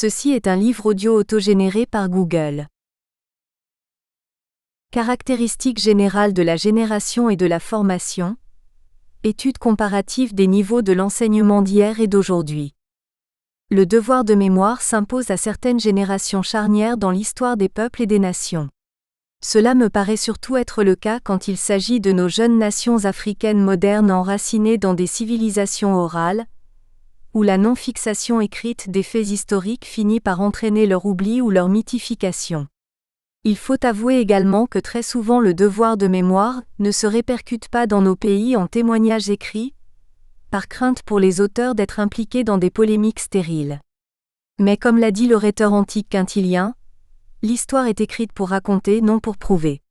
Ceci est un livre audio autogénéré par Google. Caractéristiques générales de la génération et de la formation. Étude comparative des niveaux de l'enseignement d'hier et d'aujourd'hui. Le devoir de mémoire s'impose à certaines générations charnières dans l'histoire des peuples et des nations. Cela me paraît surtout être le cas quand il s'agit de nos jeunes nations africaines modernes enracinées dans des civilisations orales, où la non-fixation écrite des faits historiques finit par entraîner leur oubli ou leur mythification. Il faut avouer également que très souvent le devoir de mémoire ne se répercute pas dans nos pays en témoignages écrits, par crainte pour les auteurs d'être impliqués dans des polémiques stériles. Mais comme l'a dit le rhéteur antique Quintilien, l'histoire est écrite pour raconter, non pour prouver.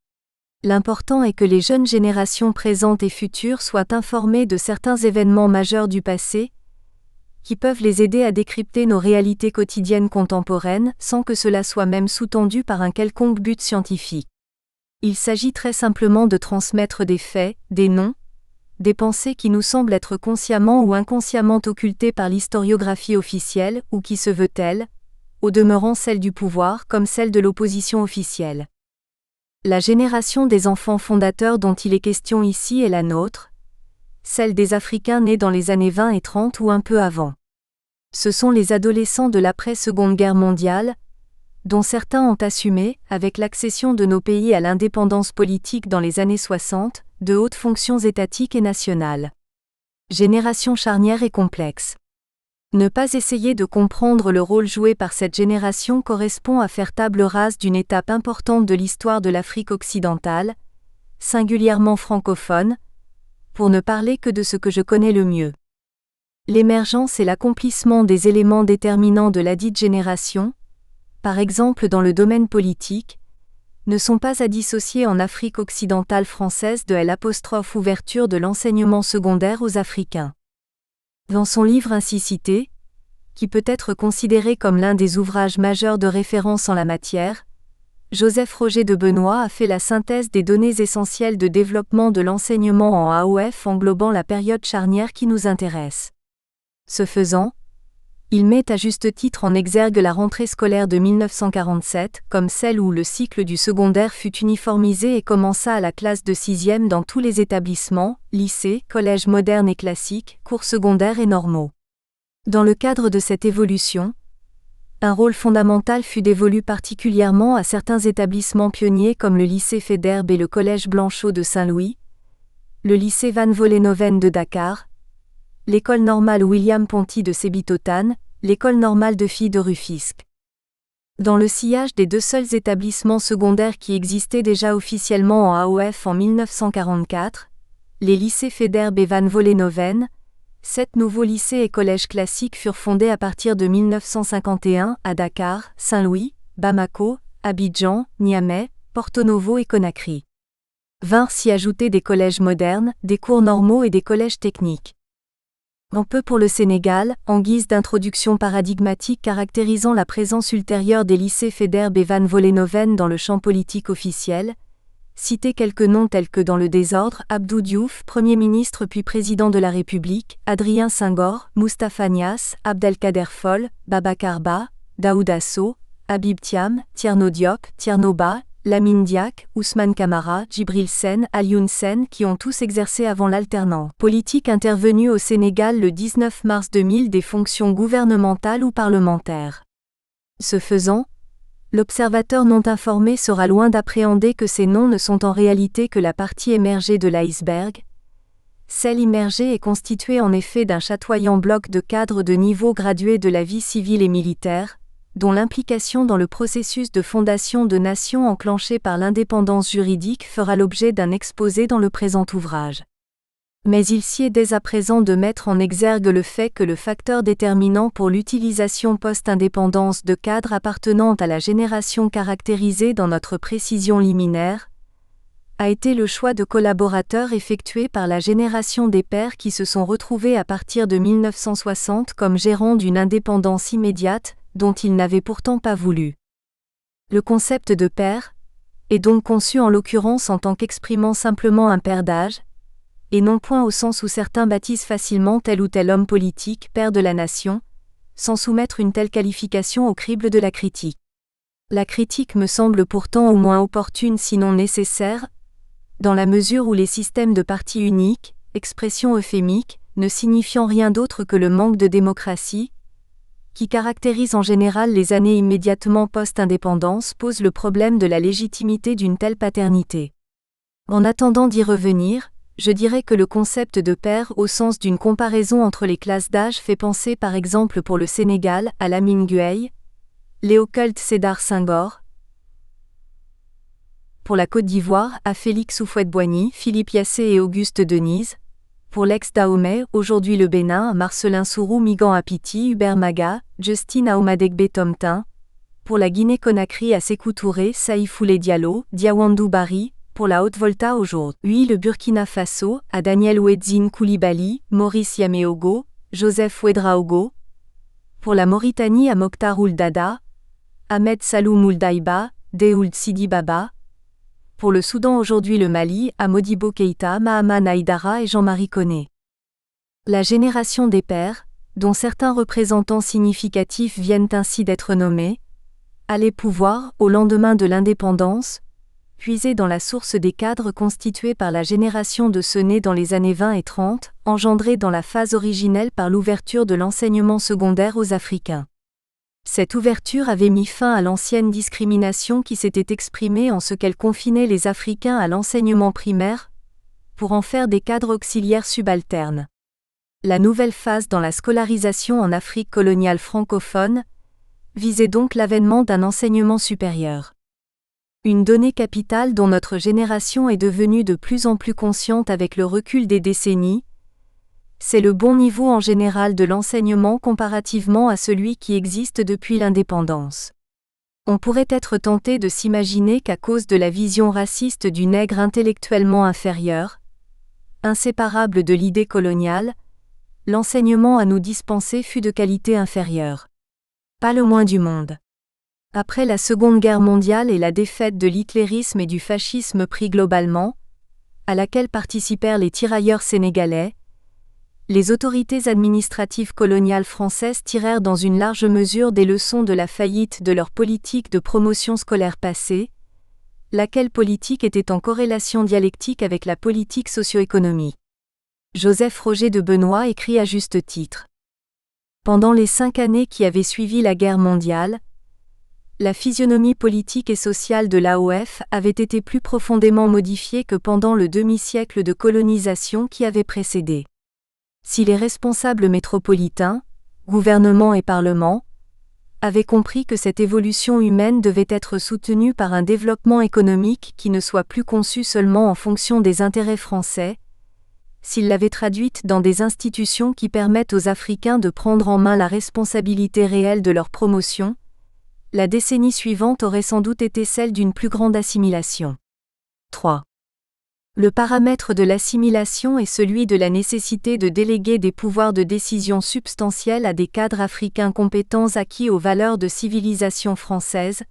L'important est que les jeunes générations présentes et futures soient informées de certains événements majeurs du passé, qui peuvent les aider à décrypter nos réalités quotidiennes contemporaines sans que cela soit même sous-tendu par un quelconque but scientifique. Il s'agit très simplement de transmettre des faits, des noms, des pensées qui nous semblent être consciemment ou inconsciemment occultées par l'historiographie officielle ou qui se veut telle, au demeurant celle du pouvoir comme celle de l'opposition officielle. La génération des enfants fondateurs dont il est question ici est la nôtre, celle des Africains nés dans les années 20 et 30 ou un peu avant. Ce sont les adolescents de l'après-Seconde Guerre mondiale, dont certains ont assumé, avec l'accession de nos pays à l'indépendance politique dans les années 60, de hautes fonctions étatiques et nationales. Génération charnière et complexe. Ne pas essayer de comprendre le rôle joué par cette génération correspond à faire table rase d'une étape importante de l'histoire de l'Afrique occidentale, singulièrement francophone, pour ne parler que de ce que je connais le mieux. L'émergence et l'accomplissement des éléments déterminants de ladite génération, par exemple dans le domaine politique, ne sont pas à dissocier en Afrique occidentale française de l'ouverture de l'enseignement secondaire aux Africains. Dans son livre ainsi cité, qui peut être considéré comme l'un des ouvrages majeurs de référence en la matière, Joseph Roger de Benoît a fait la synthèse des données essentielles de développement de l'enseignement en AOF englobant la période charnière qui nous intéresse. Ce faisant, il met à juste titre en exergue la rentrée scolaire de 1947 comme celle où le cycle du secondaire fut uniformisé et commença à la classe de 6e dans tous les établissements, lycées, collèges modernes et classiques, cours secondaires et normaux. Dans le cadre de cette évolution, un rôle fondamental fut dévolu particulièrement à certains établissements pionniers comme le lycée Faidherbe et le collège Blanchot de Saint-Louis, le lycée Van Vollenhoven de Dakar, l'école normale William Ponty de Sébikotane, l'école normale de filles de Rufisque. Dans le sillage des deux seuls établissements secondaires qui existaient déjà officiellement en AOF en 1944, les lycées Faidherbe et Van Vollenhoven, 7 nouveaux lycées et collèges classiques furent fondés à partir de 1951 à Dakar, Saint-Louis, Bamako, Abidjan, Niamey, Porto Novo et Conakry. Vinrent s'y ajouter des collèges modernes, des cours normaux et des collèges techniques. Un peu pour le Sénégal, en guise d'introduction paradigmatique caractérisant la présence ultérieure des lycées Faidherbe et Van Vollenhoven dans le champ politique officiel, citer quelques noms tels que dans le désordre, Abdou Diouf, Premier ministre puis Président de la République, Adrien Senghor, Moustapha Niasse, Abdelkader Fall, Babacar Ba, Daouda Sow, Habib Thiam, Tierno Diop, Tierno Ba, Lamine Diack, Ousmane Camara, Djibril Sène, Alioune Sène qui ont tous exercé avant l'alternance politique intervenue au Sénégal le 19 mars 2000 des fonctions gouvernementales ou parlementaires. Ce faisant, l'observateur non informé sera loin d'appréhender que ces noms ne sont en réalité que la partie émergée de l'iceberg. Celle immergée est constituée en effet d'un chatoyant bloc de cadres de niveau gradués de la vie civile et militaire, dont l'implication dans le processus de fondation de nations enclenché par l'indépendance juridique fera l'objet d'un exposé dans le présent ouvrage. Mais il sied dès à présent de mettre en exergue le fait que le facteur déterminant pour l'utilisation post-indépendance de cadres appartenant à la génération caractérisée dans notre précision liminaire, a été le choix de collaborateurs effectué par la génération des pairs qui se sont retrouvés à partir de 1960 comme gérants d'une indépendance immédiate, dont ils n'avaient pourtant pas voulu. Le concept de père est donc conçu en l'occurrence en tant qu'exprimant simplement un père d'âge, et non point au sens où certains baptisent facilement tel ou tel homme politique père de la nation, sans soumettre une telle qualification au crible de la critique. La critique me semble pourtant au moins opportune sinon nécessaire, dans la mesure où les systèmes de parti unique, expression euphémique, ne signifiant rien d'autre que le manque de démocratie, qui caractérise en général les années immédiatement post-indépendance, pose le problème de la légitimité d'une telle paternité. En attendant d'y revenir, je dirais que le concept de père au sens d'une comparaison entre les classes d'âge fait penser par exemple pour le Sénégal à Lamine Gueye, Léopold Sédar Senghor, pour la Côte d'Ivoire à Félix Houphouët-Boigny, Philippe Yassé et Auguste Denise, pour l'ex-Dahomey, aujourd'hui le Bénin, Marcelin Sourou Migan Apiti, Hubert Maga, Justine Aomadegbe Tomtin, pour la Guinée-Conakry à Sékou Touré, Saïfoulé Diallo, Diawandou Bari, pour la Haute-Volta aujourd'hui le Burkina Faso, à Daniel Ouedzine Koulibaly, Maurice Yaméogo, Joseph Ouedraogo, pour la Mauritanie à Mokhtar Ould Daddah, Ahmed Saloum Ould Daïba, Déould Sidi Baba, pour le Soudan aujourd'hui le Mali, à Modibo Keïta, Mahaman Haïdara et Jean-Marie Koné. La génération des pères, dont certains représentants significatifs viennent ainsi d'être nommés, allait pouvoir, au lendemain de l'indépendance, puiser dans la source des cadres constitués par la génération de ceux nés dans les années 20 et 30, engendrés dans la phase originelle par l'ouverture de l'enseignement secondaire aux Africains. Cette ouverture avait mis fin à l'ancienne discrimination qui s'était exprimée en ce qu'elle confinait les Africains à l'enseignement primaire, pour en faire des cadres auxiliaires subalternes. La nouvelle phase dans la scolarisation en Afrique coloniale francophone visait donc l'avènement d'un enseignement supérieur. Une donnée capitale dont notre génération est devenue de plus en plus consciente avec le recul des décennies, c'est le bon niveau en général de l'enseignement comparativement à celui qui existe depuis l'indépendance. On pourrait être tenté de s'imaginer qu'à cause de la vision raciste du nègre intellectuellement inférieur, inséparable de l'idée coloniale, l'enseignement à nous dispenser fut de qualité inférieure. Pas le moins du monde. Après la Seconde Guerre mondiale et la défaite de l'hitlérisme et du fascisme pris globalement, à laquelle participèrent les tirailleurs sénégalais, les autorités administratives coloniales françaises tirèrent dans une large mesure des leçons de la faillite de leur politique de promotion scolaire passée, laquelle politique était en corrélation dialectique avec la politique socio-économique. Joseph Roger de Benoît écrit à juste titre. Pendant les 5 années qui avaient suivi la guerre mondiale, la physionomie politique et sociale de l'AOF avait été plus profondément modifiée que pendant le demi-siècle de colonisation qui avait précédé. Si les responsables métropolitains, gouvernement et parlement, avaient compris que cette évolution humaine devait être soutenue par un développement économique qui ne soit plus conçu seulement en fonction des intérêts français, s'ils l'avaient traduite dans des institutions qui permettent aux Africains de prendre en main la responsabilité réelle de leur promotion, la décennie suivante aurait sans doute été celle d'une plus grande assimilation. 3. Le paramètre de l'assimilation est celui de la nécessité de déléguer des pouvoirs de décision substantiels à des cadres africains compétents acquis aux valeurs de civilisation française,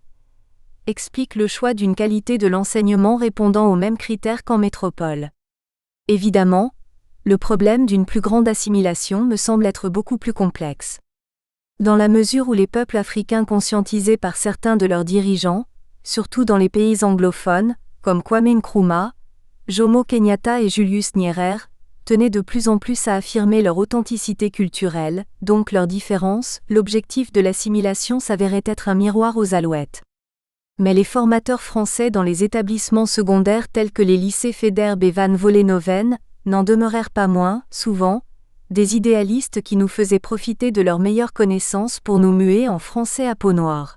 explique le choix d'une qualité de l'enseignement répondant aux mêmes critères qu'en métropole. Évidemment, le problème d'une plus grande assimilation me semble être beaucoup plus complexe. Dans la mesure où les peuples africains conscientisés par certains de leurs dirigeants, surtout dans les pays anglophones, comme Kwame Nkrumah, Jomo Kenyatta et Julius Nyerere, tenaient de plus en plus à affirmer leur authenticité culturelle, donc leur différence, l'objectif de l'assimilation s'avérait être un miroir aux alouettes. Mais les formateurs français dans les établissements secondaires tels que les lycées Faidherbe et Van Vollenhoven n'en demeurèrent pas moins, souvent, des idéalistes qui nous faisaient profiter de leurs meilleures connaissances pour nous muer en français à peau noire.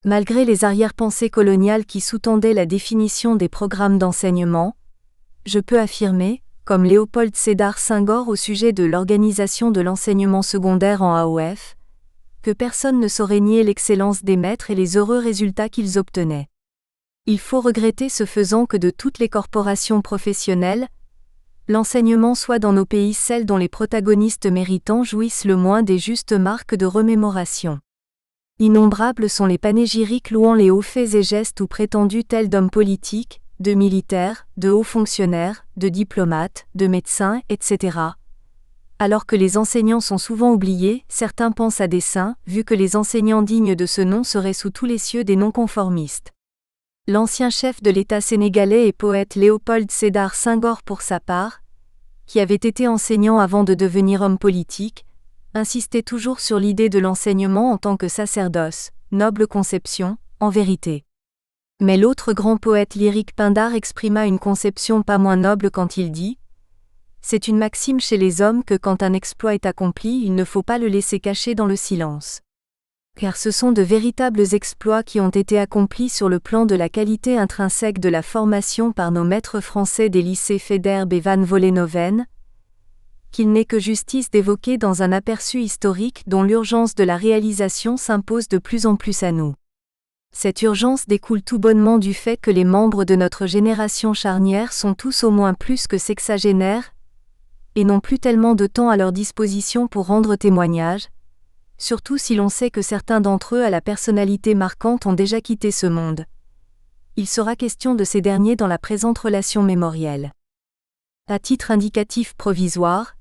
Malgré les arrière-pensées coloniales qui sous-tendaient la définition des programmes d'enseignement, je peux affirmer, comme Léopold Sédar Senghor au sujet de l'organisation de l'enseignement secondaire en AOF, que personne ne saurait nier l'excellence des maîtres et les heureux résultats qu'ils obtenaient. Il faut regretter ce faisant que de toutes les corporations professionnelles, l'enseignement soit dans nos pays celle dont les protagonistes méritants jouissent le moins des justes marques de remémoration. Innombrables sont les panégyriques louant les hauts faits et gestes ou prétendus tels d'hommes politiques, de militaires, de hauts fonctionnaires, de diplomates, de médecins, etc. Alors que les enseignants sont souvent oubliés, certains pensent à dessein, vu que les enseignants dignes de ce nom seraient sous tous les cieux des non-conformistes. L'ancien chef de l'État sénégalais et poète Léopold Sédar Senghor pour sa part, qui avait été enseignant avant de devenir homme politique, insistait toujours sur l'idée de l'enseignement en tant que sacerdoce, noble conception, en vérité. Mais l'autre grand poète lyrique Pindare exprima une conception pas moins noble quand il dit « C'est une maxime chez les hommes que quand un exploit est accompli, il ne faut pas le laisser cacher dans le silence. » Car ce sont de véritables exploits qui ont été accomplis sur le plan de la qualité intrinsèque de la formation par nos maîtres français des lycées Faidherbe et Van Vollenhoven, qu'il n'est que justice d'évoquer dans un aperçu historique dont l'urgence de la réalisation s'impose de plus en plus à nous. Cette urgence découle tout bonnement du fait que les membres de notre génération charnière sont tous au moins plus que sexagénaires, et n'ont plus tellement de temps à leur disposition pour rendre témoignage, surtout si l'on sait que certains d'entre eux à la personnalité marquante ont déjà quitté ce monde. Il sera question de ces derniers dans la présente relation mémorielle. À titre indicatif provisoire,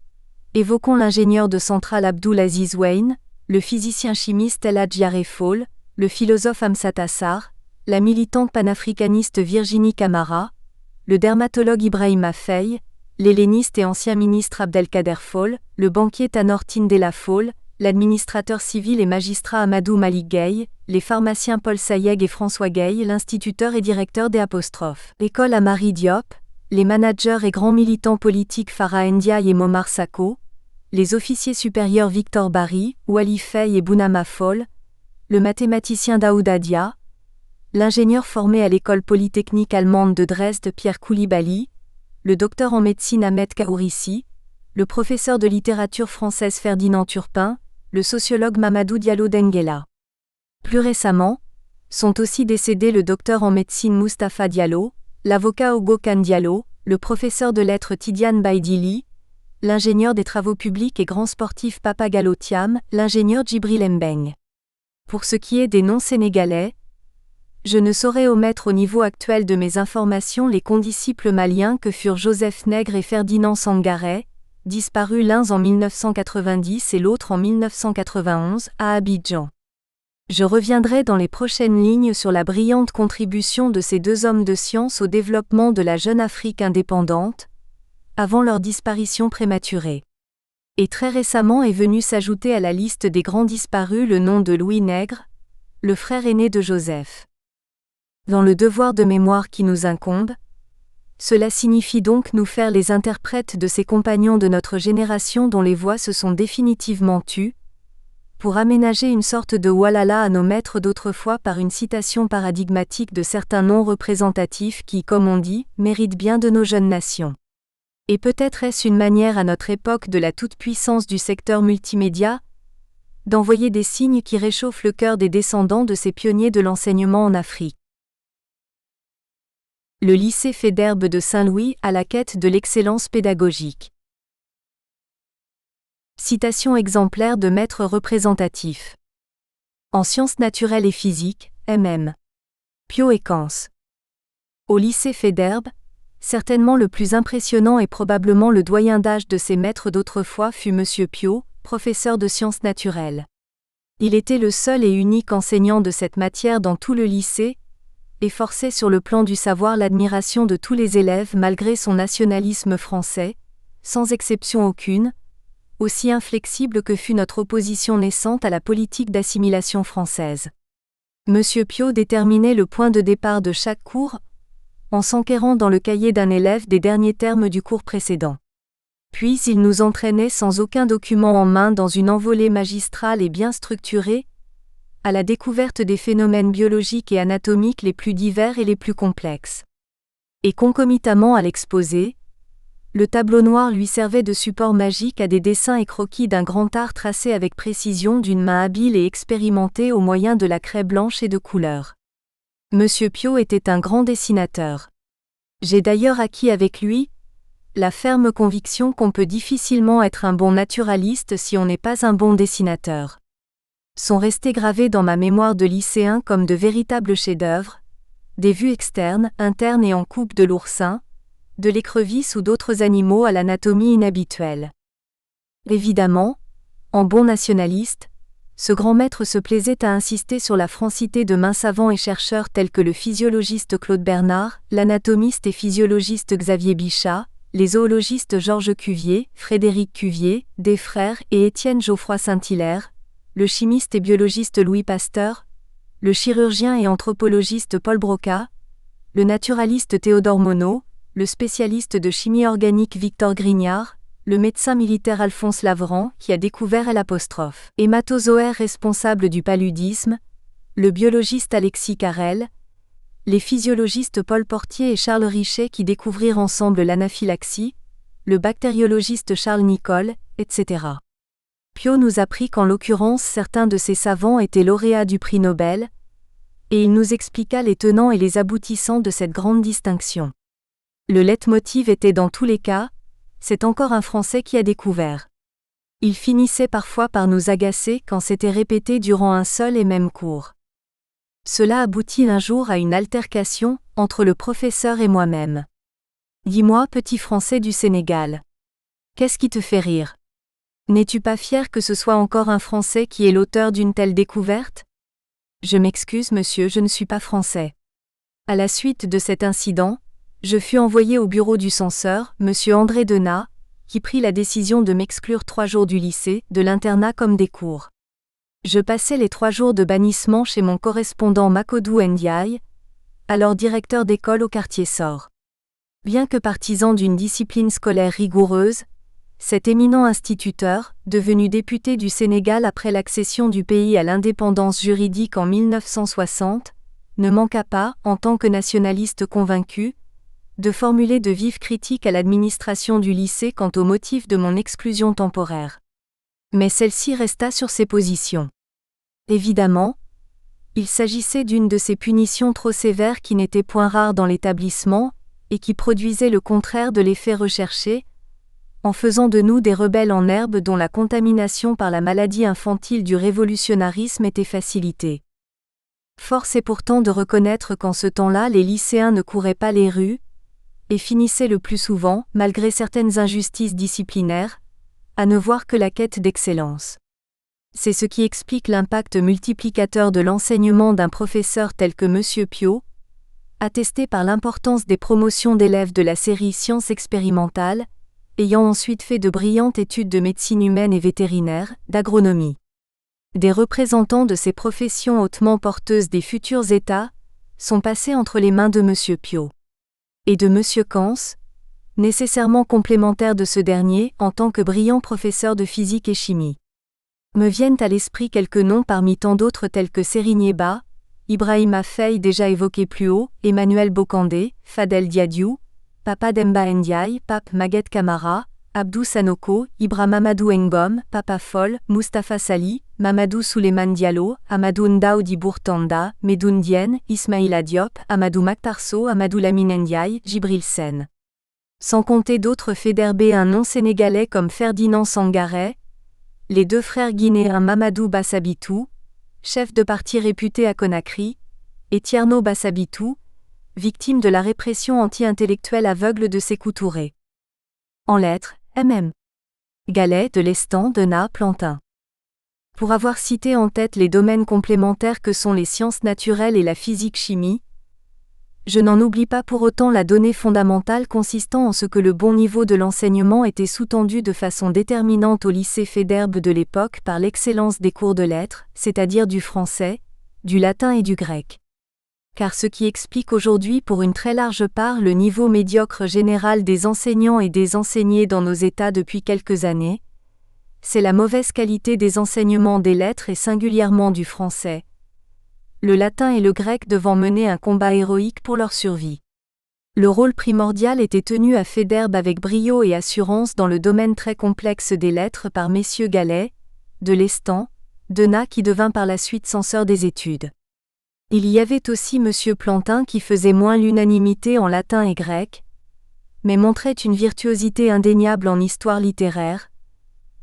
évoquons l'ingénieur de centrale Abdul Aziz Wayne, le physicien chimiste El Hadj Yaré Fall, le philosophe Hamsat Assar, la militante panafricaniste Virginie Camara, le dermatologue Ibrahima Faye, l'helléniste et ancien ministre Abdelkader Fall, le banquier Tanor Tindela Fall, l'administrateur civil et magistrat Amadou Malik Gueye, les pharmaciens Paul Sayeg et François Gueye, l'instituteur et directeur des École Amari Diop, les managers et grands militants politiques Farah Ndiaye et Momar Sako, les officiers supérieurs Victor Barry, Wali Faye et Bounama Fall, le mathématicien Daouda Dia, l'ingénieur formé à l'école polytechnique allemande de Dresde Pierre Koulibaly, le docteur en médecine Ahmed Kaourissi, le professeur de littérature française Ferdinand Turpin, le sociologue Mamadou Diallo Denguela. Plus récemment, sont aussi décédés le docteur en médecine Mustapha Diallo, l'avocat Ogo Kane Diallo, le professeur de lettres Tidiane Baïdili, l'ingénieur des travaux publics et grand sportif Papa Gallo Thiam, l'ingénieur Djibril Mbeng. Pour ce qui est des non-sénégalais, je ne saurais omettre au niveau actuel de mes informations les condisciples maliens que furent Joseph Nègre et Ferdinand Sangaré, disparus l'un en 1990 et l'autre en 1991 à Abidjan. Je reviendrai dans les prochaines lignes sur la brillante contribution de ces deux hommes de science au développement de la jeune Afrique indépendante, avant leur disparition prématurée. Et très récemment est venu s'ajouter à la liste des grands disparus le nom de Louis Nègre, le frère aîné de Joseph. Dans le devoir de mémoire qui nous incombe, cela signifie donc nous faire les interprètes de ces compagnons de notre génération dont les voix se sont définitivement tues, pour aménager une sorte de walala à nos maîtres d'autrefois par une citation paradigmatique de certains noms représentatifs qui, comme on dit, méritent bien de nos jeunes nations. Et peut-être est-ce une manière à notre époque de la toute-puissance du secteur multimédia, d'envoyer des signes qui réchauffent le cœur des descendants de ces pionniers de l'enseignement en Afrique. Le lycée Faidherbe de Saint-Louis à la quête de l'excellence pédagogique. Citation exemplaire de maîtres représentatifs. En sciences naturelles et physiques, MM. Piot et Kans. Au lycée Faidherbe, certainement le plus impressionnant et probablement le doyen d'âge de ses maîtres d'autrefois fut Monsieur Piot, professeur de sciences naturelles. Il était le seul et unique enseignant de cette matière dans tout le lycée, et forçait sur le plan du savoir l'admiration de tous les élèves malgré son nationalisme français, sans exception aucune, aussi inflexible que fut notre opposition naissante à la politique d'assimilation française. Monsieur Piot déterminait le point de départ de chaque cours, en s'enquérant dans le cahier d'un élève des derniers termes du cours précédent. Puis il nous entraînait sans aucun document en main dans une envolée magistrale et bien structurée, à la découverte des phénomènes biologiques et anatomiques les plus divers et les plus complexes. Et concomitamment à l'exposé, le tableau noir lui servait de support magique à des dessins et croquis d'un grand art tracés avec précision d'une main habile et expérimentée au moyen de la craie blanche et de couleur. Monsieur Piot était un grand dessinateur. J'ai d'ailleurs acquis avec lui la ferme conviction qu'on peut difficilement être un bon naturaliste si on n'est pas un bon dessinateur. Sont restés gravés dans ma mémoire de lycéen comme de véritables chefs-d'œuvre, des vues externes, internes et en coupe de l'oursin, de l'écrevisse ou d'autres animaux à l'anatomie inhabituelle. Évidemment, en bon nationaliste, ce grand maître se plaisait à insister sur la francité de maints savants et chercheurs tels que le physiologiste Claude Bernard, l'anatomiste et physiologiste Xavier Bichat, les zoologistes Georges Cuvier, Frédéric Cuvier, Desfrères et Étienne Geoffroy Saint-Hilaire, le chimiste et biologiste Louis Pasteur, le chirurgien et anthropologiste Paul Broca, le naturaliste Théodore Monod, le spécialiste de chimie organique Victor Grignard, le médecin militaire Alphonse Laveran qui a découvert L', hématozoaire responsable du paludisme, le biologiste Alexis Carrel, les physiologistes Paul Portier et Charles Richet qui découvrirent ensemble l'anaphylaxie, le bactériologiste Charles Nicolle, etc. Piot nous apprit qu'en l'occurrence certains de ces savants étaient lauréats du prix Nobel, et il nous expliqua les tenants et les aboutissants de cette grande distinction. Le leitmotiv était dans tous les cas, c'est encore un Français qui a découvert. Il finissait parfois par nous agacer quand c'était répété durant un seul et même cours. Cela aboutit un jour à une altercation entre le professeur et moi-même. Dis-moi, petit Français du Sénégal. Qu'est-ce qui te fait rire? N'es-tu pas fier que ce soit encore un Français qui est l'auteur d'une telle découverte? Je m'excuse, monsieur, je ne suis pas français. À la suite de cet incident, je fus envoyé au bureau du censeur, monsieur André Denat, qui prit la décision de m'exclure 3 jours du lycée, de l'internat comme des cours. Je passai les 3 jours de bannissement chez mon correspondant Makodou Ndiaye, alors directeur d'école au quartier Sor. Bien que partisan d'une discipline scolaire rigoureuse, cet éminent instituteur, devenu député du Sénégal après l'accession du pays à l'indépendance juridique en 1960, ne manqua pas, en tant que nationaliste convaincu, de formuler de vives critiques à l'administration du lycée quant au motif de mon exclusion temporaire. Mais celle-ci resta sur ses positions. Évidemment, il s'agissait d'une de ces punitions trop sévères qui n'étaient point rares dans l'établissement, et qui produisaient le contraire de l'effet recherché, en faisant de nous des rebelles en herbe dont la contamination par la maladie infantile du révolutionnarisme était facilitée. Force est pourtant de reconnaître qu'en ce temps-là les lycéens ne couraient pas les rues, et finissaient le plus souvent, malgré certaines injustices disciplinaires, à ne voir que la quête d'excellence. C'est ce qui explique l'impact multiplicateur de l'enseignement d'un professeur tel que M. Piot, attesté par l'importance des promotions d'élèves de la série Sciences expérimentales, ayant ensuite fait de brillantes études de médecine humaine et vétérinaire, d'agronomie. Des représentants de ces professions hautement porteuses des futurs États sont passés entre les mains de M. Piot. Et de M. Kans, nécessairement complémentaire de ce dernier en tant que brillant professeur de physique et chimie. Me viennent à l'esprit quelques noms parmi tant d'autres tels que Sérigné Ba, Ibrahima Faye déjà évoqué plus haut, Emmanuel Bokandé, Fadel Diadiou, Papa Demba Ndiaye, Pape Maguette Camara, Abdou Sanoko, Ibra Mamadou Ngom, Papa Foll, Mustapha Sali, Mamadou Souleymane Diallo, Amadou Ndaoudi Bourtanda, Medoune Diène, Ismaïla Diop, Amadou Maktarso, Amadou Lamine Ndiaye, Djibril Sène. Sans compter d'autres fédérbés non sénégalais comme Ferdinand Sangaré, les 2 frères guinéens Mamadou Bassabitou, chef de parti réputé à Conakry, et Tierno Bassabitou, victime de la répression anti-intellectuelle aveugle de Sékou Touré. En lettres, MM. Gallet, de Lestan, Denat, Plantin. Pour avoir cité en tête les domaines complémentaires que sont les sciences naturelles et la physique-chimie, je n'en oublie pas pour autant la donnée fondamentale consistant en ce que le bon niveau de l'enseignement était sous-tendu de façon déterminante au lycée Faidherbe de l'époque par l'excellence des cours de lettres, c'est-à-dire du français, du latin et du grec. Car ce qui explique aujourd'hui pour une très large part le niveau médiocre général des enseignants et des enseignés dans nos États depuis quelques années, c'est la mauvaise qualité des enseignements des lettres et singulièrement du français. Le latin et le grec devant mener un combat héroïque pour leur survie. Le rôle primordial était tenu à Faidherbe avec brio et assurance dans le domaine très complexe des lettres par messieurs Gallet, de Lestan, Denat qui devint par la suite censeur des études. Il y avait aussi M. Plantin qui faisait moins l'unanimité en latin et grec, mais montrait une virtuosité indéniable en histoire littéraire,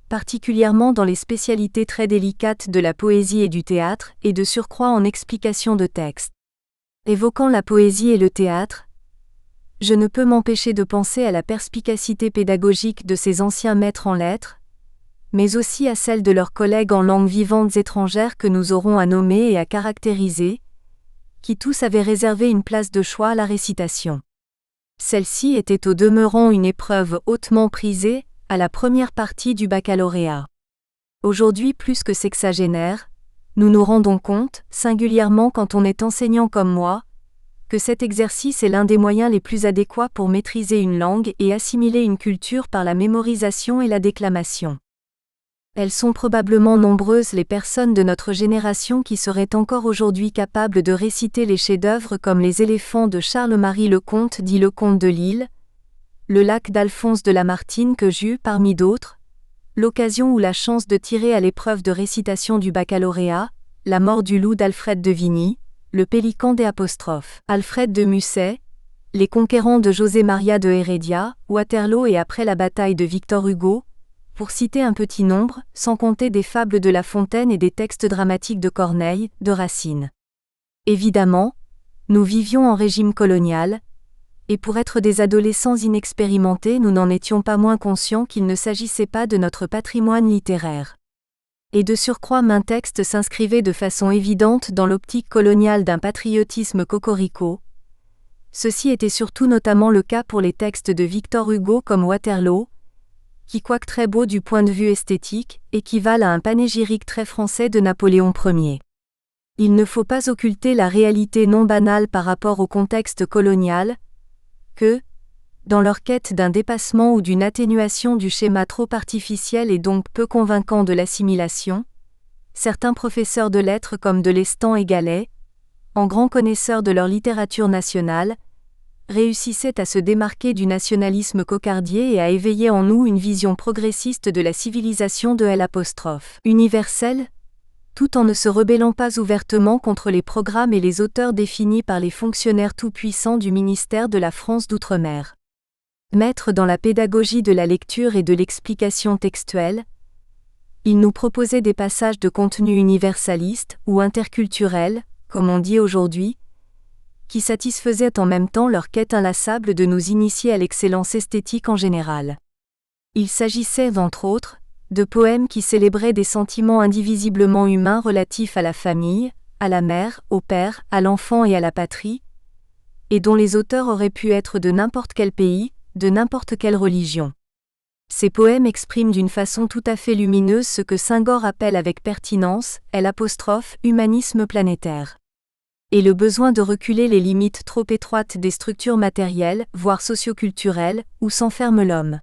particulièrement dans les spécialités très délicates de la poésie et du théâtre, et de surcroît en explication de textes. Évoquant la poésie et le théâtre, je ne peux m'empêcher de penser à la perspicacité pédagogique de ces anciens maîtres en lettres, mais aussi à celles de leurs collègues en langues vivantes étrangères que nous aurons à nommer et à caractériser, qui tous avaient réservé une place de choix à la récitation. Celle-ci était au demeurant une épreuve hautement prisée, à la première partie du baccalauréat. Aujourd'hui plus que sexagénaire, nous nous rendons compte, singulièrement quand on est enseignant comme moi, que cet exercice est l'un des moyens les plus adéquats pour maîtriser une langue et assimiler une culture par la mémorisation et la déclamation. Elles sont probablement nombreuses les personnes de notre génération qui seraient encore aujourd'hui capables de réciter les chefs-d'œuvre comme Les éléphants de Charles-Marie Lecomte dit Lecomte de Lille, Le lac d'Alphonse de Lamartine que j'eus, parmi d'autres, l'occasion ou la chance de tirer à l'épreuve de récitation du baccalauréat, La mort du loup d'Alfred de Vigny, Le pélican des apostrophes, Alfred de Musset, Les conquérants de José Maria de Heredia, Waterloo et après la bataille de Victor Hugo, pour citer un petit nombre, sans compter des fables de La Fontaine et des textes dramatiques de Corneille, de Racine. Évidemment, nous vivions en régime colonial, et pour être des adolescents inexpérimentés nous n'en étions pas moins conscients qu'il ne s'agissait pas de notre patrimoine littéraire. Et de surcroît maints textes s'inscrivaient de façon évidente dans l'optique coloniale d'un patriotisme cocorico. Ceci était surtout notamment le cas pour les textes de Victor Hugo comme Waterloo, qui quoique très beau du point de vue esthétique, équivalent à un panégyrique très français de Napoléon Ier. Il ne faut pas occulter la réalité non banale par rapport au contexte colonial, que, dans leur quête d'un dépassement ou d'une atténuation du schéma trop artificiel et donc peu convaincant de l'assimilation, certains professeurs de lettres comme de Lestan et Gallet, en grands connaisseurs de leur littérature nationale, réussissaient à se démarquer du nationalisme cocardier et à éveiller en nous une vision progressiste de la civilisation de l'apostrophe universelle, tout en ne se rebellant pas ouvertement contre les programmes et les auteurs définis par les fonctionnaires tout-puissants du ministère de la France d'Outre-mer. Maîtres dans la pédagogie de la lecture et de l'explication textuelle, ils nous proposaient des passages de contenu universaliste ou interculturel, comme on dit aujourd'hui, qui satisfaisaient en même temps leur quête inlassable de nous initier à l'excellence esthétique en général. Il s'agissait, entre autres, de poèmes qui célébraient des sentiments indivisiblement humains relatifs à la famille, à la mère, au père, à l'enfant et à la patrie, et dont les auteurs auraient pu être de n'importe quel pays, de n'importe quelle religion. Ces poèmes expriment d'une façon tout à fait lumineuse ce que Senghor appelle avec pertinence humanisme planétaire. Et le besoin de reculer les limites trop étroites des structures matérielles, voire socioculturelles, où s'enferme l'homme.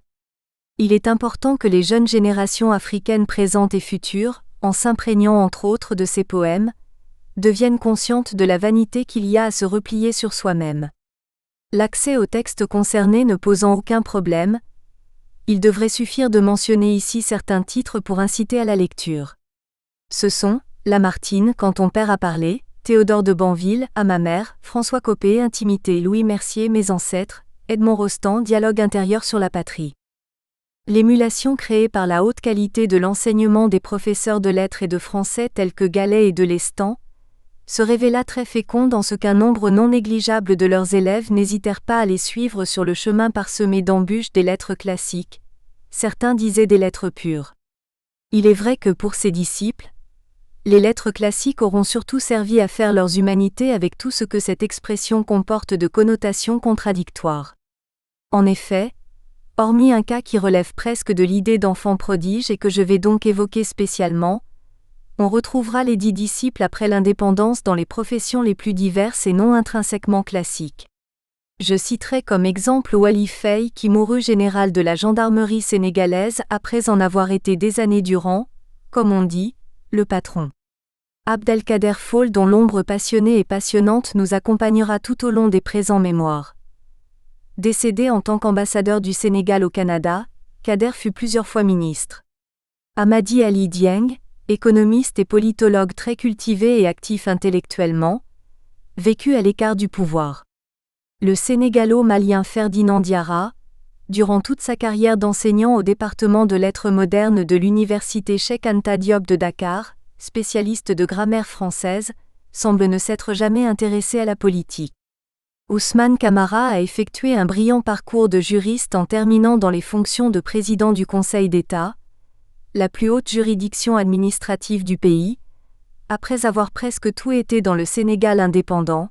Il est important que les jeunes générations africaines présentes et futures, en s'imprégnant entre autres de ces poèmes, deviennent conscientes de la vanité qu'il y a à se replier sur soi-même. L'accès aux textes concernés ne posant aucun problème, il devrait suffire de mentionner ici certains titres pour inciter à la lecture. Ce sont Lamartine, Quand ton père a parlé, Théodore de Banville, À ma mère, François Copé, Intimité, Louis Mercier, Mes ancêtres, Edmond Rostand, Dialogue intérieur sur la patrie. L'émulation créée par la haute qualité de l'enseignement des professeurs de lettres et de français tels que Gallet et de Lestan, se révéla très féconde en ce qu'un nombre non négligeable de leurs élèves n'hésitèrent pas à les suivre sur le chemin parsemé d'embûches des lettres classiques, certains disaient des lettres pures. Il est vrai que pour ces disciples, les lettres classiques auront surtout servi à faire leurs humanités avec tout ce que cette expression comporte de connotations contradictoires. En effet, hormis un cas qui relève presque de l'idée d'enfant prodige et que je vais donc évoquer spécialement, on retrouvera les dits disciples après l'indépendance dans les professions les plus diverses et non intrinsèquement classiques. Je citerai comme exemple Wali Faye qui mourut général de la gendarmerie sénégalaise après en avoir été des années durant, comme on dit, le patron. Abdelkader Fall dont l'ombre passionnée et passionnante nous accompagnera tout au long des présents mémoires. Décédé en tant qu'ambassadeur du Sénégal au Canada, Kader fut plusieurs fois ministre. Amadi Ali Dieng, économiste et politologue très cultivé et actif intellectuellement, vécut à l'écart du pouvoir. Le Sénégalo-malien Ferdinand Diarra, durant toute sa carrière d'enseignant au département de lettres modernes de l'université Cheikh Anta Diop de Dakar, spécialiste de grammaire française, semble ne s'être jamais intéressé à la politique. Ousmane Camara a effectué un brillant parcours de juriste en terminant dans les fonctions de président du Conseil d'État, la plus haute juridiction administrative du pays, après avoir presque tout été dans le Sénégal indépendant,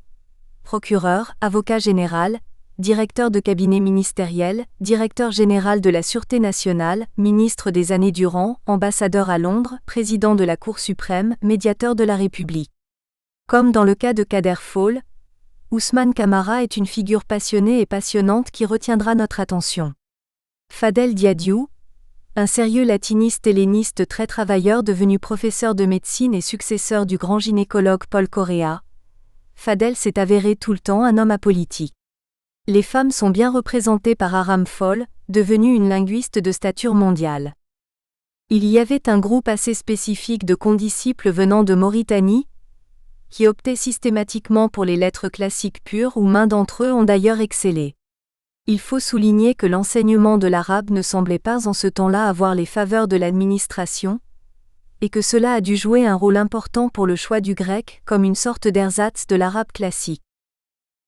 procureur, avocat général, directeur de cabinet ministériel, directeur général de la Sûreté nationale, ministre des années durant, ambassadeur à Londres, président de la Cour suprême, médiateur de la République. Comme dans le cas de Kader Fall, Ousmane Camara est une figure passionnée et passionnante qui retiendra notre attention. Fadel Diadio, un sérieux latiniste helléniste très travailleur devenu professeur de médecine et successeur du grand gynécologue Paul Correa, Fadel s'est avéré tout le temps un homme apolitique. Les femmes sont bien représentées par Aram Fall, devenue une linguiste de stature mondiale. Il y avait un groupe assez spécifique de condisciples venant de Mauritanie, qui optaient systématiquement pour les lettres classiques pures où main d'entre eux ont d'ailleurs excellé. Il faut souligner que l'enseignement de l'arabe ne semblait pas en ce temps-là avoir les faveurs de l'administration, et que cela a dû jouer un rôle important pour le choix du grec comme une sorte d'ersatz de l'arabe classique.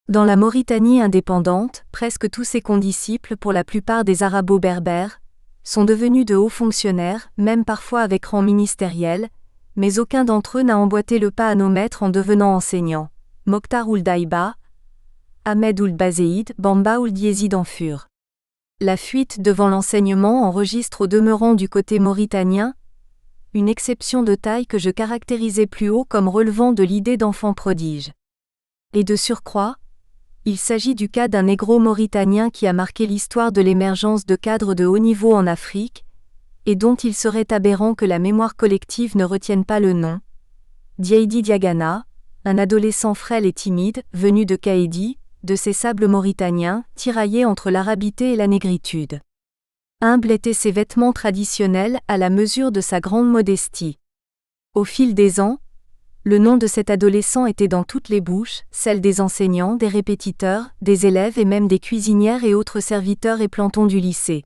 Dans la Mauritanie indépendante, presque tous ses condisciples, pour la plupart des arabo-berbères, sont devenus de hauts fonctionnaires, même parfois avec rang ministériel, mais aucun d'entre eux n'a emboîté le pas à nos maîtres en devenant enseignant. Mokhtar Ould Daïba, Ahmed Ould Bazéid, Bamba Ould Yezid en furent. La fuite devant l'enseignement enregistre au demeurant du côté mauritanien une exception de taille que je caractérisais plus haut comme relevant de l'idée d'enfant prodige. Et de surcroît, il s'agit du cas d'un négro-mauritanien qui a marqué l'histoire de l'émergence de cadres de haut niveau en Afrique, et dont il serait aberrant que la mémoire collective ne retienne pas le nom. Diaïdi Diagana, un adolescent frêle et timide, venu de Kaédi, de ces sables mauritaniens, tiraillés entre l'arabité et la négritude. Humbles étaient ses vêtements traditionnels à la mesure de sa grande modestie. Au fil des ans, le nom de cet adolescent était dans toutes les bouches, celles des enseignants, des répétiteurs, des élèves et même des cuisinières et autres serviteurs et plantons du lycée.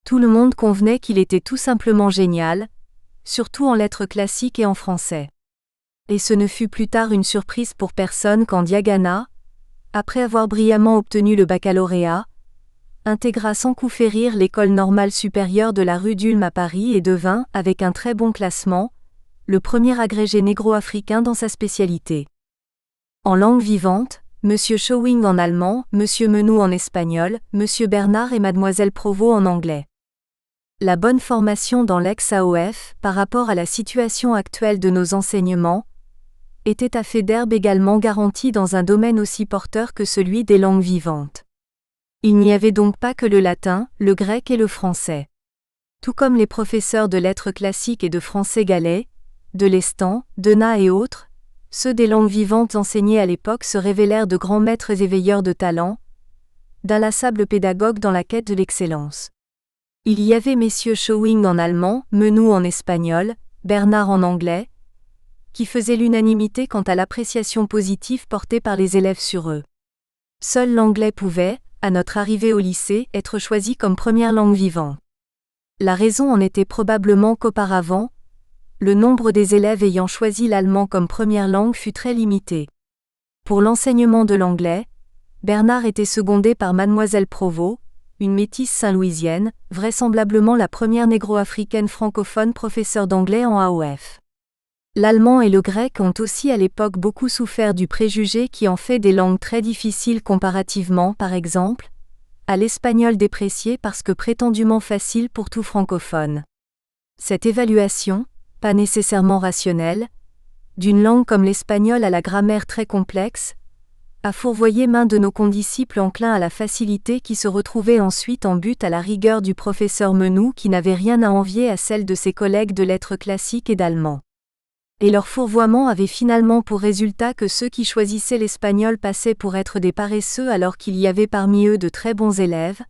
Tout le monde convenait qu'il était tout simplement génial, surtout en lettres classiques et en français. Et ce ne fut plus tard une surprise pour personne quand Diagana, après avoir brillamment obtenu le baccalauréat, intégra sans coup férir l'école normale supérieure de la rue d'Ulm à Paris et devint, avec un très bon classement, le premier agrégé négro-africain dans sa spécialité. En langue vivante, M. Schowing en allemand, M. Menou en espagnol, M. Bernard et Mlle Provost en anglais. La bonne formation dans l'ex-AOF, par rapport à la situation actuelle de nos enseignements, était à fait d'herbe également garantie dans un domaine aussi porteur que celui des langues vivantes. Il n'y avait donc pas que le latin, le grec et le français. Tout comme les professeurs de lettres classiques et de français galais, de Lestan, Denat et autres, ceux des langues vivantes enseignés à l'époque se révélèrent de grands maîtres éveilleurs de talent, d'inlassables pédagogues dans la quête de l'excellence. Il y avait messieurs Schowing en allemand, Menou en espagnol, Bernard en anglais, qui faisaient l'unanimité quant à l'appréciation positive portée par les élèves sur eux. Seul l'anglais pouvait, à notre arrivée au lycée, être choisi comme première langue vivante. La raison en était probablement qu'auparavant, le nombre des élèves ayant choisi l'allemand comme première langue fut très limité. Pour l'enseignement de l'anglais, Bernard était secondé par Mlle Provost, une métisse saint-louisienne, vraisemblablement la première négro-africaine francophone professeure d'anglais en AOF. L'allemand et le grec ont aussi à l'époque beaucoup souffert du préjugé qui en fait des langues très difficiles comparativement, par exemple, à l'espagnol déprécié parce que prétendument facile pour tout francophone. Cette évaluation, pas nécessairement rationnelle, d'une langue comme l'espagnol à la grammaire très complexe, a fourvoyé main de nos condisciples enclins à la facilité qui se retrouvait ensuite en butte à la rigueur du professeur Menou qui n'avait rien à envier à celle de ses collègues de lettres classiques et d'allemand. Et leur fourvoiement avait finalement pour résultat que ceux qui choisissaient l'espagnol passaient pour être des paresseux alors qu'il y avait parmi eux de très bons élèves,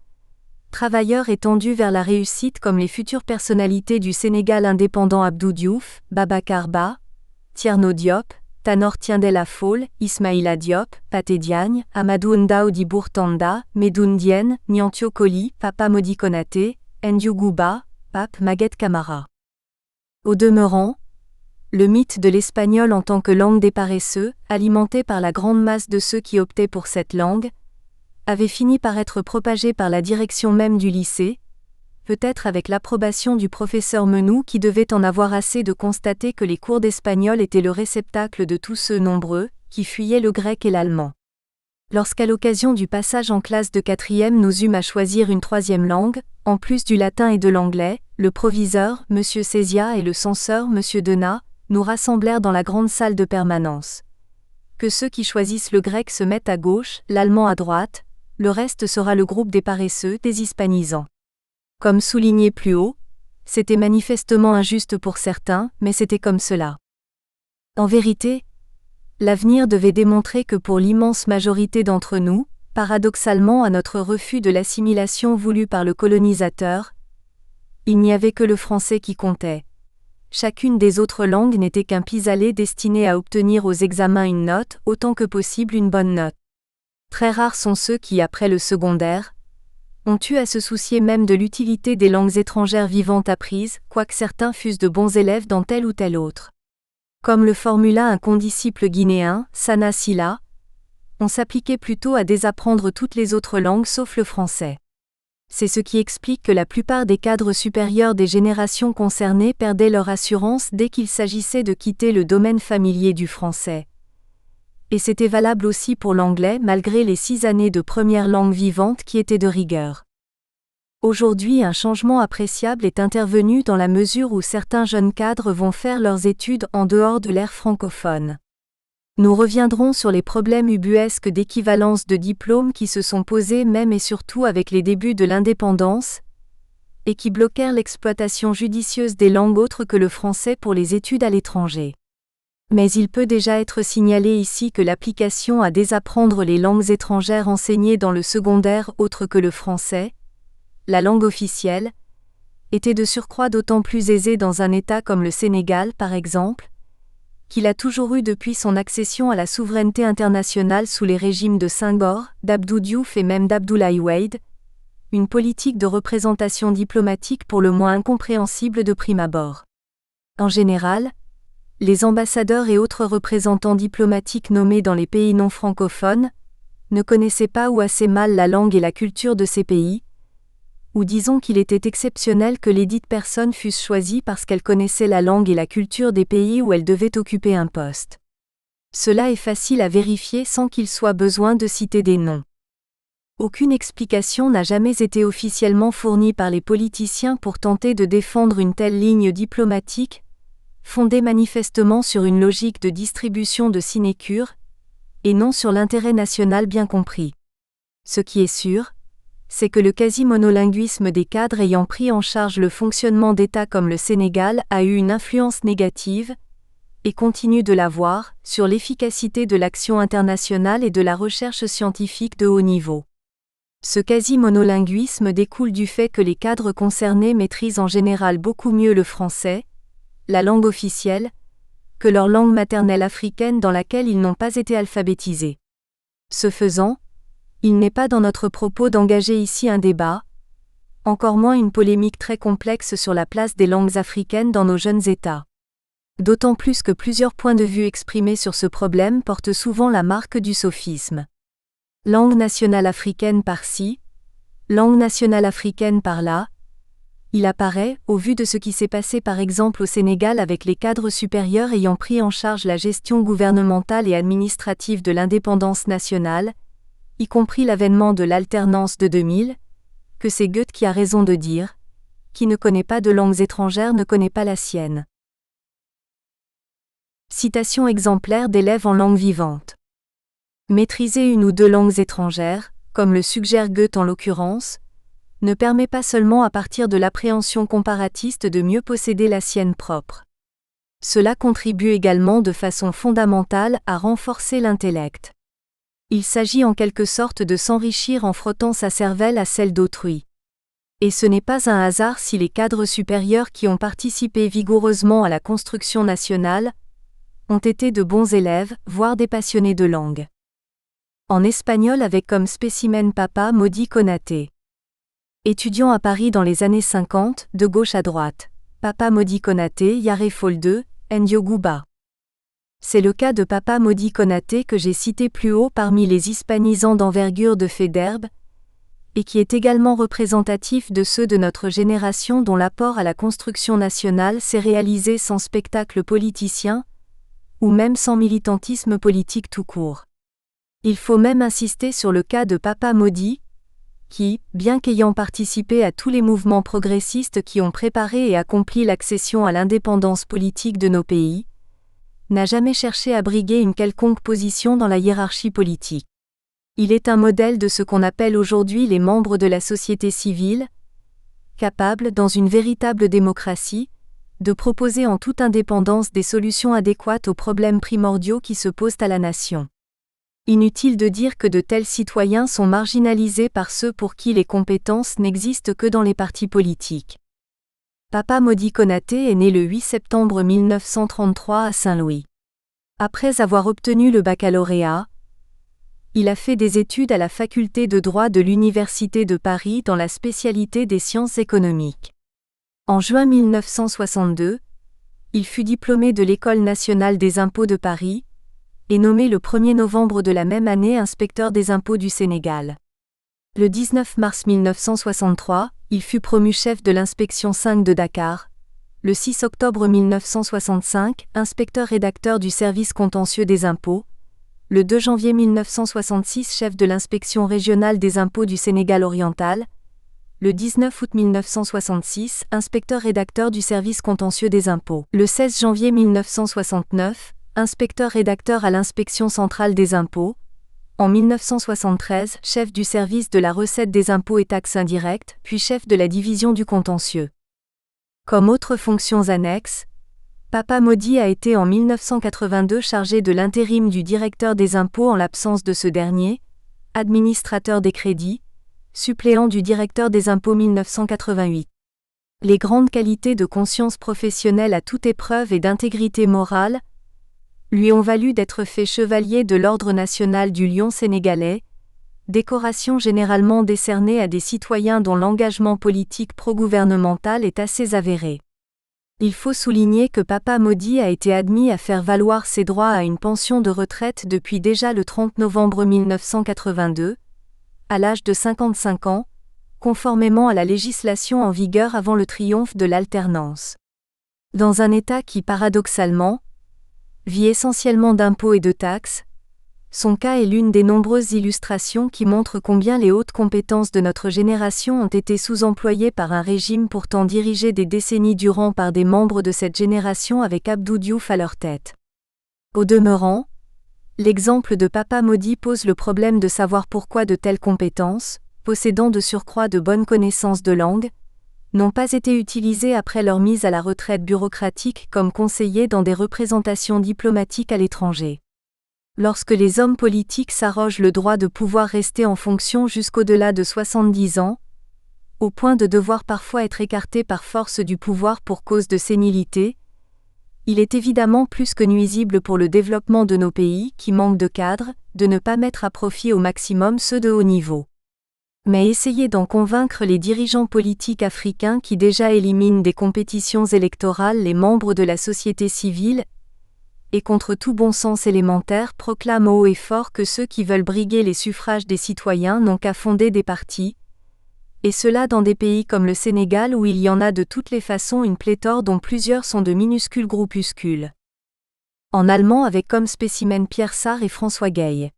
travailleurs et tendus vers la réussite comme les futures personnalités du Sénégal indépendant Abdou Diouf, Babacar Ba, Thierno Diop, Tanor Tiendella Fall, Ismaïla Diop, Pathé Diagne, Amadou Ndao di Bourtanda, Medoune Diène, Niantio Koli, Papa Modi Konaté, Ndiou Gouba, Pape Maguette Camara. Au demeurant, le mythe de l'espagnol en tant que langue des paresseux, alimenté par la grande masse de ceux qui optaient pour cette langue, avait fini par être propagé par la direction même du lycée, peut-être avec l'approbation du professeur Menou qui devait en avoir assez de constater que les cours d'espagnol étaient le réceptacle de tous ceux nombreux, qui fuyaient le grec et l'allemand. Lorsqu'à l'occasion du passage en classe de 4e nous eûmes à choisir une 3e langue, en plus du latin et de l'anglais, le proviseur, M. Césia et le censeur, M. Denat, nous rassemblèrent dans la grande salle de permanence. Que ceux qui choisissent le grec se mettent à gauche, l'allemand à droite, le reste sera le groupe des paresseux, des hispanisants. Comme souligné plus haut, c'était manifestement injuste pour certains, mais c'était comme cela. En vérité, l'avenir devait démontrer que pour l'immense majorité d'entre nous, paradoxalement à notre refus de l'assimilation voulue par le colonisateur, il n'y avait que le français qui comptait. Chacune des autres langues n'était qu'un pis-aller destiné à obtenir aux examens une note, autant que possible une bonne note. Très rares sont ceux qui, après le secondaire, ont eu à se soucier même de l'utilité des langues étrangères vivantes apprises, quoique certains fussent de bons élèves dans telle ou telle autre. Comme le formula un condisciple guinéen, Sana Silla, on s'appliquait plutôt à désapprendre toutes les autres langues sauf le français. C'est ce qui explique que la plupart des cadres supérieurs des générations concernées perdaient leur assurance dès qu'il s'agissait de quitter le domaine familier du français. Et c'était valable aussi pour l'anglais malgré les 6 années de première langue vivante qui étaient de rigueur. Aujourd'hui, un changement appréciable est intervenu dans la mesure où certains jeunes cadres vont faire leurs études en dehors de l'ère francophone. Nous reviendrons sur les problèmes ubuesques d'équivalence de diplômes qui se sont posés même et surtout avec les débuts de l'indépendance, et qui bloquèrent l'exploitation judicieuse des langues autres que le français pour les études à l'étranger. Mais il peut déjà être signalé ici que l'application à désapprendre les langues étrangères enseignées dans le secondaire autre que le français, la langue officielle, était de surcroît d'autant plus aisée dans un État comme le Sénégal par exemple, qu'il a toujours eu depuis son accession à la souveraineté internationale sous les régimes de Senghor, d'Abdou Diouf et même d'Abdoulaye Wade, une politique de représentation diplomatique pour le moins incompréhensible de prime abord. En général, les ambassadeurs et autres représentants diplomatiques nommés dans les pays non francophones ne connaissaient pas ou assez mal la langue et la culture de ces pays, ou disons qu'il était exceptionnel que les dites personnes fussent choisies parce qu'elles connaissaient la langue et la culture des pays où elles devaient occuper un poste. Cela est facile à vérifier sans qu'il soit besoin de citer des noms. Aucune explication n'a jamais été officiellement fournie par les politiciens pour tenter de défendre une telle ligne diplomatique, fondée manifestement sur une logique de distribution de sinécures, et non sur l'intérêt national bien compris. Ce qui est sûr, c'est que le quasi-monolinguisme des cadres ayant pris en charge le fonctionnement d'États comme le Sénégal a eu une influence négative, et continue de l'avoir, sur l'efficacité de l'action internationale et de la recherche scientifique de haut niveau. Ce quasi-monolinguisme découle du fait que les cadres concernés maîtrisent en général beaucoup mieux le français, la langue officielle, que leur langue maternelle africaine dans laquelle ils n'ont pas été alphabétisés. Ce faisant, il n'est pas dans notre propos d'engager ici un débat, encore moins une polémique très complexe sur la place des langues africaines dans nos jeunes États. D'autant plus que plusieurs points de vue exprimés sur ce problème portent souvent la marque du sophisme. Langue nationale africaine par-ci, langue nationale africaine par-là. Il apparaît, au vu de ce qui s'est passé par exemple au Sénégal avec les cadres supérieurs ayant pris en charge la gestion gouvernementale et administrative de l'indépendance nationale, y compris l'avènement de l'alternance de 2000, que c'est Goethe qui a raison de dire « Qui ne connaît pas de langues étrangères ne connaît pas la sienne ». Citation exemplaire d'élèves en langue vivante. Maîtriser une ou deux langues étrangères, comme le suggère Goethe en l'occurrence, ne permet pas seulement à partir de l'appréhension comparatiste de mieux posséder la sienne propre. Cela contribue également de façon fondamentale à renforcer l'intellect. Il s'agit en quelque sorte de s'enrichir en frottant sa cervelle à celle d'autrui. Et ce n'est pas un hasard si les cadres supérieurs qui ont participé vigoureusement à la construction nationale ont été de bons élèves, voire des passionnés de langue. En espagnol avec comme spécimen Papa Modi Konaté. Étudiant à Paris dans les années 50, de gauche à droite. Papa Modi Konaté, Yare Folde, Ndioguba. C'est le cas de Papa Modi Konaté que j'ai cité plus haut parmi les hispanisants d'envergure de Faidherbe, et qui est également représentatif de ceux de notre génération dont l'apport à la construction nationale s'est réalisé sans spectacle politicien, ou même sans militantisme politique tout court. Il faut même insister sur le cas de Papa Modi, qui, bien qu'ayant participé à tous les mouvements progressistes qui ont préparé et accompli l'accession à l'indépendance politique de nos pays, n'a jamais cherché à briguer une quelconque position dans la hiérarchie politique. Il est un modèle de ce qu'on appelle aujourd'hui les membres de la société civile, capables, dans une véritable démocratie, de proposer en toute indépendance des solutions adéquates aux problèmes primordiaux qui se posent à la nation. Inutile de dire que de tels citoyens sont marginalisés par ceux pour qui les compétences n'existent que dans les partis politiques. Papa Modi Konaté est né le 8 septembre 1933 à Saint-Louis. Après avoir obtenu le baccalauréat, il a fait des études à la faculté de droit de l'Université de Paris dans la spécialité des sciences économiques. En juin 1962, il fut diplômé de l'École nationale des impôts de Paris, et nommé le 1er novembre de la même année inspecteur des impôts du Sénégal. Le 19 mars 1963, il fut promu chef de l'inspection 5 de Dakar. Le 6 octobre 1965, inspecteur-rédacteur du service contentieux des impôts. Le 2 janvier 1966, chef de l'inspection régionale des impôts du Sénégal oriental. Le 19 août 1966, inspecteur-rédacteur du service contentieux des impôts. Le 16 janvier 1969, inspecteur-rédacteur à l'inspection centrale des impôts. En 1973, chef du service de la recette des impôts et taxes indirectes, puis chef de la division du contentieux. Comme autres fonctions annexes, Papa Modi a été en 1982 chargé de l'intérim du directeur des impôts en l'absence de ce dernier, administrateur des crédits, suppléant du directeur des impôts 1988. Les grandes qualités de conscience professionnelle à toute épreuve et d'intégrité morale lui ont valu d'être fait chevalier de l'Ordre national du Lion sénégalais, décoration généralement décernée à des citoyens dont l'engagement politique pro-gouvernemental est assez avéré. Il faut souligner que Papa Modi a été admis à faire valoir ses droits à une pension de retraite depuis déjà le 30 novembre 1982, à l'âge de 55 ans, conformément à la législation en vigueur avant le triomphe de l'alternance. Dans un État qui, paradoxalement, vit essentiellement d'impôts et de taxes, son cas est l'une des nombreuses illustrations qui montrent combien les hautes compétences de notre génération ont été sous-employées par un régime pourtant dirigé des décennies durant par des membres de cette génération avec Abdou Diouf à leur tête. Au demeurant, l'exemple de Papa Modi pose le problème de savoir pourquoi de telles compétences, possédant de surcroît de bonnes connaissances de langue, n'ont pas été utilisées après leur mise à la retraite bureaucratique comme conseillers dans des représentations diplomatiques à l'étranger. Lorsque les hommes politiques s'arrogent le droit de pouvoir rester en fonction jusqu'au-delà de 70 ans, au point de devoir parfois être écartés par force du pouvoir pour cause de sénilité, il est évidemment plus que nuisible pour le développement de nos pays qui manquent de cadres, de ne pas mettre à profit au maximum ceux de haut niveau. Mais essayez d'en convaincre les dirigeants politiques africains qui déjà éliminent des compétitions électorales les membres de la société civile et contre tout bon sens élémentaire proclament haut et fort que ceux qui veulent briguer les suffrages des citoyens n'ont qu'à fonder des partis, et cela dans des pays comme le Sénégal où il y en a de toutes les façons une pléthore dont plusieurs sont de minuscules groupuscules. En allemand avec comme spécimen Pierre Sarr et François Gay.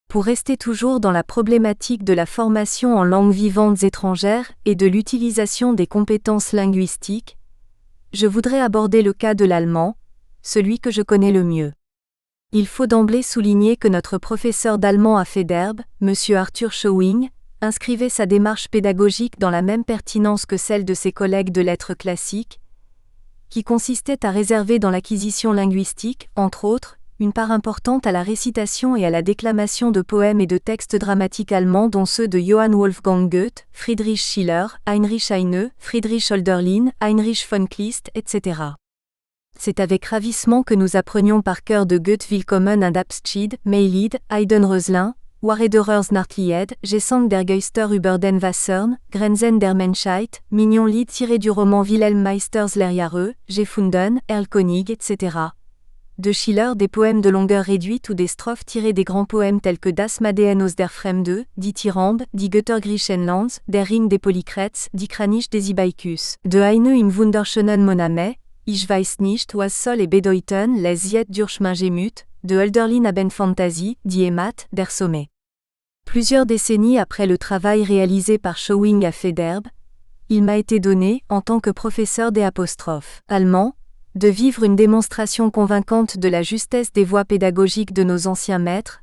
Pour rester toujours dans la problématique de la formation en langues vivantes étrangères et de l'utilisation des compétences linguistiques, je voudrais aborder le cas de l'allemand, celui que je connais le mieux. Il faut d'emblée souligner que notre professeur d'allemand à Federbe, M. Arthur Schowing, inscrivait sa démarche pédagogique dans la même pertinence que celle de ses collègues de lettres classiques, qui consistait à réserver dans l'acquisition linguistique, entre autres, une part importante à la récitation et à la déclamation de poèmes et de textes dramatiques allemands dont ceux de Johann Wolfgang Goethe, Friedrich Schiller, Heinrich Heine, Friedrich Hölderlin, Heinrich von Kleist, etc. C'est avec ravissement que nous apprenions par cœur de Goethe Willkommen und Abschied, Meilied, Heidenröslin, Warederers Nartlied, Gesang der Geister über den Wassern, Grenzen der Menschheit, Mignon-Lied tiré du roman Wilhelm Meisters Lehrjahre, Gefunden, Erlkönig, etc. de Schiller des poèmes de longueur réduite ou des strophes tirées des grands poèmes tels que Das Madein aus der Fremde, Dithyrambe, Die Götter Griechenlands, Der Ring des Polycrètes, Die Kranich des Ibaicus, de Heine im wunderschönen Moname, Ich weiß nicht was soll et bedeuten les Yet durch mein Gemüt, de Hölderlin Abendphantasie, Die Heimat, Der Sommet. Plusieurs décennies après le travail réalisé par Schowing à Federbe, il m'a été donné, en tant que professeur des apostrophes allemands, de vivre une démonstration convaincante de la justesse des voies pédagogiques de nos anciens maîtres,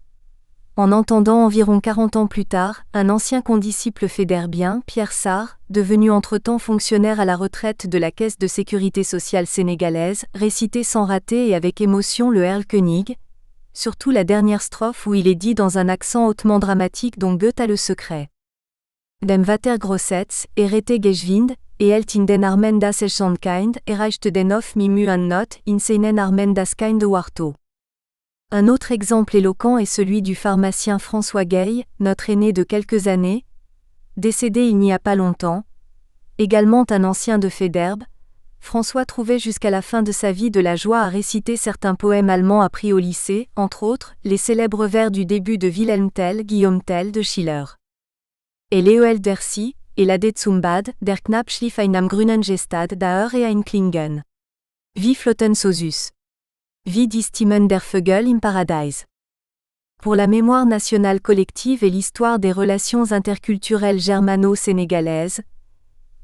en entendant environ 40 ans plus tard, un ancien condisciple féderbien, Pierre Sarr, devenu entre-temps fonctionnaire à la retraite de la Caisse de sécurité sociale sénégalaise, réciter sans rater et avec émotion le Erlkönig, surtout la dernière strophe où il est dit dans un accent hautement dramatique dont Goethe a le secret. Dem Vater Grossetz, Erete Geschwind, Ehlt in den Armen das Elschandkind, erreichte den auf Mimu an Not, in seinen Armen das Kind de Warto. Un autre exemple éloquent est celui du pharmacien François Gay, notre aîné de quelques années, décédé il n'y a pas longtemps. Également un ancien de Federbe, François trouvait jusqu'à la fin de sa vie de la joie à réciter certains poèmes allemands appris au lycée, entre autres, les célèbres vers du début de Wilhelm Tell, Guillaume Tell de Schiller. Et Leoel Dersi, et la zum Bad, der Knapp schlief ein am grünen Gestad da et ein Klingen. Wie flotten Sosus. Wie die Stimmen der Vögel im Paradies. Pour la mémoire nationale collective et l'histoire des relations interculturelles germano-sénégalaises,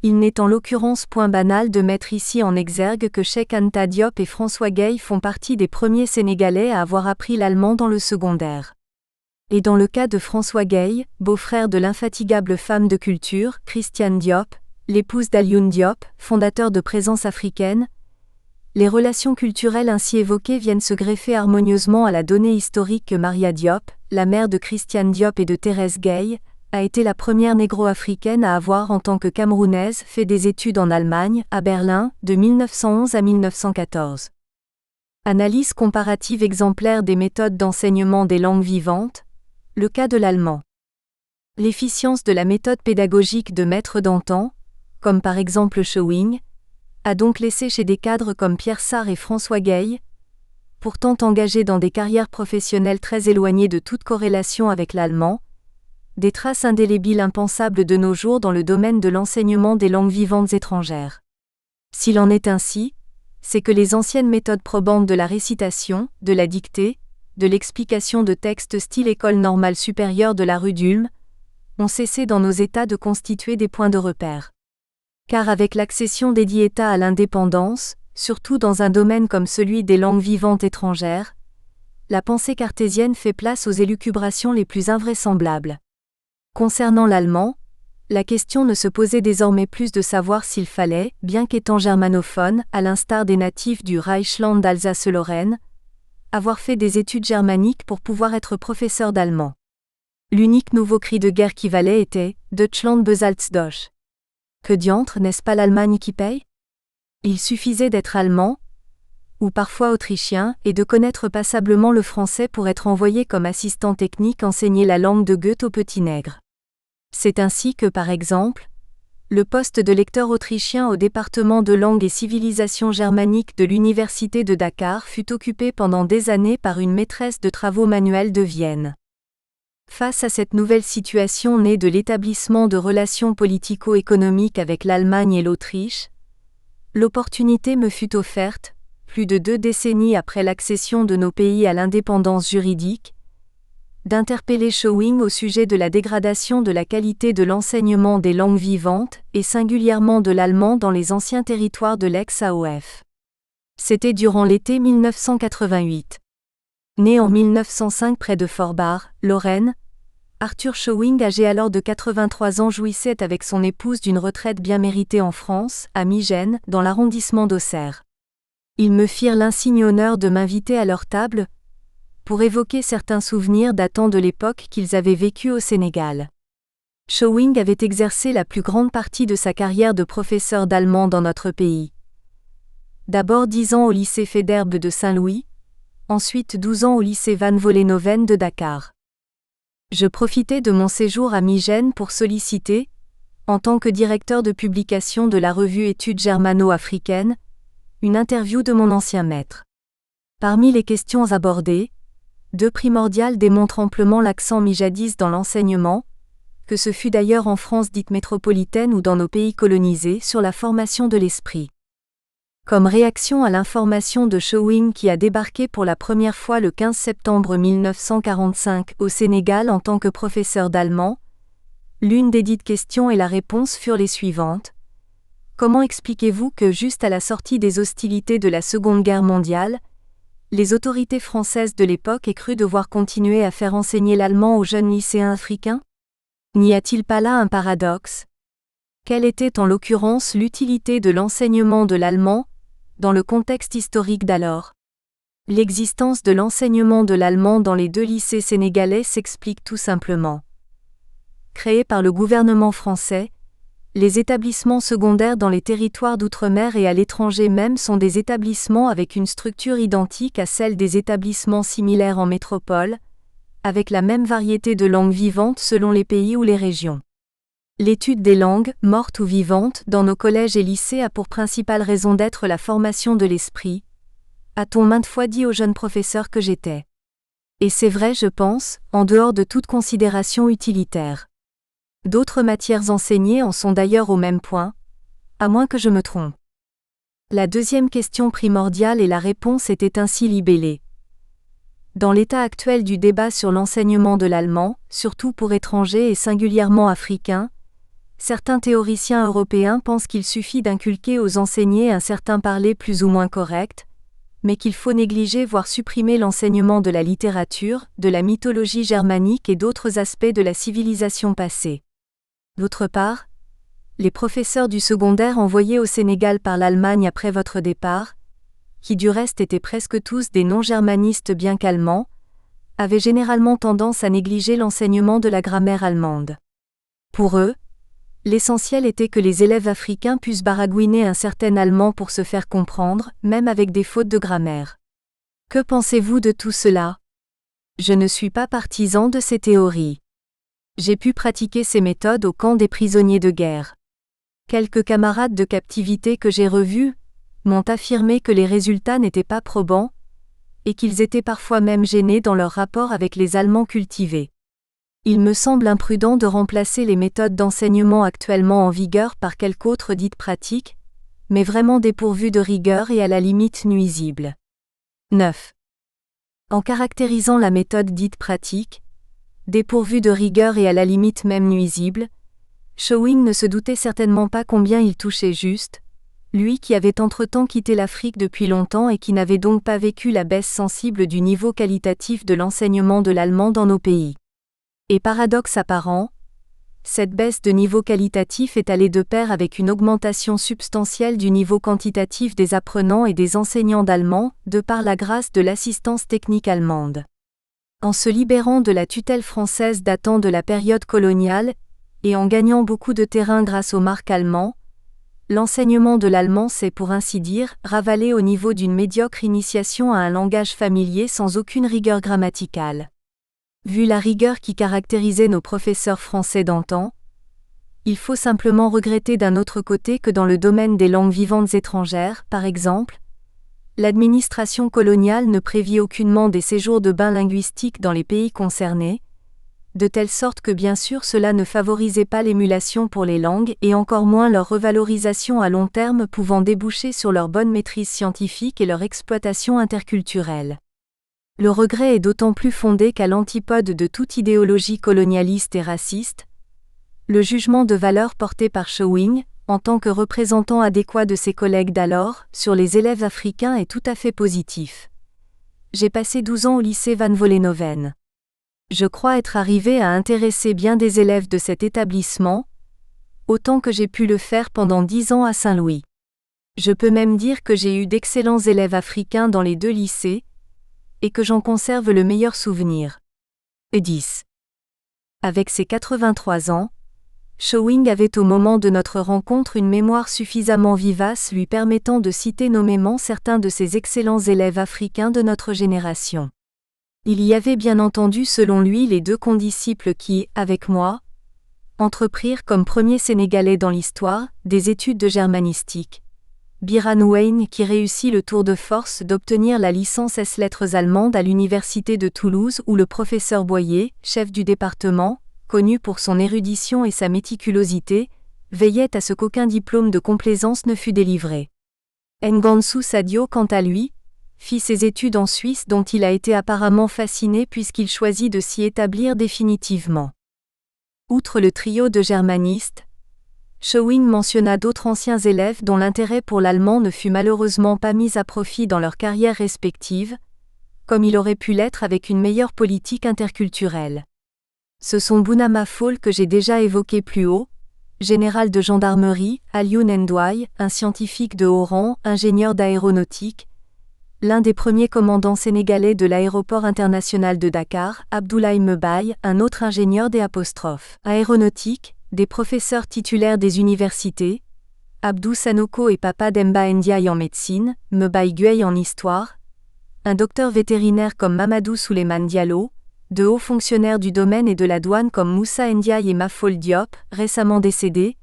il n'est en l'occurrence point banal de mettre ici en exergue que Cheikh Anta Diop et François Gay font partie des premiers Sénégalais à avoir appris l'allemand dans le secondaire. Et dans le cas de François Gay, beau-frère de l'infatigable femme de culture, Christiane Diop, l'épouse d'Alioune Diop, fondateur de Présence africaine, les relations culturelles ainsi évoquées viennent se greffer harmonieusement à la donnée historique que Maria Diop, la mère de Christiane Diop et de Thérèse Gay, a été la première négro-africaine à avoir en tant que Camerounaise fait des études en Allemagne, à Berlin, de 1911 à 1914. Analyse comparative exemplaire des méthodes d'enseignement des langues vivantes. Le cas de l'allemand. L'efficience de la méthode pédagogique de maîtres d'antan, comme par exemple Schowing, a donc laissé chez des cadres comme Pierre Sarr et François Gay, pourtant engagés dans des carrières professionnelles très éloignées de toute corrélation avec l'allemand, des traces indélébiles impensables de nos jours dans le domaine de l'enseignement des langues vivantes étrangères. S'il en est ainsi, c'est que les anciennes méthodes probantes de la récitation, de la dictée, de l'explication de textes style École normale supérieure de la rue d'Ulm, ont cessé dans nos États de constituer des points de repère. Car avec l'accession des dits États à l'indépendance, surtout dans un domaine comme celui des langues vivantes étrangères, la pensée cartésienne fait place aux élucubrations les plus invraisemblables. Concernant l'allemand, la question ne se posait désormais plus de savoir s'il fallait, bien qu'étant germanophone, à l'instar des natifs du Reichsland d'Alsace-Lorraine, avoir fait des études germaniques pour pouvoir être professeur d'allemand. L'unique nouveau cri de guerre qui valait était « Deutschland bezahlt's Deutsch ». Que diantre, n'est-ce pas l'Allemagne qui paye ? Il suffisait d'être allemand, ou parfois autrichien, et de connaître passablement le français pour être envoyé comme assistant technique enseigner la langue de Goethe aux petits nègres. C'est ainsi que, par exemple, le poste de lecteur autrichien au département de langue et civilisation germanique de l'Université de Dakar fut occupé pendant des années par une maîtresse de travaux manuels de Vienne. Face à cette nouvelle situation née de l'établissement de relations politico-économiques avec l'Allemagne et l'Autriche, l'opportunité me fut offerte, plus de 2 décennies après l'accession de nos pays à l'indépendance juridique, d'interpeller Schowing au sujet de la dégradation de la qualité de l'enseignement des langues vivantes, et singulièrement de l'allemand dans les anciens territoires de l'ex-AOF. C'était durant l'été 1988. Né en 1905 près de Forbach, Lorraine, Arthur Schowing, âgé alors de 83 ans, jouissait avec son épouse d'une retraite bien méritée en France, à Migène, dans l'arrondissement d'Auxerre. Ils me firent l'insigne honneur de m'inviter à leur table, pour évoquer certains souvenirs datant de l'époque qu'ils avaient vécue au Sénégal. Schowing avait exercé la plus grande partie de sa carrière de professeur d'allemand dans notre pays. D'abord 10 ans au lycée Federbe de Saint-Louis, ensuite 12 ans au lycée Van Vollenhoven de Dakar. Je profitais de mon séjour à Migène pour solliciter, en tant que directeur de publication de la revue Études germano-africaines, une interview de mon ancien maître. Parmi les questions abordées, deux primordiales démontrent amplement l'accent mis jadis dans l'enseignement, que ce fût d'ailleurs en France dite métropolitaine ou dans nos pays colonisés, sur la formation de l'esprit. Comme réaction à l'information de Shewing qui a débarqué pour la première fois le 15 septembre 1945 au Sénégal en tant que professeur d'allemand, l'une des dites questions et la réponse furent les suivantes. Comment expliquez-vous que juste à la sortie des hostilités de la Seconde Guerre mondiale, les autorités françaises de l'époque aient cru devoir continuer à faire enseigner l'allemand aux jeunes lycéens africains ? N'y a-t-il pas là un paradoxe ? Quelle était en l'occurrence l'utilité de l'enseignement de l'allemand dans le contexte historique d'alors ? L'existence de l'enseignement de l'allemand dans les deux lycées sénégalais s'explique tout simplement. Créés par le gouvernement français, les établissements secondaires dans les territoires d'outre-mer et à l'étranger même sont des établissements avec une structure identique à celle des établissements similaires en métropole, avec la même variété de langues vivantes selon les pays ou les régions. L'étude des langues, mortes ou vivantes, dans nos collèges et lycées a pour principale raison d'être la formation de l'esprit, a-t-on maintes fois dit aux jeunes professeurs que j'étais. Et c'est vrai, je pense, en dehors de toute considération utilitaire. D'autres matières enseignées en sont d'ailleurs au même point, à moins que je me trompe. La deuxième question primordiale et la réponse étaient ainsi libellées. Dans l'état actuel du débat sur l'enseignement de l'allemand, surtout pour étrangers et singulièrement africains, certains théoriciens européens pensent qu'il suffit d'inculquer aux enseignés un certain parler plus ou moins correct, mais qu'il faut négliger voire supprimer l'enseignement de la littérature, de la mythologie germanique et d'autres aspects de la civilisation passée. D'autre part, les professeurs du secondaire envoyés au Sénégal par l'Allemagne après votre départ, qui du reste étaient presque tous des non-germanistes bien qu'allemands, avaient généralement tendance à négliger l'enseignement de la grammaire allemande. Pour eux, l'essentiel était que les élèves africains puissent baragouiner un certain allemand pour se faire comprendre, même avec des fautes de grammaire. Que pensez-vous de tout cela ? Je ne suis pas partisan de ces théories. J'ai pu pratiquer ces méthodes au camp des prisonniers de guerre. Quelques camarades de captivité que j'ai revus m'ont affirmé que les résultats n'étaient pas probants, et qu'ils étaient parfois même gênés dans leur rapport avec les Allemands cultivés. Il me semble imprudent de remplacer les méthodes d'enseignement actuellement en vigueur par quelque autre dite pratique, mais vraiment dépourvue de rigueur et à la limite nuisible. 9. En caractérisant la méthode dite pratique, dépourvue de rigueur et à la limite même nuisible, Shewing ne se doutait certainement pas combien il touchait juste, lui qui avait entre-temps quitté l'Afrique depuis longtemps et qui n'avait donc pas vécu la baisse sensible du niveau qualitatif de l'enseignement de l'allemand dans nos pays. Et paradoxe apparent, cette baisse de niveau qualitatif est allée de pair avec une augmentation substantielle du niveau quantitatif des apprenants et des enseignants d'allemand, de par la grâce de l'assistance technique allemande. En se libérant de la tutelle française datant de la période coloniale, et en gagnant beaucoup de terrain grâce aux marques allemands, l'enseignement de l'allemand s'est pour ainsi dire ravalé au niveau d'une médiocre initiation à un langage familier sans aucune rigueur grammaticale. Vu la rigueur qui caractérisait nos professeurs français d'antan, il faut simplement regretter d'un autre côté que dans le domaine des langues vivantes étrangères, par exemple, l'administration coloniale ne prévit aucunement des séjours de bains linguistiques dans les pays concernés, de telle sorte que bien sûr cela ne favorisait pas l'émulation pour les langues et encore moins leur revalorisation à long terme pouvant déboucher sur leur bonne maîtrise scientifique et leur exploitation interculturelle. Le regret est d'autant plus fondé qu'à l'antipode de toute idéologie colonialiste et raciste, le jugement de valeur porté par Shewing, en tant que représentant adéquat de ses collègues d'alors, sur les élèves africains est tout à fait positif. J'ai passé 12 ans au lycée Van Vollenhoven. Je crois être arrivé à intéresser bien des élèves de cet établissement, autant que j'ai pu le faire pendant 10 ans à Saint-Louis. Je peux même dire que j'ai eu d'excellents élèves africains dans les deux lycées, et que j'en conserve le meilleur souvenir. Et 10. Avec ses 83 ans, Shewing avait au moment de notre rencontre une mémoire suffisamment vivace lui permettant de citer nommément certains de ses excellents élèves africains de notre génération. Il y avait bien entendu selon lui les deux condisciples qui, avec moi, entreprirent comme premiers Sénégalais dans l'histoire, des études de germanistique, Byron Wayne qui réussit le tour de force d'obtenir la licence S-lettres allemande à l'université de Toulouse ou le professeur Boyer, chef du département, connu pour son érudition et sa méticulosité, veillait à ce qu'aucun diplôme de complaisance ne fût délivré. Ngannou Sadio, quant à lui, fit ses études en Suisse dont il a été apparemment fasciné puisqu'il choisit de s'y établir définitivement. Outre le trio de germanistes, Schowing mentionna d'autres anciens élèves dont l'intérêt pour l'allemand ne fut malheureusement pas mis à profit dans leurs carrières respectives, comme il aurait pu l'être avec une meilleure politique interculturelle. Ce sont Bounama Fall que j'ai déjà évoqué plus haut, général de gendarmerie, Alioune Ndoye, un scientifique de haut rang, ingénieur d'aéronautique, l'un des premiers commandants sénégalais de l'aéroport international de Dakar, Abdoulaye Mbaye, un autre ingénieur des aéronautique, des professeurs titulaires des universités, Abdou Sanoko et Papa Demba Ndiaye en médecine, Mbaye Gueye en histoire, un docteur vétérinaire comme Mamadou Souleymane Diallo, de hauts fonctionnaires du domaine et de la douane comme Moussa Ndiaye et Mafol Diop, récemment décédés,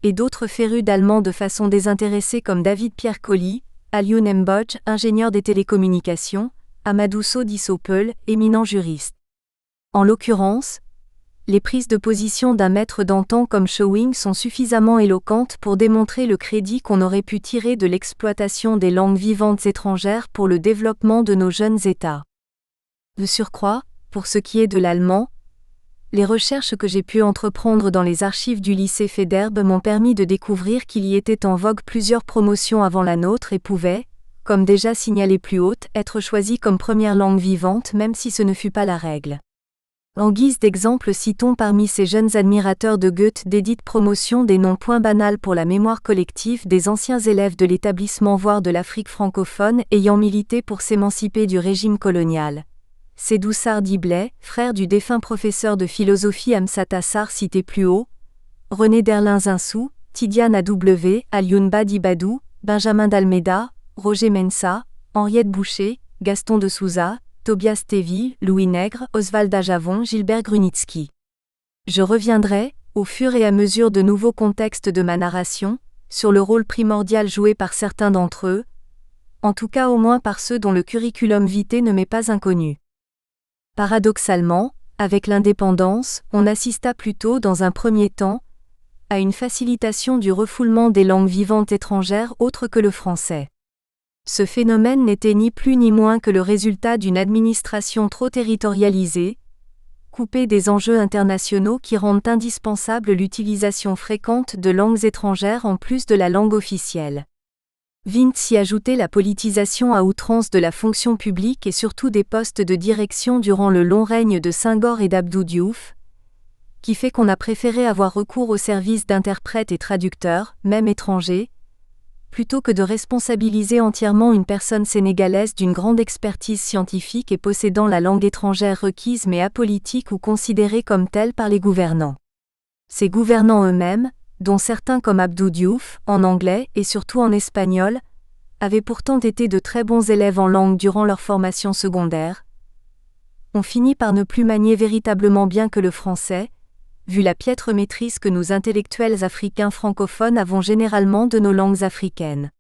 et d'autres férus d'allemand de façon désintéressée comme David Pierre Colly, Alioune Mbodj, ingénieur des télécommunications, Amadou Sodi Sopel, éminent juriste. En l'occurrence, les prises de position d'un maître d'antan comme Schowing sont suffisamment éloquentes pour démontrer le crédit qu'on aurait pu tirer de l'exploitation des langues vivantes étrangères pour le développement de nos jeunes États. De surcroît, pour ce qui est de l'allemand, les recherches que j'ai pu entreprendre dans les archives du lycée Faidherbe m'ont permis de découvrir qu'il y était en vogue plusieurs promotions avant la nôtre et pouvait, comme déjà signalé plus haut, être choisi comme première langue vivante même si ce ne fut pas la règle. En guise d'exemple, citons parmi ces jeunes admirateurs de Goethe d'édite promotion des noms point banals pour la mémoire collective des anciens élèves de l'établissement voire de l'Afrique francophone ayant milité pour s'émanciper du régime colonial. Sédou Sarr Diblay, frère du défunt professeur de philosophie Amsata Sarr cité plus haut, René Derlin Zinsou, Tidiane A.W., Alioune Badi Badou, Benjamin d'Almeida, Roger Mensa, Henriette Boucher, Gaston de Souza, Tobias Tévy, Louis Nègre, Oswald Ajavon, Gilbert Grunitsky. Je reviendrai, au fur et à mesure de nouveaux contextes de ma narration, sur le rôle primordial joué par certains d'entre eux, en tout cas au moins par ceux dont le curriculum vitae ne m'est pas inconnu. Paradoxalement, avec l'indépendance, on assista plutôt dans un premier temps, à une facilitation du refoulement des langues vivantes étrangères autres que le français. Ce phénomène n'était ni plus ni moins que le résultat d'une administration trop territorialisée, coupée des enjeux internationaux qui rendent indispensable l'utilisation fréquente de langues étrangères en plus de la langue officielle. Vint s'y ajouter la politisation à outrance de la fonction publique et surtout des postes de direction durant le long règne de Senghor et d'Abdou Diouf, qui fait qu'on a préféré avoir recours aux services d'interprètes et traducteurs, même étrangers, plutôt que de responsabiliser entièrement une personne sénégalaise d'une grande expertise scientifique et possédant la langue étrangère requise mais apolitique ou considérée comme telle par les gouvernants. Ces gouvernants eux-mêmes, dont certains comme Abdou Diouf, en anglais et surtout en espagnol, avaient pourtant été de très bons élèves en langue durant leur formation secondaire, ont fini par ne plus manier véritablement bien que le français, vu la piètre maîtrise que nous intellectuels africains francophones avons généralement de nos langues africaines.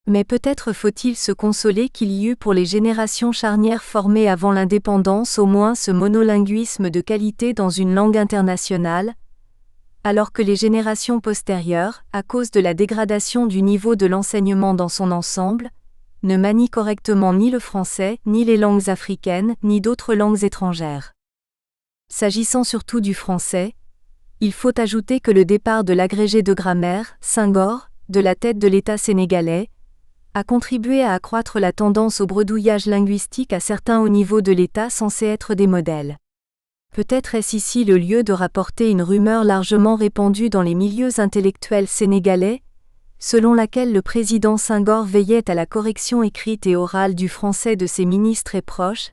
Mais peut-être faut-il se consoler qu'il y eut pour les générations charnières formées avant l'indépendance au moins ce monolinguisme de qualité dans une langue internationale, alors que les générations postérieures, à cause de la dégradation du niveau de l'enseignement dans son ensemble, ne manient correctement ni le français, ni les langues africaines, ni d'autres langues étrangères. S'agissant surtout du français, il faut ajouter que le départ de l'agrégé de grammaire, Senghor, de la tête de l'État sénégalais, a contribué à accroître la tendance au bredouillage linguistique à certains hauts niveaux de l'État censés être des modèles. Peut-être est-ce ici le lieu de rapporter une rumeur largement répandue dans les milieux intellectuels sénégalais, selon laquelle le président Senghor veillait à la correction écrite et orale du français de ses ministres et proches,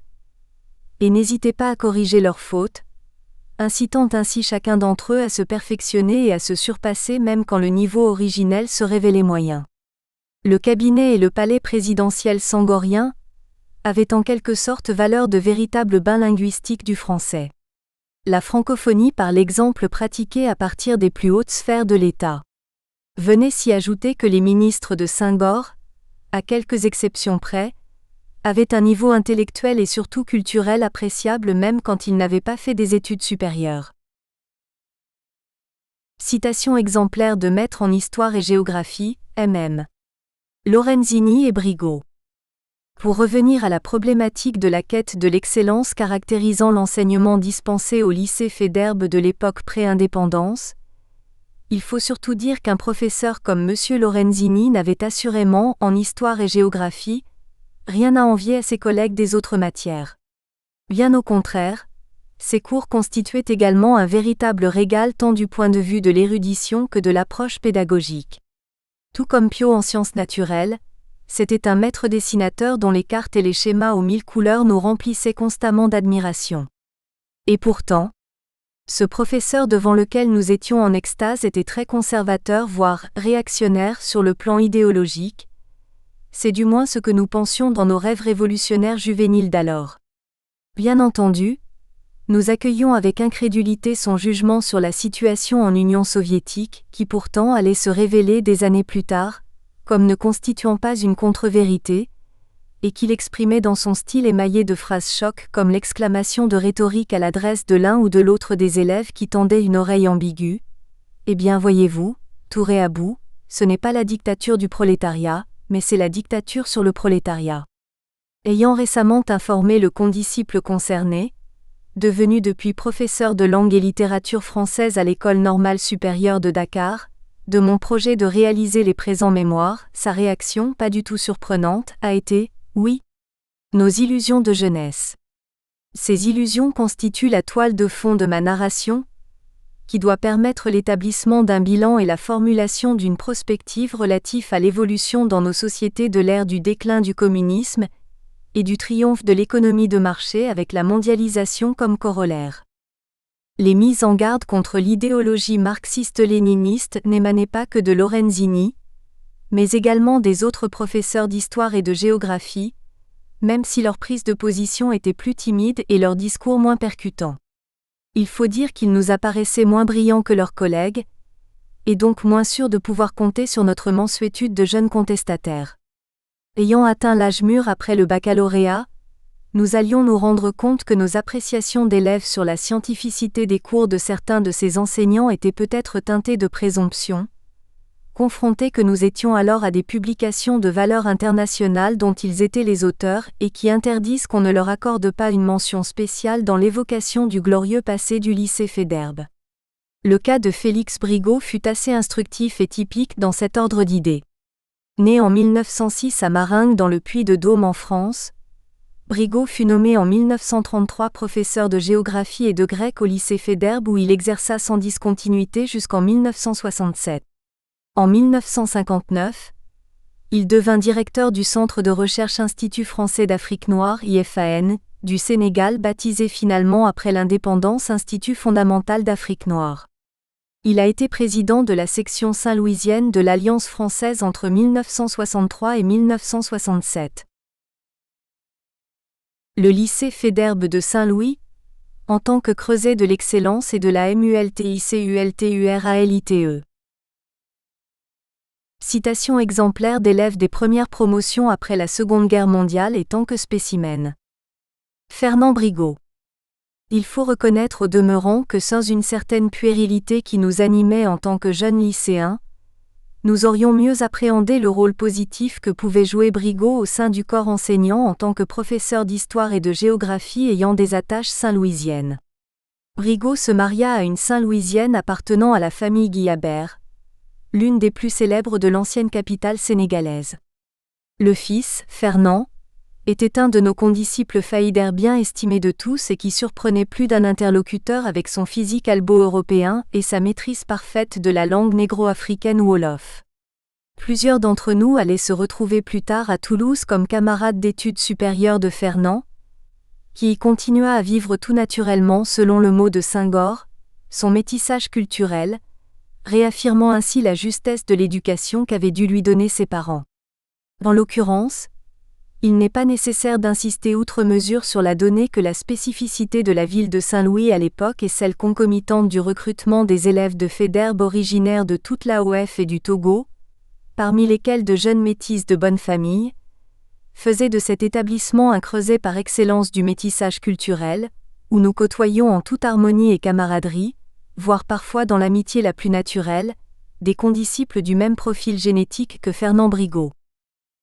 et n'hésitait pas à corriger leurs fautes, incitant ainsi chacun d'entre eux à se perfectionner et à se surpasser même quand le niveau originel se révélait moyen. Le cabinet et le palais présidentiel sangorien avaient en quelque sorte valeur de véritables bains linguistiques du français. La francophonie par l'exemple pratiqué à partir des plus hautes sphères de l'État. Venez s'y ajouter que les ministres de Senghor, à quelques exceptions près, avaient un niveau intellectuel et surtout culturel appréciable même quand ils n'avaient pas fait des études supérieures. Citation exemplaire de maître en histoire et géographie, MM. Lorenzini et Brigot. Pour revenir à la problématique de la quête de l'excellence caractérisant l'enseignement dispensé au lycée Faidherbe de l'époque pré-indépendance, il faut surtout dire qu'un professeur comme M. Lorenzini n'avait assurément, en histoire et géographie, rien à envier à ses collègues des autres matières. Bien au contraire, ces cours constituaient également un véritable régal tant du point de vue de l'érudition que de l'approche pédagogique. Tout comme Piot en sciences naturelles, c'était un maître dessinateur dont les cartes et les schémas aux 1000 couleurs nous remplissaient constamment d'admiration. Et pourtant, ce professeur devant lequel nous étions en extase était très conservateur voire réactionnaire sur le plan idéologique. C'est du moins ce que nous pensions dans nos rêves révolutionnaires juvéniles d'alors. Bien entendu, nous accueillions avec incrédulité son jugement sur la situation en Union soviétique, qui pourtant allait se révéler des années plus tard, comme ne constituant pas une contre-vérité, et qu'il exprimait dans son style émaillé de phrases chocs comme l'exclamation de rhétorique à l'adresse de l'un ou de l'autre des élèves qui tendaient une oreille ambiguë. Eh bien voyez-vous, Touré à bout, ce n'est pas la dictature du prolétariat, mais c'est la dictature sur le prolétariat. Ayant récemment informé le condisciple concerné, devenu depuis professeur de langue et littérature française à l'École normale supérieure de Dakar, de mon projet de réaliser les présents mémoires, sa réaction, pas du tout surprenante, a été « oui ». Nos illusions de jeunesse. Ces illusions constituent la toile de fond de ma narration, qui doit permettre l'établissement d'un bilan et la formulation d'une prospective relative à l'évolution dans nos sociétés de l'ère du déclin du communisme et du triomphe de l'économie de marché avec la mondialisation comme corollaire. Les mises en garde contre l'idéologie marxiste-léniniste n'émanaient pas que de Lorenzini, mais également des autres professeurs d'histoire et de géographie, même si leur prise de position était plus timide et leur discours moins percutant. Il faut dire qu'ils nous apparaissaient moins brillants que leurs collègues, et donc moins sûrs de pouvoir compter sur notre mansuétude de jeunes contestataires. Ayant atteint l'âge mûr après le baccalauréat, nous allions nous rendre compte que nos appréciations d'élèves sur la scientificité des cours de certains de ces enseignants étaient peut-être teintées de présomption, confrontés que nous étions alors à des publications de valeur internationale dont ils étaient les auteurs et qui interdisent qu'on ne leur accorde pas une mention spéciale dans l'évocation du glorieux passé du lycée Faidherbe. Le cas de Félix Brigot fut assez instructif et typique dans cet ordre d'idées. Né en 1906 à Maringues dans le Puy-de-Dôme en France, Brigot fut nommé en 1933 professeur de géographie et de grec au lycée Faidherbe où il exerça sans discontinuité jusqu'en 1967. En 1959, il devint directeur du Centre de recherche Institut français d'Afrique noire IFAN, du Sénégal baptisé finalement après l'indépendance Institut fondamental d'Afrique noire. Il a été président de la section saint-louisienne de l'Alliance française entre 1963 et 1967. Le lycée Faidherbe de Saint-Louis, en tant que creuset de l'excellence et de la MULTICULTURALITE. Citation exemplaire d'élèves des premières promotions après la Seconde Guerre mondiale et tant que spécimen. Fernand Brigot. Il faut reconnaître au demeurant que sans une certaine puérilité qui nous animait en tant que jeunes lycéens, nous aurions mieux appréhendé le rôle positif que pouvait jouer Brigot au sein du corps enseignant en tant que professeur d'histoire et de géographie ayant des attaches saint-louisiennes. Brigot se maria à une Saint-Louisienne appartenant à la famille Guillabert, l'une des plus célèbres de l'ancienne capitale sénégalaise. Le fils, Fernand, était un de nos condisciples faidherbiens estimés de tous et qui surprenait plus d'un interlocuteur avec son physique albo-européen et sa maîtrise parfaite de la langue négro-africaine wolof. Plusieurs d'entre nous allaient se retrouver plus tard à Toulouse comme camarades d'études supérieures de Fernand, qui y continua à vivre tout naturellement selon le mot de Senghor, son métissage culturel, réaffirmant ainsi la justesse de l'éducation qu'avaient dû lui donner ses parents. Dans l'occurrence, Il n'est pas nécessaire d'insister outre mesure sur la donnée que la spécificité de la ville de Saint-Louis à l'époque et celle concomitante du recrutement des élèves de Faidherbe originaires de toute l'AOF et du Togo, parmi lesquels de jeunes métis de bonne famille, faisaient de cet établissement un creuset par excellence du métissage culturel, où nous côtoyons en toute harmonie et camaraderie, voire parfois dans l'amitié la plus naturelle, des condisciples du même profil génétique que Fernand Brigaut.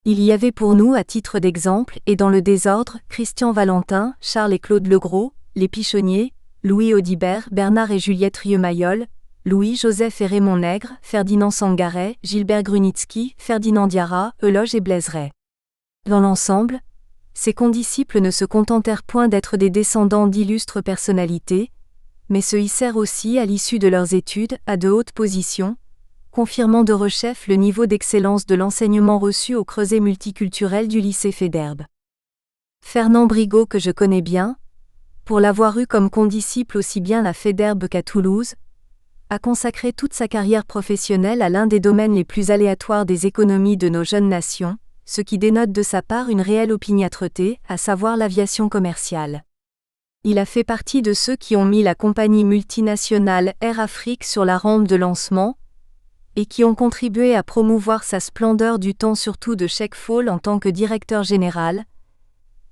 Il y avait pour nous, à titre d'exemple, et dans le désordre, Christian Valentin, Charles et Claude Legros, les Pichonniers, Louis Audibert, Bernard et Juliette Rieumayol, Louis, Joseph et Raymond Nègre, Ferdinand Sangaret, Gilbert Grunitzky, Ferdinand Diarra, Euloge et Blaiseray. Dans l'ensemble, ces condisciples ne se contentèrent point d'être des descendants d'illustres personnalités, mais se hissèrent aussi, à l'issue de leurs études, à de hautes positions, confirmant de rechef le niveau d'excellence de l'enseignement reçu au creuset multiculturel du lycée Faidherbe. Fernand Brigaut, que je connais bien, pour l'avoir eu comme condisciple aussi bien à Faidherbe qu'à Toulouse, a consacré toute sa carrière professionnelle à l'un des domaines les plus aléatoires des économies de nos jeunes nations, ce qui dénote de sa part une réelle opiniâtreté, à savoir l'aviation commerciale. Il a fait partie de ceux qui ont mis la compagnie multinationale Air Afrique sur la rampe de lancement, et qui ont contribué à promouvoir sa splendeur du temps surtout de Sheikh Fall en tant que directeur général,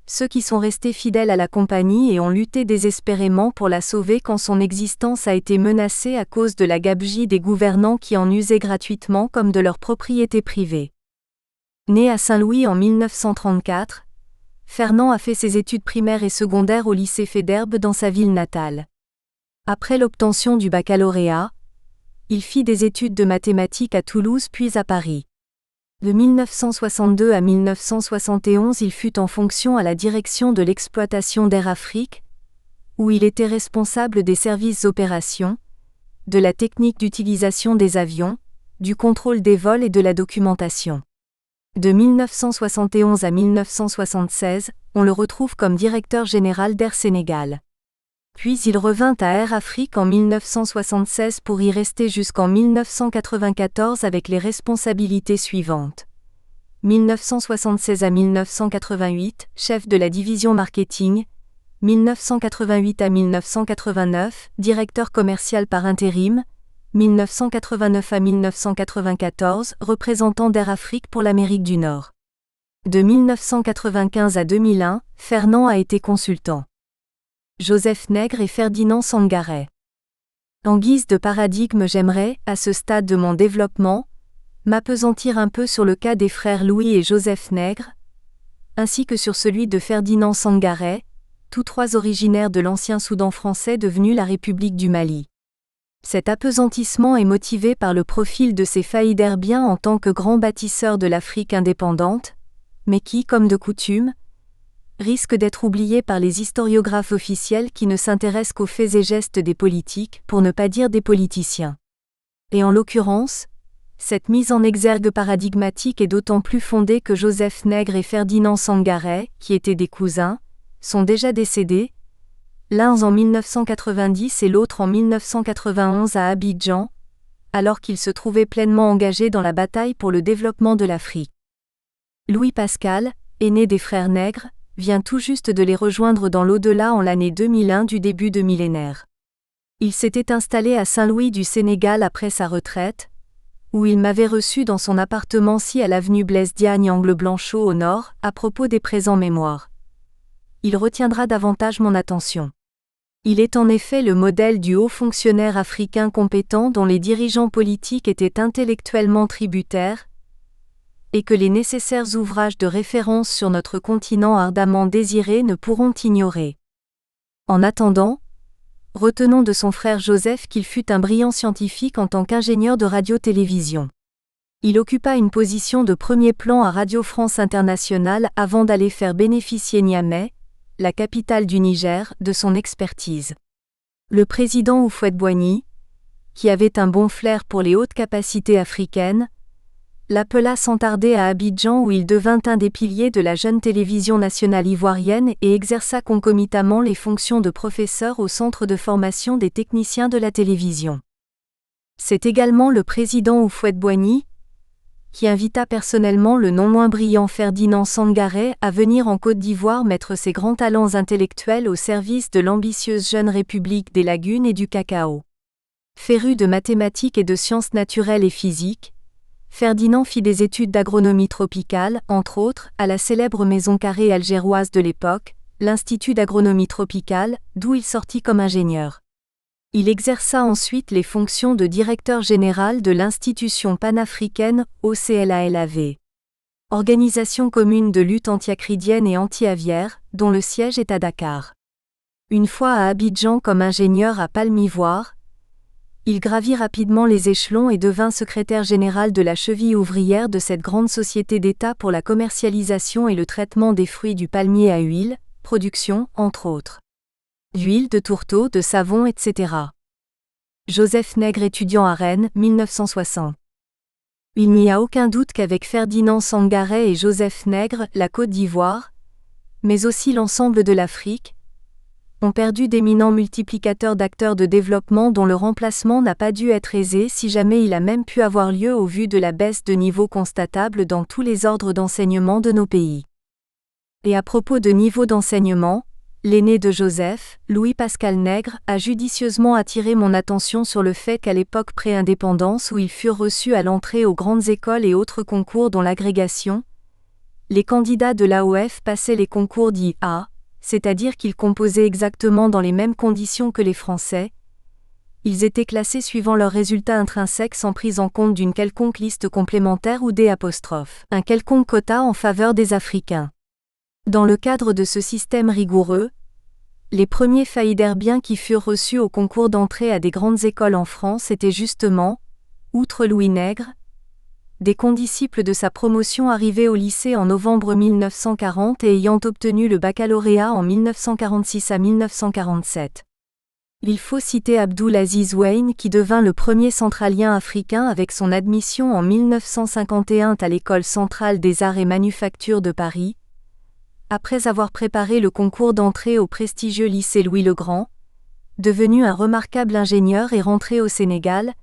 ceux qui sont restés fidèles à la compagnie et ont lutté désespérément pour la sauver quand son existence a été menacée à cause de la gabegie des gouvernants qui en usaient gratuitement comme de leur propriété privée. Né à Saint-Louis en 1934, Fernand a fait ses études primaires et secondaires au lycée Faidherbe dans sa ville natale. Après l'obtention du baccalauréat, il fit des études de mathématiques à Toulouse puis à Paris. De 1962 à 1971, il fut en fonction à la direction de l'exploitation d'Air Afrique, où il était responsable des services opérations, de la technique d'utilisation des avions, du contrôle des vols et de la documentation. De 1971 à 1976, on le retrouve comme directeur général d'Air Sénégal. Puis il revint à Air Afrique en 1976 pour y rester jusqu'en 1994 avec les responsabilités suivantes. 1976 à 1988, chef de la division marketing. 1988 à 1989, directeur commercial par intérim. 1989 à 1994, représentant d'Air Afrique pour l'Amérique du Nord. De 1995 à 2001, Fernand a été consultant. Joseph Nègre et Ferdinand Sangaret. En guise de paradigme, j'aimerais, à ce stade de mon développement, m'appesantir un peu sur le cas des frères Louis et Joseph Nègre, ainsi que sur celui de Ferdinand Sangaret, tous trois originaires de l'ancien Soudan français devenu la République du Mali. Cet appesantissement est motivé par le profil de ces faïdherbiens en tant que grands bâtisseurs de l'Afrique indépendante, mais qui, comme de coutume, risque d'être oublié par les historiographes officiels qui ne s'intéressent qu'aux faits et gestes des politiques, pour ne pas dire des politiciens. Et en l'occurrence, cette mise en exergue paradigmatique est d'autant plus fondée que Joseph Nègre et Ferdinand Sangaret, qui étaient des cousins, sont déjà décédés, l'un en 1990 et l'autre en 1991 à Abidjan, alors qu'ils se trouvaient pleinement engagés dans la bataille pour le développement de l'Afrique. Louis Pascal, aîné des frères Nègre, vient tout juste de les rejoindre dans l'au-delà en l'année 2001 du début de millénaire. Il s'était installé à Saint-Louis du Sénégal après sa retraite, où il m'avait reçu dans son appartement-ci à l'avenue Blaise Diagne angle Blanchot au nord, à propos des présents mémoires. Il retiendra davantage mon attention. Il est en effet le modèle du haut fonctionnaire africain compétent dont les dirigeants politiques étaient intellectuellement tributaires, et que les nécessaires ouvrages de référence sur notre continent ardemment désirés ne pourront ignorer. En attendant, retenons de son frère Joseph qu'il fut un brillant scientifique en tant qu'ingénieur de radio-télévision. Il occupa une position de premier plan à Radio France Internationale avant d'aller faire bénéficier Niamey, la capitale du Niger, de son expertise. Le président Houphouët-Boigny, qui avait un bon flair pour les hautes capacités africaines, l'appela sans tarder à Abidjan où il devint un des piliers de la jeune télévision nationale ivoirienne et exerça concomitamment les fonctions de professeur au centre de formation des techniciens de la télévision. C'est également le président Houphouët-Boigny qui invita personnellement le non moins brillant Ferdinand Sangaré à venir en Côte d'Ivoire mettre ses grands talents intellectuels au service de l'ambitieuse jeune République des lagunes et du cacao. Féru de mathématiques et de sciences naturelles et physiques, Ferdinand fit des études d'agronomie tropicale, entre autres, à la célèbre maison carrée algéroise de l'époque, l'Institut d'agronomie tropicale, d'où il sortit comme ingénieur. Il exerça ensuite les fonctions de directeur général de l'institution panafricaine OCLALAV. Organisation commune de lutte antiacridienne et anti-aviaire, dont le siège est à Dakar. Une fois à Abidjan comme ingénieur à Palme-Ivoire, il gravit rapidement les échelons et devint secrétaire général de la cheville ouvrière de cette grande société d'État pour la commercialisation et le traitement des fruits du palmier à huile, production, entre autres, d'huile, de tourteau, de savon, etc. Joseph Nègre étudiant à Rennes, 1960. Il n'y a aucun doute qu'avec Ferdinand Sangaré et Joseph Nègre, la Côte d'Ivoire, mais aussi l'ensemble de l'Afrique, ont perdu d'éminents multiplicateurs d'acteurs de développement dont le remplacement n'a pas dû être aisé si jamais il a même pu avoir lieu au vu de la baisse de niveau constatable dans tous les ordres d'enseignement de nos pays. Et à propos de niveau d'enseignement, l'aîné de Joseph, Louis-Pascal Nègre, a judicieusement attiré mon attention sur le fait qu'à l'époque pré-indépendance où ils furent reçus à l'entrée aux grandes écoles et autres concours dont l'agrégation, les candidats de l'AOF passaient les concours dits A, c'est-à-dire qu'ils composaient exactement dans les mêmes conditions que les Français. Ils étaient classés suivant leurs résultats intrinsèques sans prise en compte d'une quelconque liste complémentaire ou un quelconque quota en faveur des Africains. Dans le cadre de ce système rigoureux, les premiers faïderbiens qui furent reçus au concours d'entrée à des grandes écoles en France étaient justement, outre Louis Nègre, des condisciples de sa promotion arrivés au lycée en novembre 1940 et ayant obtenu le baccalauréat en 1946 à 1947. Il faut citer Abdoul Aziz Wayne qui devint le premier centralien africain avec son admission en 1951 à l'École centrale des arts et manufactures de Paris, après avoir préparé le concours d'entrée au prestigieux lycée Louis-le-Grand, devenu un remarquable ingénieur et rentré au Sénégal.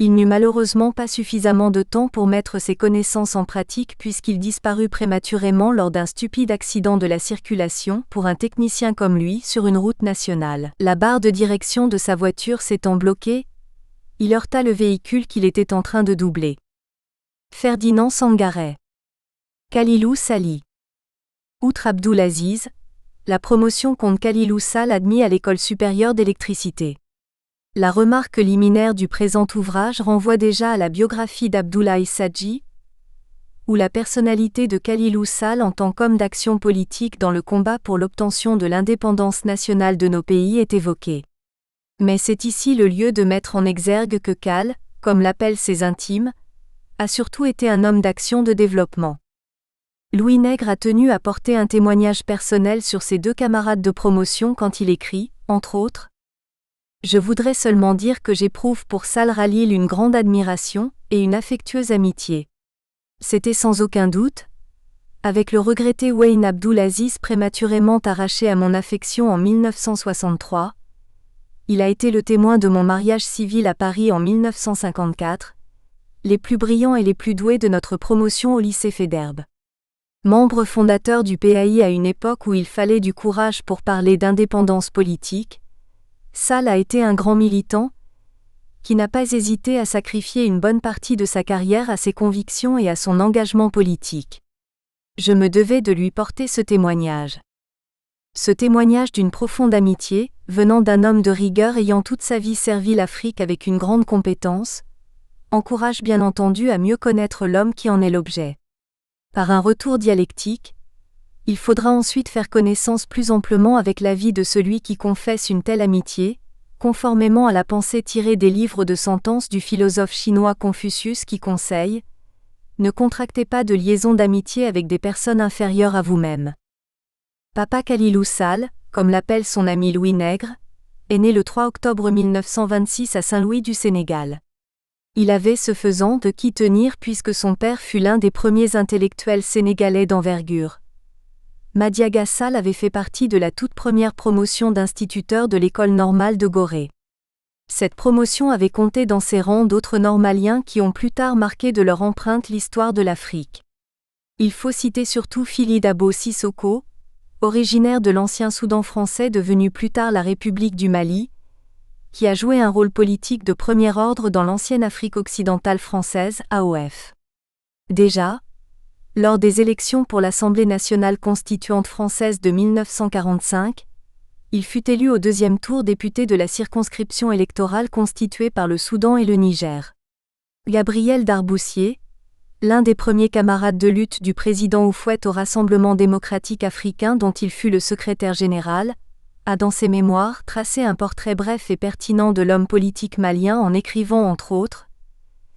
Il n'eut malheureusement pas suffisamment de temps pour mettre ses connaissances en pratique puisqu'il disparut prématurément lors d'un stupide accident de la circulation pour un technicien comme lui sur une route nationale. La barre de direction de sa voiture s'étant bloquée, il heurta le véhicule qu'il était en train de doubler. Ferdinand Sangaré. Khalilou Sali. Outre Abdoul Aziz, la promotion compte Khalilou Sall admis à l'École supérieure d'électricité. La remarque liminaire du présent ouvrage renvoie déjà à la biographie d'Abdoulaye Sadji, où la personnalité de Khalilou Sall en tant qu'homme d'action politique dans le combat pour l'obtention de l'indépendance nationale de nos pays est évoquée. Mais c'est ici le lieu de mettre en exergue que Khal, comme l'appellent ses intimes, a surtout été un homme d'action de développement. Louis Nègre a tenu à porter un témoignage personnel sur ses deux camarades de promotion quand il écrit, entre autres, « Je voudrais seulement dire que j'éprouve pour Sall Ralil une grande admiration et une affectueuse amitié. C'était sans aucun doute, avec le regretté Wayne Abdoul Aziz prématurément arraché à mon affection en 1963, il a été le témoin de mon mariage civil à Paris en 1954, les plus brillants et les plus doués de notre promotion au lycée Faidherbe. Membre fondateur du PAI à une époque où il fallait du courage pour parler d'indépendance politique, Sall a été un grand militant, qui n'a pas hésité à sacrifier une bonne partie de sa carrière à ses convictions et à son engagement politique. Je me devais de lui porter ce témoignage. Ce témoignage d'une profonde amitié, venant d'un homme de rigueur ayant toute sa vie servi l'Afrique avec une grande compétence, encourage bien entendu à mieux connaître l'homme qui en est l'objet. Par un retour dialectique, il faudra ensuite faire connaissance plus amplement avec la vie de celui qui confesse une telle amitié, conformément à la pensée tirée des livres de sentences du philosophe chinois Confucius qui conseille « Ne contractez pas de liaison d'amitié avec des personnes inférieures à vous-même ». Papa Khalilou Sall, comme l'appelle son ami Louis Nègre, est né le 3 octobre 1926 à Saint-Louis du Sénégal. Il avait ce faisant de qui tenir puisque son père fut l'un des premiers intellectuels sénégalais d'envergure. Madiaga Sall avait fait partie de la toute première promotion d'instituteurs de l'école normale de Gorée. Cette promotion avait compté dans ses rangs d'autres Nord-Maliens qui ont plus tard marqué de leur empreinte l'histoire de l'Afrique. Il faut citer surtout Fili Dabo Sissoko, originaire de l'ancien Soudan français devenu plus tard la République du Mali, qui a joué un rôle politique de premier ordre dans l'ancienne Afrique occidentale française, AOF. Déjà, lors des élections pour l'Assemblée nationale constituante française de 1945, il fut élu au deuxième tour député de la circonscription électorale constituée par le Soudan et le Niger. Gabriel Darboussier, l'un des premiers camarades de lutte du président Houphouët au Rassemblement démocratique africain dont il fut le secrétaire général, a dans ses mémoires tracé un portrait bref et pertinent de l'homme politique malien en écrivant entre autres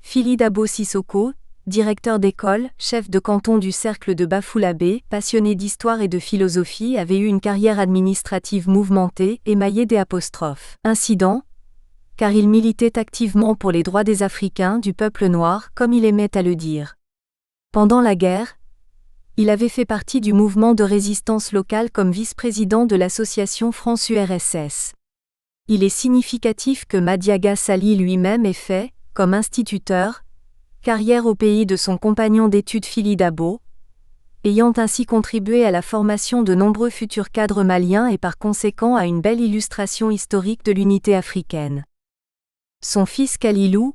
Fili Dabo Sissoko, directeur d'école, chef de canton du cercle de Bafoullabé, passionné d'histoire et de philosophie, avait eu une carrière administrative mouvementée, émaillée incidents, car il militait activement pour les droits des Africains, du peuple noir, comme il aimait à le dire. Pendant la guerre, il avait fait partie du mouvement de résistance locale comme vice-président de l'association France-URSS. Il est significatif que Madiaga Sali lui-même ait fait, comme instituteur, carrière au pays de son compagnon d'études Fili Dabo, ayant ainsi contribué à la formation de nombreux futurs cadres maliens et par conséquent à une belle illustration historique de l'unité africaine. Son fils Kalilou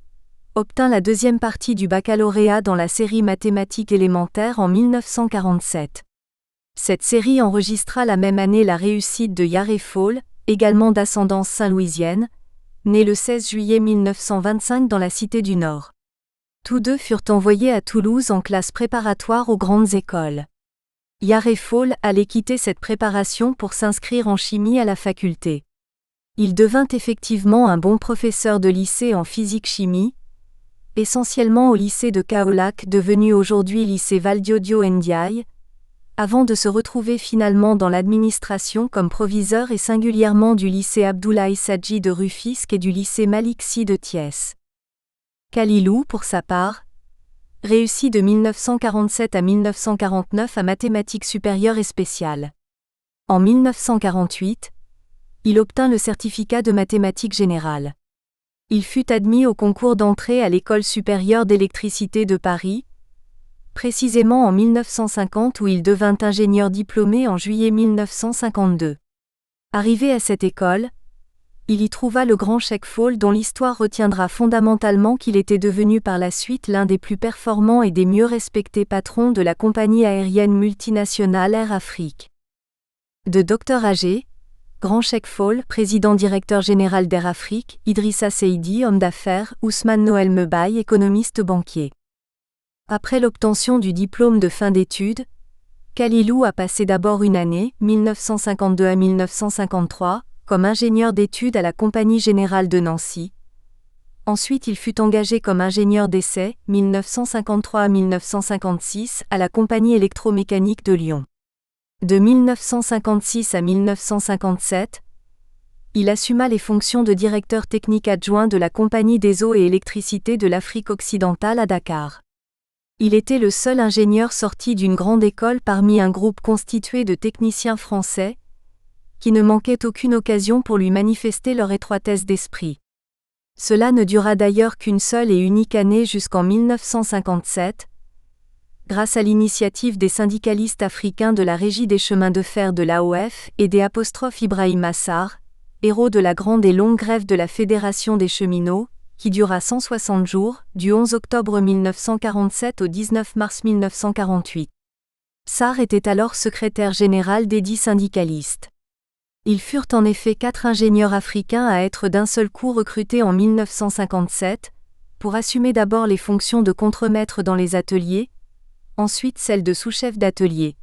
obtint la deuxième partie du baccalauréat dans la série mathématiques élémentaires en 1947. Cette série enregistra la même année la réussite de Yaré Fall, également d'ascendance saint-louisienne, né le 16 juillet 1925 dans la Cité du Nord. Tous deux furent envoyés à Toulouse en classe préparatoire aux grandes écoles. Yaré Fall allait quitter cette préparation pour s'inscrire en chimie à la faculté. Il devint effectivement un bon professeur de lycée en physique-chimie, essentiellement au lycée de Kaolack devenu aujourd'hui lycée Valdiodio Ndiaye, avant de se retrouver finalement dans l'administration comme proviseur et singulièrement du lycée Abdoulaye Sadji de Rufisque et du lycée Malick Sy de Thiès. Kalilou, pour sa part, réussit de 1947 à 1949 à mathématiques supérieures et spéciales. En 1948, il obtint le certificat de mathématiques générales. Il fut admis au concours d'entrée à l'École supérieure d'électricité de Paris, précisément en 1950 où il devint ingénieur diplômé en juillet 1952. Arrivé à cette école, il y trouva le grand Cheikh Fall dont l'histoire retiendra fondamentalement qu'il était devenu par la suite l'un des plus performants et des mieux respectés patrons de la compagnie aérienne multinationale Air Afrique. De Dr âgé, Grand Cheikh Fall, président-directeur général d'Air Afrique, Idrissa Seydi, homme d'affaires, Ousmane Noël Mebaye, économiste banquier. Après l'obtention du diplôme de fin d'études, Kalilou a passé d'abord une année, 1952 à 1953, comme ingénieur d'études à la Compagnie Générale de Nancy. Ensuite il fut engagé comme ingénieur d'essai, 1953 à 1956, à la Compagnie électromécanique de Lyon. De 1956 à 1957, il assuma les fonctions de directeur technique adjoint de la Compagnie des eaux et électricité de l'Afrique occidentale à Dakar. Il était le seul ingénieur sorti d'une grande école parmi un groupe constitué de techniciens français, qui ne manquait aucune occasion pour lui manifester leur étroitesse d'esprit. Cela ne dura d'ailleurs qu'une seule et unique année jusqu'en 1957, grâce à l'initiative des syndicalistes africains de la Régie des chemins de fer de l'AOF et des Ibrahim Assar, héros de la grande et longue grève de la Fédération des cheminots, qui dura 160 jours, du 11 octobre 1947 au 19 mars 1948. Sarr était alors secrétaire général des dits syndicalistes. Ils furent en effet 4 ingénieurs africains à être d'un seul coup recrutés en 1957, pour assumer d'abord les fonctions de contremaître dans les ateliers, ensuite celle de sous-chef d'atelier.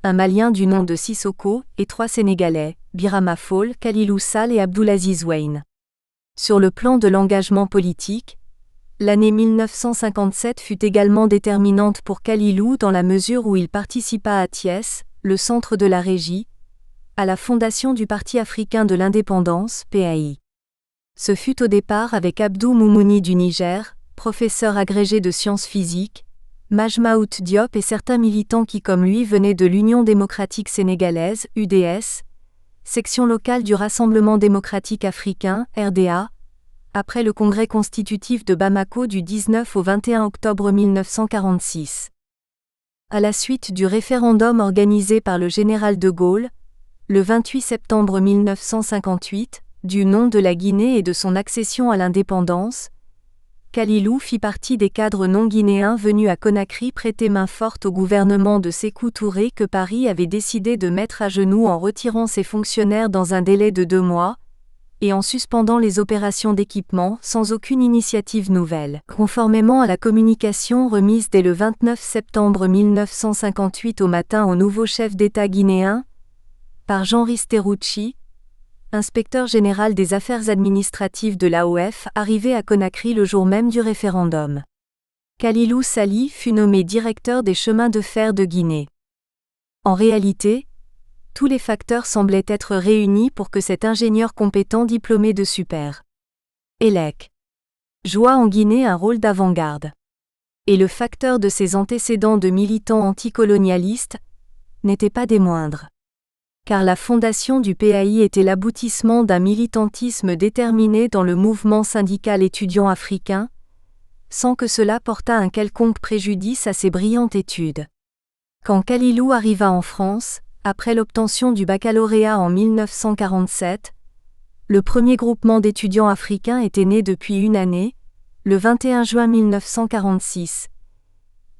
Un Malien du nom de Sissoko, et 3 Sénégalais, Birama Fall, Kalilou Sall et Abdoulaziz Wayne. Sur le plan de l'engagement politique, l'année 1957 fut également déterminante pour Kalilou dans la mesure où il participa à Thiès, le centre de la Régie, à la fondation du Parti africain de l'indépendance, PAI. Ce fut au départ avec Abdou Moumouni du Niger, professeur agrégé de sciences physiques, Majmaout Diop et certains militants qui comme lui venaient de l'Union démocratique sénégalaise, UDS, section locale du Rassemblement démocratique africain, RDA, après le congrès constitutif de Bamako du 19 au 21 octobre 1946. À la suite du référendum organisé par le général de Gaulle, le 28 septembre 1958, du nom de la Guinée et de son accession à l'indépendance, Kalilou fit partie des cadres non guinéens venus à Conakry prêter main forte au gouvernement de Sékou Touré que Paris avait décidé de mettre à genoux en retirant ses fonctionnaires dans un délai de 2 mois, et en suspendant les opérations d'équipement sans aucune initiative nouvelle. Conformément à la communication remise dès le 29 septembre 1958 au matin au nouveau chef d'État guinéen, par Jean Risterucci, inspecteur général des affaires administratives de l'AOF, arrivé à Conakry le jour même du référendum. Kalilou Sali fut nommé directeur des chemins de fer de Guinée. En réalité, tous les facteurs semblaient être réunis pour que cet ingénieur compétent diplômé de Super Elec joua en Guinée un rôle d'avant-garde. Et le facteur de ses antécédents de militants anticolonialistes n'était pas des moindres. Car la fondation du PAI était l'aboutissement d'un militantisme déterminé dans le mouvement syndical étudiant africain, sans que cela portât un quelconque préjudice à ses brillantes études. Quand Kalilou arriva en France, après l'obtention du baccalauréat en 1947, le premier groupement d'étudiants africains était né depuis une année, le 21 juin 1946.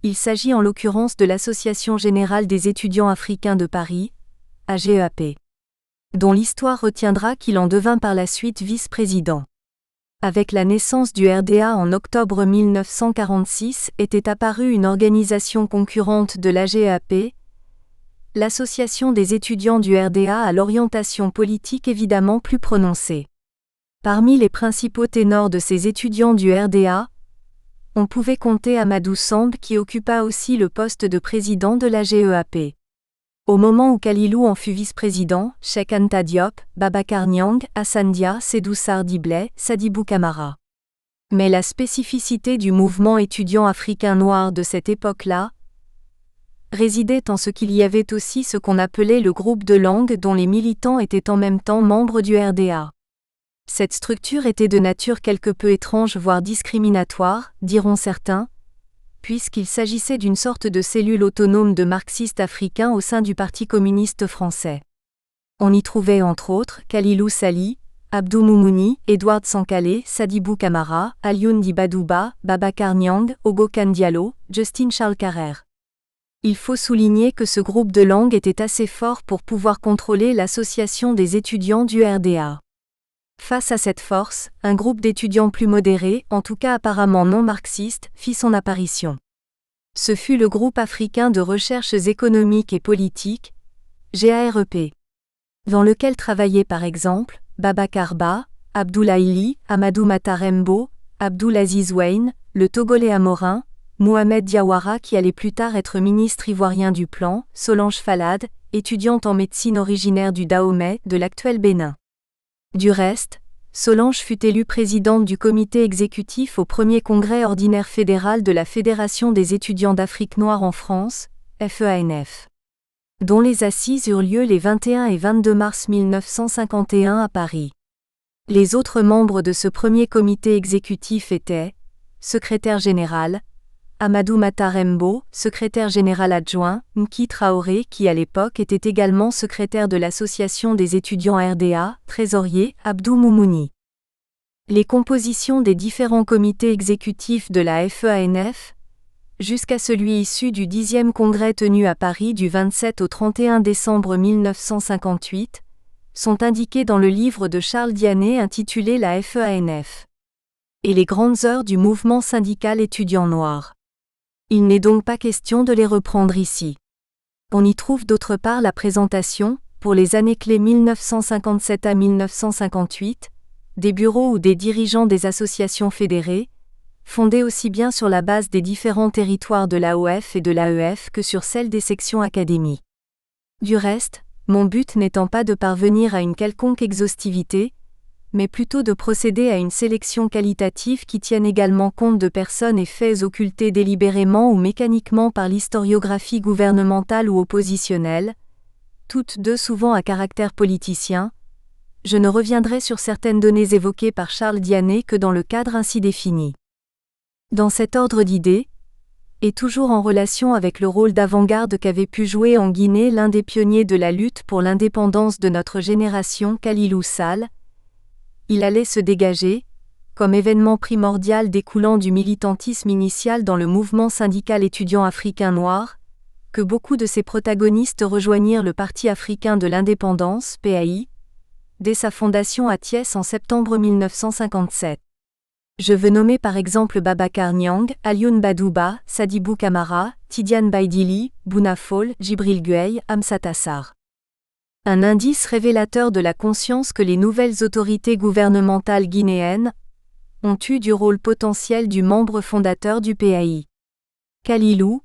Il s'agit en l'occurrence de l'Association générale des étudiants africains de Paris, AGEAP, dont l'histoire retiendra qu'il en devint par la suite vice-président. Avec la naissance du RDA en octobre 1946 était apparue une organisation concurrente de l'AGEAP, l'Association des étudiants du RDA à l'orientation politique évidemment plus prononcée. Parmi les principaux ténors de ces étudiants du RDA, on pouvait compter Amadou Samb qui occupa aussi le poste de président de l'AGEAP. Au moment où Kalilou en fut vice-président, Cheikh Anta Diop, Babacar Niang, Hassan Dia, Sédou Sarr Diblé, Sadibou Camara. Mais la spécificité du mouvement étudiant africain noir de cette époque-là résidait en ce qu'il y avait aussi ce qu'on appelait le groupe de langue dont les militants étaient en même temps membres du RDA. Cette structure était de nature quelque peu étrange voire discriminatoire, diront certains, puisqu'il s'agissait d'une sorte de cellule autonome de marxistes africains au sein du Parti communiste français. On y trouvait entre autres Kalilou Sali, Abdou Moumouni, Edouard Sankale, Sadibou Camara, Alioune Dibadouba, Babacar Niang, Ogo Kane Diallo, Justine Charles Carrère. Il faut souligner que ce groupe de langue était assez fort pour pouvoir contrôler l'association des étudiants du RDA. Face à cette force, un groupe d'étudiants plus modérés, en tout cas apparemment non marxistes, fit son apparition. Ce fut le groupe africain de recherches économiques et politiques, GAREP, dans lequel travaillaient par exemple Babacar Ba, Abdoulaye Amadou Matarembo, Abdoul Aziz Wayne, le Togolais Amorin, Mohamed Diawara qui allait plus tard être ministre ivoirien du Plan, Solange Falade, étudiante en médecine originaire du Dahomey, de l'actuel Bénin. Du reste, Solange fut élue présidente du comité exécutif au premier congrès ordinaire fédéral de la Fédération des étudiants d'Afrique noire en France, FEANF, dont les assises eurent lieu les 21 et 22 mars 1951 à Paris. Les autres membres de ce premier comité exécutif étaient secrétaire général, Amadou Matarembo, secrétaire général adjoint, Nki Traoré qui à l'époque était également secrétaire de l'Association des étudiants RDA, trésorier, Abdou Moumouni. Les compositions des différents comités exécutifs de la FEANF, jusqu'à celui issu du 10e congrès tenu à Paris du 27 au 31 décembre 1958, sont indiquées dans le livre de Charles Dianet intitulé La FEANF et les grandes heures du mouvement syndical étudiant noir. Il n'est donc pas question de les reprendre ici. On y trouve d'autre part la présentation, pour les années clés 1957 à 1958, des bureaux ou des dirigeants des associations fédérées, fondées aussi bien sur la base des différents territoires de l'AOF et de l'AEF que sur celle des sections académiques. Du reste, mon but n'étant pas de parvenir à une quelconque exhaustivité, mais plutôt de procéder à une sélection qualitative qui tienne également compte de personnes et faits occultés délibérément ou mécaniquement par l'historiographie gouvernementale ou oppositionnelle, toutes deux souvent à caractère politicien, je ne reviendrai sur certaines données évoquées par Charles Dianet que dans le cadre ainsi défini. Dans cet ordre d'idées, et toujours en relation avec le rôle d'avant-garde qu'avait pu jouer en Guinée l'un des pionniers de la lutte pour l'indépendance de notre génération, Kalilou Sall, il allait se dégager, comme événement primordial découlant du militantisme initial dans le mouvement syndical étudiant africain noir, que beaucoup de ses protagonistes rejoignirent le Parti africain de l'indépendance, PAI, dès sa fondation à Thiès en septembre 1957. Je veux nommer par exemple Babacar Niang, Alioune Badouba, Sadibou Camara, Tidiane Baidili, Bouna Fall, Djibril Gueye, Amsat Assar. Un indice révélateur de la conscience que les nouvelles autorités gouvernementales guinéennes ont eu du rôle potentiel du membre fondateur du PAI. Kalilou,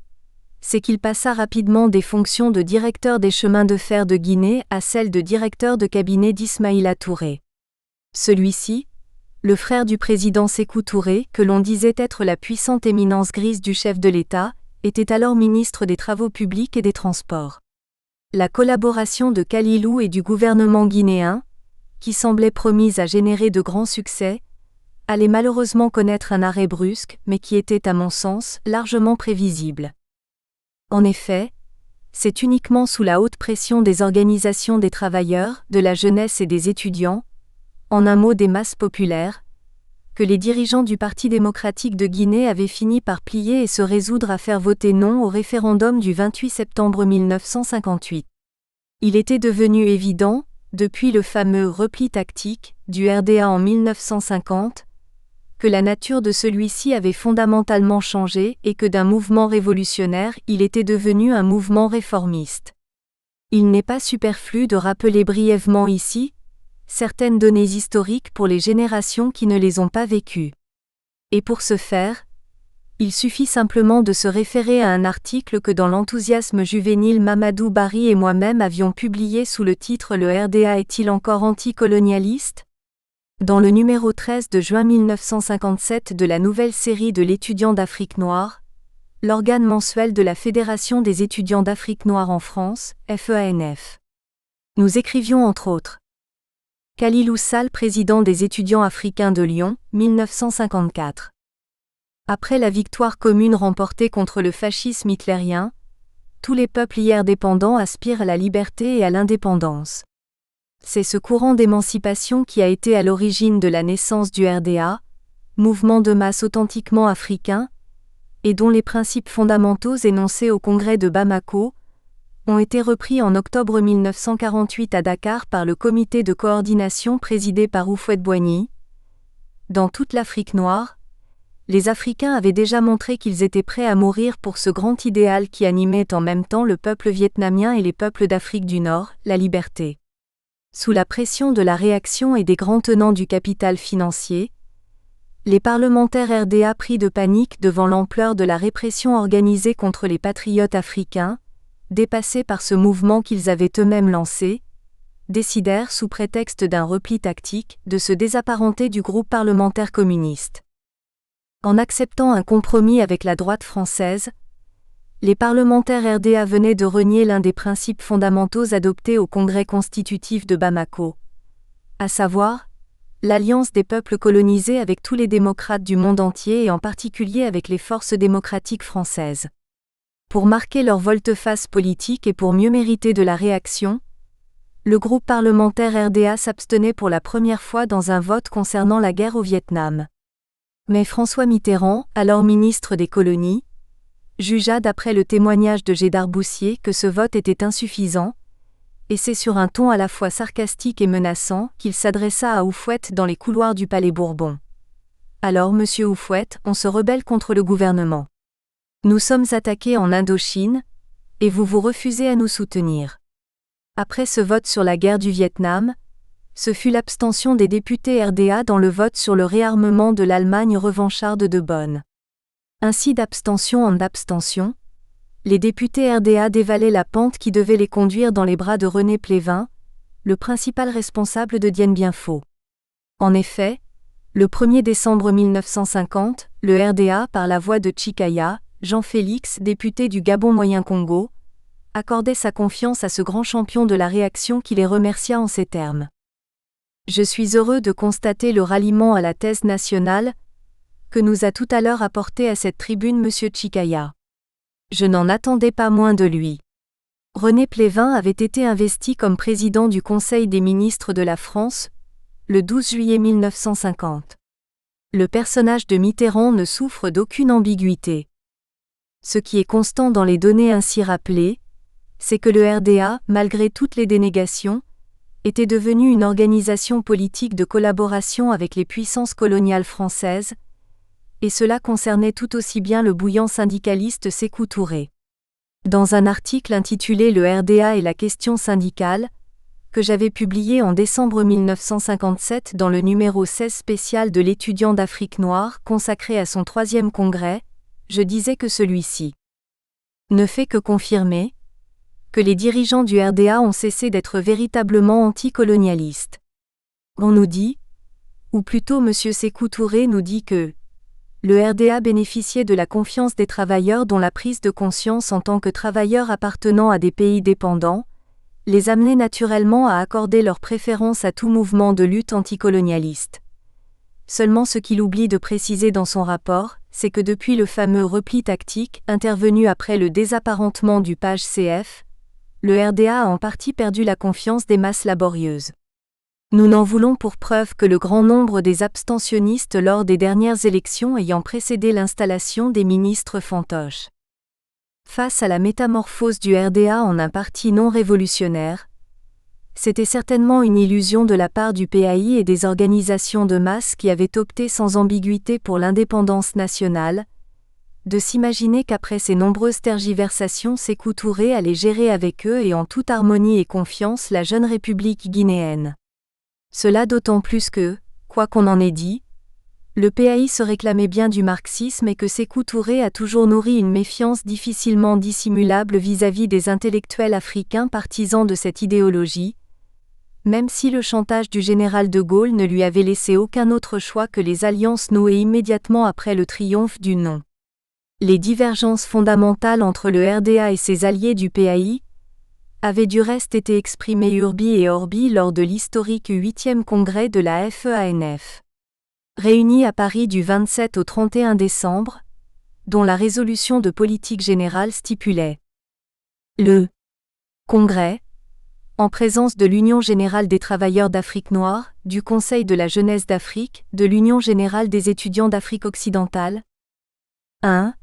c'est qu'il passa rapidement des fonctions de directeur des chemins de fer de Guinée à celles de directeur de cabinet d'Ismaïla Touré. Celui-ci, le frère du président Sékou Touré, que l'on disait être la puissante éminence grise du chef de l'État, était alors ministre des Travaux publics et des Transports. La collaboration de Kalilou et du gouvernement guinéen, qui semblait promise à générer de grands succès, allait malheureusement connaître un arrêt brusque, mais qui était à mon sens largement prévisible. En effet, c'est uniquement sous la haute pression des organisations des travailleurs, de la jeunesse et des étudiants, en un mot des masses populaires, que les dirigeants du Parti démocratique de Guinée avaient fini par plier et se résoudre à faire voter non au référendum du 28 septembre 1958. Il était devenu évident, depuis le fameux repli tactique du RDA en 1950, que la nature de celui-ci avait fondamentalement changé et que d'un mouvement révolutionnaire il était devenu un mouvement réformiste. Il n'est pas superflu de rappeler brièvement ici certaines données historiques pour les générations qui ne les ont pas vécues. Et pour ce faire, il suffit simplement de se référer à un article que dans l'enthousiasme juvénile Mamadou Barry et moi-même avions publié sous le titre « Le RDA est-il encore anticolonialiste ?» dans le numéro 13 de juin 1957 de la nouvelle série de l'Étudiant d'Afrique noire, l'organe mensuel de la Fédération des étudiants d'Afrique noire en France, FEANF. Nous écrivions entre autres Kalilou Sall, président des étudiants africains de Lyon, 1954. Après la victoire commune remportée contre le fascisme hitlérien, tous les peuples hier dépendants aspirent à la liberté et à l'indépendance. C'est ce courant d'émancipation qui a été à l'origine de la naissance du RDA, mouvement de masse authentiquement africain, et dont les principes fondamentaux énoncés au congrès de Bamako ont été repris en octobre 1948 à Dakar par le comité de coordination présidé par Houphouët-Boigny. Dans toute l'Afrique noire, les Africains avaient déjà montré qu'ils étaient prêts à mourir pour ce grand idéal qui animait en même temps le peuple vietnamien et les peuples d'Afrique du Nord, la liberté. Sous la pression de la réaction et des grands tenants du capital financier, les parlementaires RDA pris de panique devant l'ampleur de la répression organisée contre les patriotes africains, dépassés par ce mouvement qu'ils avaient eux-mêmes lancé, décidèrent sous prétexte d'un repli tactique de se désapparenter du groupe parlementaire communiste. En acceptant un compromis avec la droite française, les parlementaires RDA venaient de renier l'un des principes fondamentaux adoptés au Congrès constitutif de Bamako, à savoir l'alliance des peuples colonisés avec tous les démocrates du monde entier et en particulier avec les forces démocratiques françaises. Pour marquer leur volte-face politique et pour mieux mériter de la réaction, le groupe parlementaire RDA s'abstenait pour la première fois dans un vote concernant la guerre au Vietnam. Mais François Mitterrand, alors ministre des Colonies, jugea d'après le témoignage de Gédar Boussier que ce vote était insuffisant, et c'est sur un ton à la fois sarcastique et menaçant qu'il s'adressa à Houphouët dans les couloirs du Palais Bourbon. « Alors, monsieur Houphouët, on se rebelle contre le gouvernement. Nous sommes attaqués en Indochine, et vous refusez à nous soutenir. » Après ce vote sur la guerre du Vietnam, ce fut l'abstention des députés RDA dans le vote sur le réarmement de l'Allemagne revancharde de Bonn. Ainsi d'abstention en abstention, les députés RDA dévalaient la pente qui devait les conduire dans les bras de René Plévin, le principal responsable de Dien Bien Phu. En effet, le 1er décembre 1950, le RDA, par la voix de Tchikaya, Jean-Félix, député du Gabon Moyen-Congo, accordait sa confiance à ce grand champion de la réaction qui les remercia en ces termes. Je suis heureux de constater le ralliement à la thèse nationale que nous a tout à l'heure apporté à cette tribune M. Chikaya. Je n'en attendais pas moins de lui. René Plévin avait été investi comme président du Conseil des ministres de la France, le 12 juillet 1950. Le personnage de Mitterrand ne souffre d'aucune ambiguïté. Ce qui est constant dans les données ainsi rappelées, c'est que le RDA, malgré toutes les dénégations, était devenu une organisation politique de collaboration avec les puissances coloniales françaises, et cela concernait tout aussi bien le bouillant syndicaliste Sékou Touré. Dans un article intitulé « Le RDA et la question syndicale », que j'avais publié en décembre 1957 dans le numéro 16 spécial de l'Étudiant d'Afrique noire consacré à son 3e congrès, je disais que celui-ci ne fait que confirmer que les dirigeants du RDA ont cessé d'être véritablement anticolonialistes. On nous dit, ou plutôt M. Sékou Touré nous dit que le RDA bénéficiait de la confiance des travailleurs dont la prise de conscience en tant que travailleurs appartenant à des pays dépendants les amenait naturellement à accorder leur préférence à tout mouvement de lutte anticolonialiste. Seulement ce qu'il oublie de préciser dans son rapport, c'est que depuis le fameux repli tactique intervenu après le désapparentement du page CF, le RDA a en partie perdu la confiance des masses laborieuses. Nous n'en voulons pour preuve que le grand nombre des abstentionnistes lors des dernières élections ayant précédé l'installation des ministres fantoches. Face à la métamorphose du RDA en un parti non révolutionnaire, c'était certainement une illusion de la part du PAI et des organisations de masse qui avaient opté sans ambiguïté pour l'indépendance nationale, de s'imaginer qu'après ces nombreuses tergiversations Sékou Touré allait gérer avec eux et en toute harmonie et confiance la jeune République guinéenne. Cela d'autant plus que, quoi qu'on en ait dit, le PAI se réclamait bien du marxisme et que Sékou Touré a toujours nourri une méfiance difficilement dissimulable vis-à-vis des intellectuels africains partisans de cette idéologie, même si le chantage du général de Gaulle ne lui avait laissé aucun autre choix que les alliances nouées immédiatement après le triomphe du non. Les divergences fondamentales entre le RDA et ses alliés du PAI avaient du reste été exprimées urbi et orbi lors de l'historique 8e congrès de la FEANF. Réunis à Paris du 27 au 31 décembre, dont la résolution de politique générale stipulait le Congrès, en présence de l'Union générale des travailleurs d'Afrique noire, du Conseil de la jeunesse d'Afrique, de l'Union générale des étudiants d'Afrique occidentale, 1.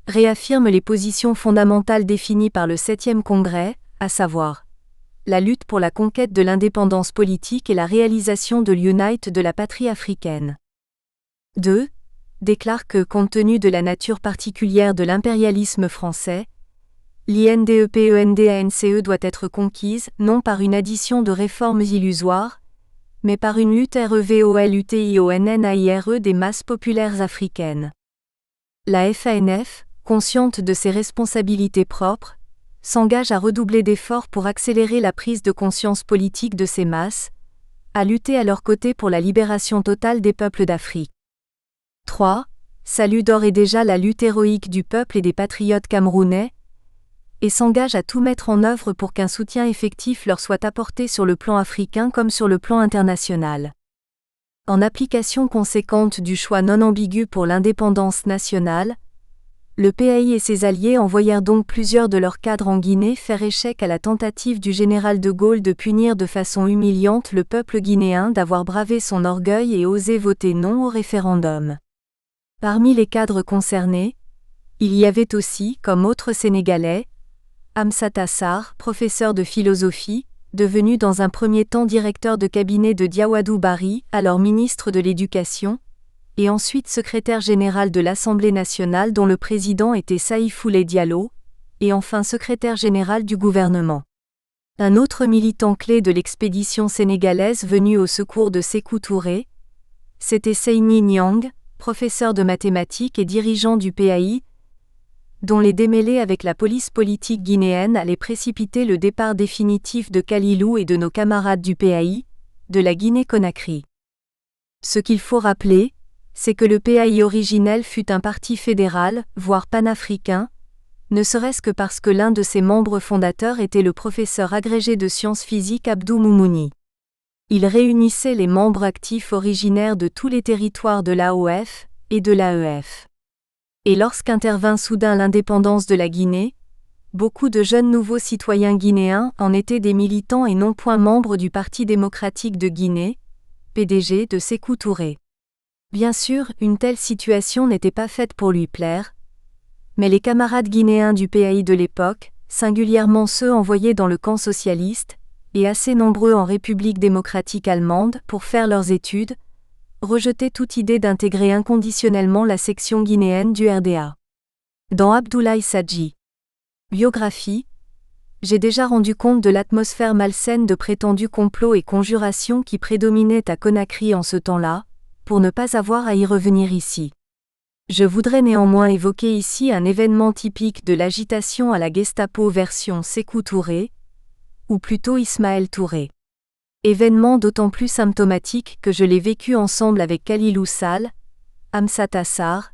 Réaffirme les positions fondamentales définies par le 7e Congrès, à savoir la lutte pour la conquête de l'indépendance politique et la réalisation de l'Unite de la patrie africaine. 2. Déclare que, compte tenu de la nature particulière de l'impérialisme français, l'INDEPENDANCE doit être conquise non par une addition de réformes illusoires, mais par une lutte REVOLUTIONNAIRE des masses populaires africaines. La FANF, consciente de ses responsabilités propres, s'engage à redoubler d'efforts pour accélérer la prise de conscience politique de ces masses, à lutter à leur côté pour la libération totale des peuples d'Afrique. 3. Salue d'ores et déjà la lutte héroïque du peuple et des patriotes camerounais, et s'engage à tout mettre en œuvre pour qu'un soutien effectif leur soit apporté sur le plan africain comme sur le plan international. En application conséquente du choix non ambigu pour l'indépendance nationale, le PAI et ses alliés envoyèrent donc plusieurs de leurs cadres en Guinée faire échec à la tentative du général de Gaulle de punir de façon humiliante le peuple guinéen d'avoir bravé son orgueil et osé voter non au référendum. Parmi les cadres concernés, il y avait aussi, comme autres Sénégalais, Amsata Sarr, professeur de philosophie, devenu dans un premier temps directeur de cabinet de Diawadou Barry, alors ministre de l'Éducation, et ensuite secrétaire général de l'Assemblée nationale dont le président était Saïfoulé Diallo, et enfin secrétaire général du gouvernement. Un autre militant clé de l'expédition sénégalaise venue au secours de Sékou Touré, c'était Seyni Niang, professeur de mathématiques et dirigeant du PAI, dont les démêlés avec la police politique guinéenne allaient précipiter le départ définitif de Kalilou et de nos camarades du PAI, de la Guinée-Conakry. Ce qu'il faut rappeler, c'est que le PAI originel fut un parti fédéral, voire panafricain, ne serait-ce que parce que l'un de ses membres fondateurs était le professeur agrégé de sciences physiques Abdou Moumouni. Il réunissait les membres actifs originaires de tous les territoires de l'AOF et de l'AEF. Et lorsqu'intervint soudain l'indépendance de la Guinée, beaucoup de jeunes nouveaux citoyens guinéens en étaient des militants et non point membres du Parti démocratique de Guinée, PDG de Sékou Touré. Bien sûr, une telle situation n'était pas faite pour lui plaire, mais les camarades guinéens du PAI de l'époque, singulièrement ceux envoyés dans le camp socialiste, et assez nombreux en République démocratique allemande pour faire leurs études, rejetaient toute idée d'intégrer inconditionnellement la section guinéenne du RDA. Dans Abdoulaye Sadji. Biographie. J'ai déjà rendu compte de l'atmosphère malsaine de prétendus complots et conjurations qui prédominait à Conakry en ce temps-là, pour ne pas avoir à y revenir ici. Je voudrais néanmoins évoquer ici un événement typique de l'agitation à la Gestapo version Sékou Touré, ou plutôt Ismaël Touré. Événement d'autant plus symptomatique que je l'ai vécu ensemble avec Kalilou Sall, Amsat Assar,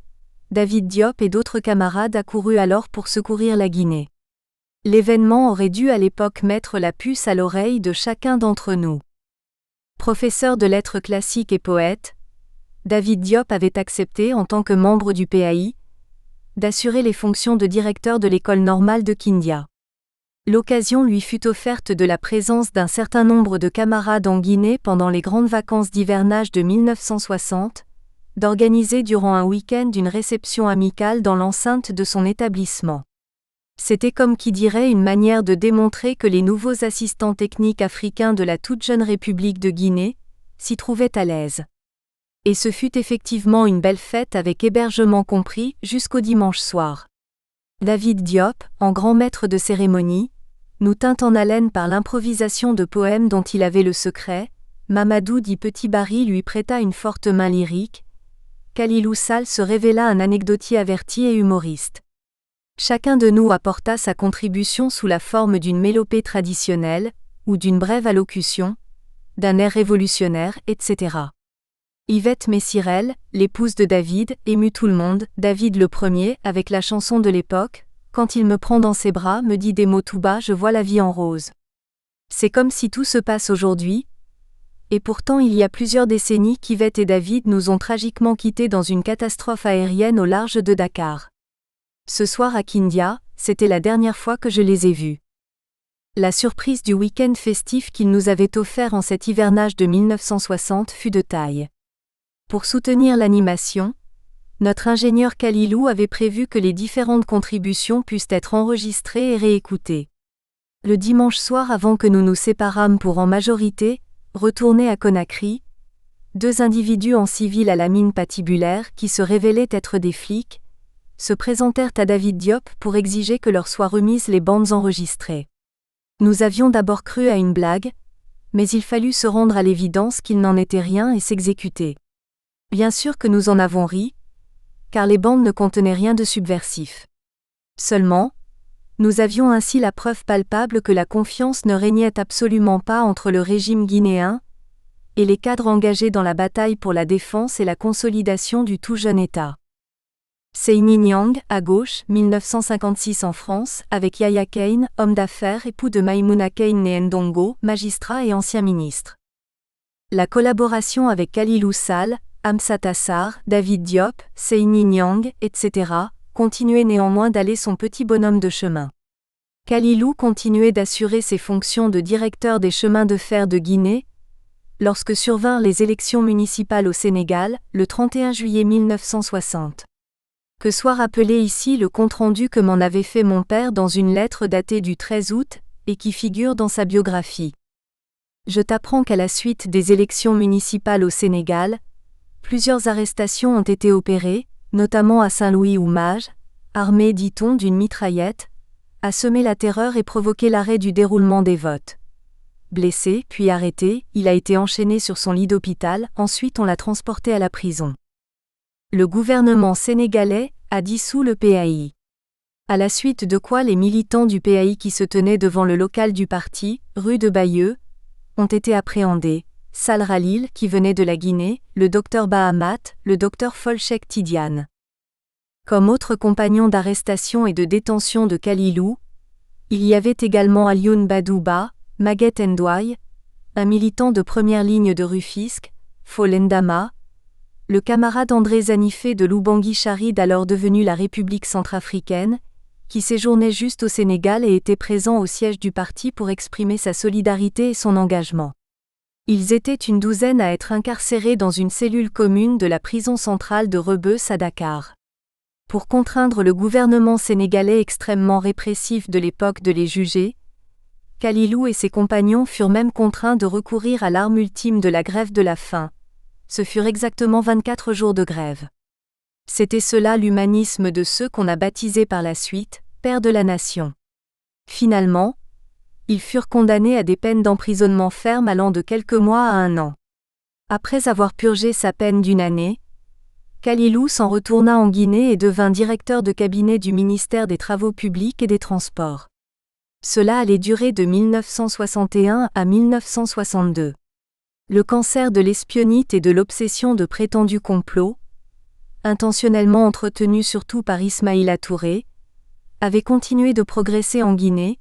David Diop et d'autres camarades accourus alors pour secourir la Guinée. L'événement aurait dû à l'époque mettre la puce à l'oreille de chacun d'entre nous. Professeur de lettres classiques et poète, David Diop avait accepté en tant que membre du PAI d'assurer les fonctions de directeur de l'école normale de Kindia. L'occasion lui fut offerte de la présence d'un certain nombre de camarades en Guinée pendant les grandes vacances d'hivernage de 1960, d'organiser durant un week-end une réception amicale dans l'enceinte de son établissement. C'était comme qui dirait une manière de démontrer que les nouveaux assistants techniques africains de la toute jeune République de Guinée s'y trouvaient à l'aise. Et ce fut effectivement une belle fête avec hébergement compris jusqu'au dimanche soir. David Diop, en grand maître de cérémonie, nous tint en haleine par l'improvisation de poèmes dont il avait le secret. Mamadou dit Petit Barry lui prêta une forte main lyrique. Kalilou Sall se révéla un anecdotier averti et humoriste. Chacun de nous apporta sa contribution sous la forme d'une mélopée traditionnelle, ou d'une brève allocution, d'un air révolutionnaire, etc. Yvette Messirel, l'épouse de David, émut tout le monde. David le premier, avec la chanson de l'époque, quand il me prend dans ses bras, me dit des mots tout bas, je vois la vie en rose. C'est comme si tout se passe aujourd'hui, et pourtant il y a plusieurs décennies qu'Yvette et David nous ont tragiquement quittés dans une catastrophe aérienne au large de Dakar. Ce soir à Kindia, c'était la dernière fois que je les ai vus. La surprise du week-end festif qu'ils nous avaient offert en cet hivernage de 1960 fut de taille. Pour soutenir l'animation, notre ingénieur Kalilou avait prévu que les différentes contributions puissent être enregistrées et réécoutées. Le dimanche soir avant que nous nous séparâmes pour en majorité retourner à Conakry, deux individus en civil à la mine patibulaire qui se révélaient être des flics, se présentèrent à David Diop pour exiger que leur soient remises les bandes enregistrées. Nous avions d'abord cru à une blague, mais il fallut se rendre à l'évidence qu'il n'en était rien et s'exécuter. Bien sûr que nous en avons ri, car les bandes ne contenaient rien de subversif. Seulement, nous avions ainsi la preuve palpable que la confiance ne régnait absolument pas entre le régime guinéen et les cadres engagés dans la bataille pour la défense et la consolidation du tout jeune État. Seyni Niang, à gauche, 1956 en France, avec Yahya Kane, homme d'affaires, époux de Maïmouna Kane née Ndongo, magistrat et ancien ministre. La collaboration avec Kalilou Sall, Amsat Assar, David Diop, Seyni Niang, etc., continuait néanmoins d'aller son petit bonhomme de chemin. Kalilou continuait d'assurer ses fonctions de directeur des chemins de fer de Guinée, lorsque survinrent les élections municipales au Sénégal, le 31 juillet 1960. Que soit rappelé ici le compte-rendu que m'en avait fait mon père dans une lettre datée du 13 août, et qui figure dans sa biographie. Je t'apprends qu'à la suite des élections municipales au Sénégal, plusieurs arrestations ont été opérées, notamment à Saint-Louis où Mage, armé dit-on d'une mitraillette, a semé la terreur et provoqué l'arrêt du déroulement des votes. Blessé, puis arrêté, il a été enchaîné sur son lit d'hôpital, ensuite on l'a transporté à la prison. Le gouvernement sénégalais a dissous le PAI. À la suite de quoi les militants du PAI qui se tenaient devant le local du parti, rue de Bayeux, ont été appréhendés. Sall Ralil, qui venait de la Guinée, le docteur Bahamat, le docteur Folchek Tidiane. Comme autres compagnons d'arrestation et de détention de Kalilou, il y avait également Alioune Badouba, Maguette Ndouaye, un militant de première ligne de Rufisque, Folendama, le camarade André Zanifé de Lubangui-Charid, alors devenu la République centrafricaine, qui séjournait juste au Sénégal et était présent au siège du parti pour exprimer sa solidarité et son engagement. Ils étaient une douzaine à être incarcérés dans une cellule commune de la prison centrale de Rebeuss à Dakar. Pour contraindre le gouvernement sénégalais extrêmement répressif de l'époque de les juger, Kalilou et ses compagnons furent même contraints de recourir à l'arme ultime de la grève de la faim. Ce furent exactement 24 jours de grève. C'était cela l'humanisme de ceux qu'on a baptisés par la suite, pères de la nation. Finalement, ils furent condamnés à des peines d'emprisonnement ferme allant de quelques mois à 1 an. Après avoir purgé sa peine d'1 année, Kalilou s'en retourna en Guinée et devint directeur de cabinet du ministère des Travaux publics et des Transports. Cela allait durer de 1961 à 1962. Le cancer de l'espionnite et de l'obsession de prétendus complots, intentionnellement entretenus surtout par Ismaïla Touré, avait continué de progresser en Guinée,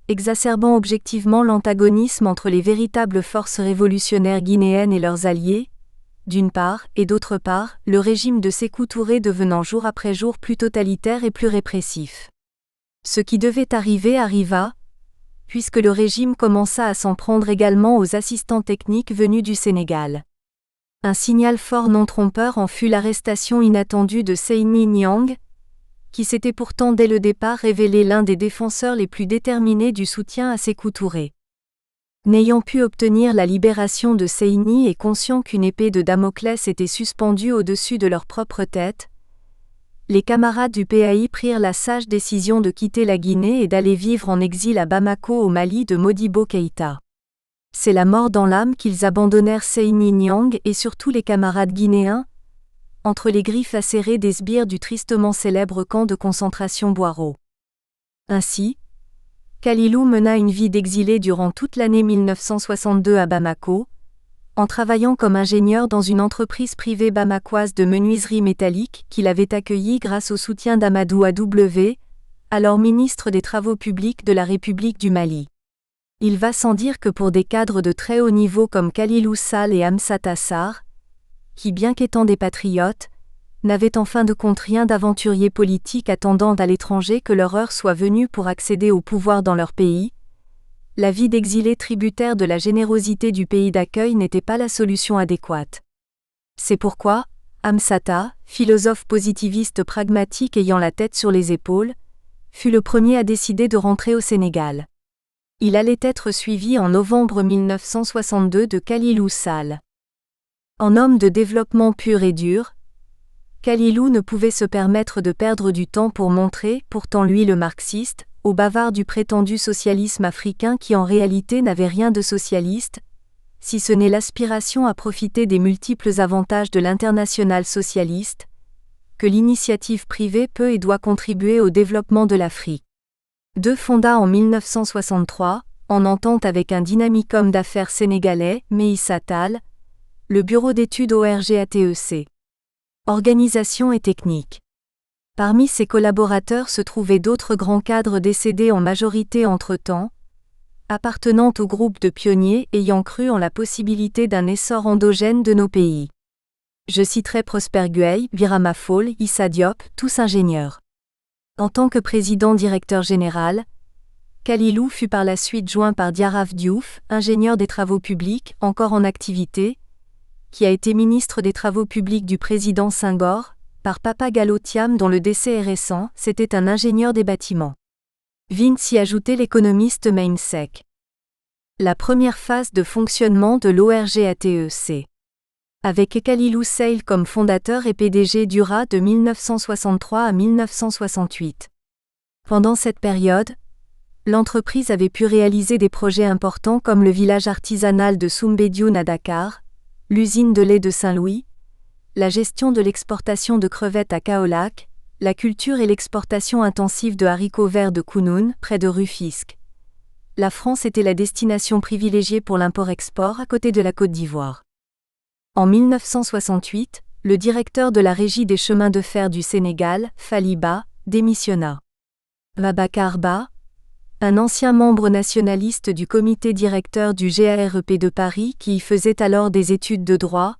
exacerbant objectivement l'antagonisme entre les véritables forces révolutionnaires guinéennes et leurs alliés, d'une part, et d'autre part, le régime de Sékou Touré devenant jour après jour plus totalitaire et plus répressif. Ce qui devait arriver arriva, puisque le régime commença à s'en prendre également aux assistants techniques venus du Sénégal. Un signal fort non trompeur en fut l'arrestation inattendue de Seyni Niang, qui s'était pourtant dès le départ révélé l'un des défenseurs les plus déterminés du soutien à Sékou Touré. N'ayant pu obtenir la libération de Seyni et conscients qu'une épée de Damoclès était suspendue au-dessus de leur propre tête, les camarades du PAI prirent la sage décision de quitter la Guinée et d'aller vivre en exil à Bamako au Mali de Modibo Keïta. C'est la mort dans l'âme qu'ils abandonnèrent Seyni Niang et surtout les camarades guinéens, entre les griffes acérées des sbires du tristement célèbre camp de concentration Boiro. Ainsi, Kalilou mena une vie d'exilé durant toute l'année 1962 à Bamako, en travaillant comme ingénieur dans une entreprise privée bamakoise de menuiserie métallique qu'il avait accueillie grâce au soutien d'Amadou A.W., alors ministre des Travaux publics de la République du Mali. Il va sans dire que pour des cadres de très haut niveau comme Kalilou Sall et Amsata Sarr, qui bien qu'étant des patriotes, n'avaient en fin de compte rien d'aventuriers politiques attendant à l'étranger que leur heure soit venue pour accéder au pouvoir dans leur pays, la vie d'exilé tributaire de la générosité du pays d'accueil n'était pas la solution adéquate. C'est pourquoi, Amsata, philosophe positiviste pragmatique ayant la tête sur les épaules, fut le premier à décider de rentrer au Sénégal. Il allait être suivi en novembre 1962 de Kalilou Sall. En homme de développement pur et dur, Kalilou ne pouvait se permettre de perdre du temps pour montrer, pourtant lui le marxiste, au bavard du prétendu socialisme africain qui en réalité n'avait rien de socialiste, si ce n'est l'aspiration à profiter des multiples avantages de l'internationale socialiste, que l'initiative privée peut et doit contribuer au développement de l'Afrique. Fonda en 1963, en entente avec un dynamique homme d'affaires sénégalais, Meïssa Tall, le bureau d'études ORGATEC. Organisation et technique. Parmi ses collaborateurs se trouvaient d'autres grands cadres décédés en majorité entre-temps, appartenant au groupe de pionniers ayant cru en la possibilité d'un essor endogène de nos pays. Je citerai Prosper Gueye, Birama Fall, Issa Diop, tous ingénieurs. En tant que président-directeur général, Kalilou fut par la suite joint par Diaraf Diouf, ingénieur des travaux publics, encore en activité, qui a été ministre des Travaux publics du président Senghor, par Papa Gallo Thiam dont le décès est récent, c'était un ingénieur des bâtiments. Vint s'y ajouter l'économiste Meimsek. La première phase de fonctionnement de l'ORGATEC. Avec Kalilou Sall comme fondateur et PDG dura de 1963 à 1968. Pendant cette période, l'entreprise avait pu réaliser des projets importants comme le village artisanal de Soumbédioune à Dakar, l'usine de lait de Saint-Louis, la gestion de l'exportation de crevettes à Kaolack, la culture et l'exportation intensive de haricots verts de Kounoune, près de Rufisque. La France était la destination privilégiée pour l'import-export à côté de la Côte d'Ivoire. En 1968, le directeur de la Régie des chemins de fer du Sénégal, Faliba, démissionna. Babacar Ba, un ancien membre nationaliste du comité directeur du GAREP de Paris qui y faisait alors des études de droit,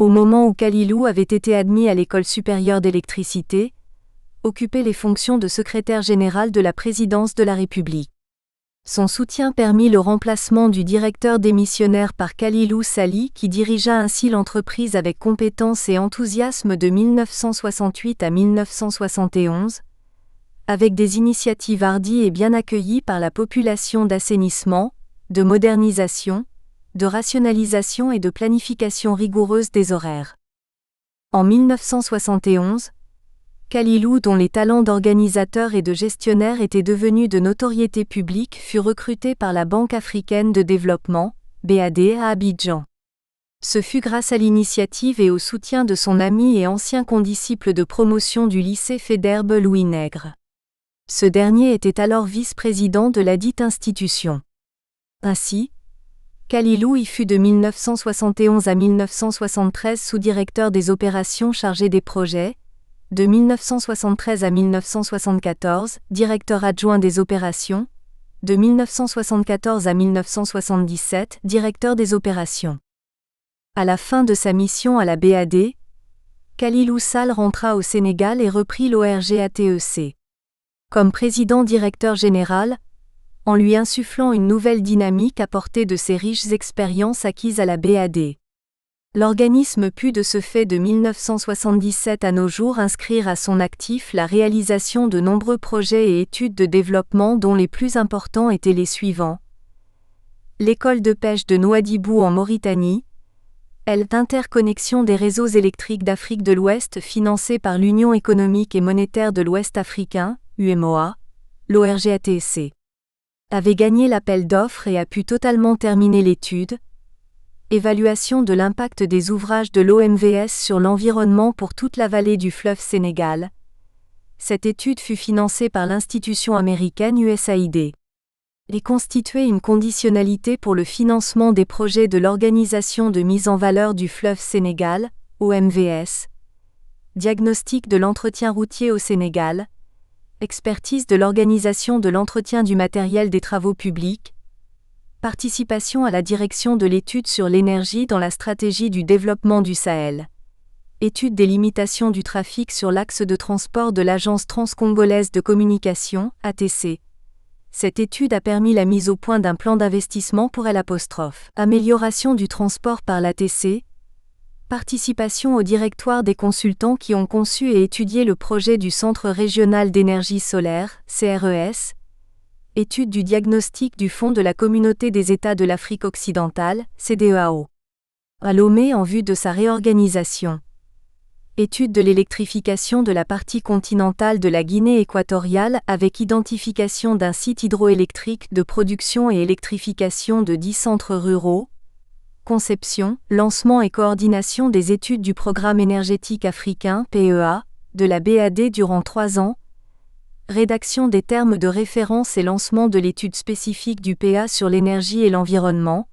au moment où Khalilou avait été admis à l'École supérieure d'électricité, occupait les fonctions de secrétaire général de la présidence de la République. Son soutien permit le remplacement du directeur démissionnaire par Khalilou Sali qui dirigea ainsi l'entreprise avec compétence et enthousiasme de 1968 à 1971, avec des initiatives hardies et bien accueillies par la population d'assainissement, de modernisation, de rationalisation et de planification rigoureuse des horaires. En 1971, Khalilou, dont les talents d'organisateur et de gestionnaire étaient devenus de notoriété publique, fut recruté par la Banque africaine de développement, BAD, à Abidjan. Ce fut grâce à l'initiative et au soutien de son ami et ancien condisciple de promotion du lycée Faidherbe Louis Nègre. Ce dernier était alors vice-président de ladite institution. Ainsi, Khalilou y fut de 1971 à 1973 sous-directeur des opérations chargé des projets, de 1973 à 1974, directeur adjoint des opérations, de 1974 à 1977, directeur des opérations. À la fin de sa mission à la BAD, Khalilou Sall rentra au Sénégal et reprit l'ORGATEC. Comme président-directeur général, en lui insufflant une nouvelle dynamique apportée de ses riches expériences acquises à la BAD. L'organisme put de ce fait de 1977 à nos jours inscrire à son actif la réalisation de nombreux projets et études de développement dont les plus importants étaient les suivants. L'école de pêche de Nouadhibou en Mauritanie, l'interconnexion des réseaux électriques d'Afrique de l'Ouest financée par l'Union économique et monétaire de l'Ouest africain, UEMOA, l'ORGATEC, avait gagné l'appel d'offres et a pu totalement terminer l'étude. Évaluation de l'impact des ouvrages de l'OMVS sur l'environnement pour toute la vallée du fleuve Sénégal. Cette étude fut financée par l'institution américaine USAID. Et constituait une conditionnalité pour le financement des projets de l'Organisation de mise en valeur du fleuve Sénégal, OMVS. Diagnostic de l'entretien routier au Sénégal. Expertise de l'organisation de l'entretien du matériel des travaux publics. Participation à la direction de l'étude sur l'énergie dans la stratégie du développement du Sahel. Étude des limitations du trafic sur l'axe de transport de l'Agence transcongolaise de communication, ATC. Cette étude a permis la mise au point d'un plan d'investissement pour L'. Amélioration du transport par l'ATC. Participation au directoire des consultants qui ont conçu et étudié le projet du Centre régional d'énergie solaire, CRES. Étude du diagnostic du Fonds de la Communauté des États de l'Afrique occidentale, CEDEAO. À Lomé en vue de sa réorganisation. Étude de l'électrification de la partie continentale de la Guinée équatoriale avec identification d'un site hydroélectrique de production et électrification de 10 centres ruraux. Conception, lancement et coordination des études du Programme énergétique africain, PEA, de la BAD durant 3 ans. Rédaction des termes de référence et lancement de l'étude spécifique du PA sur l'énergie et l'environnement.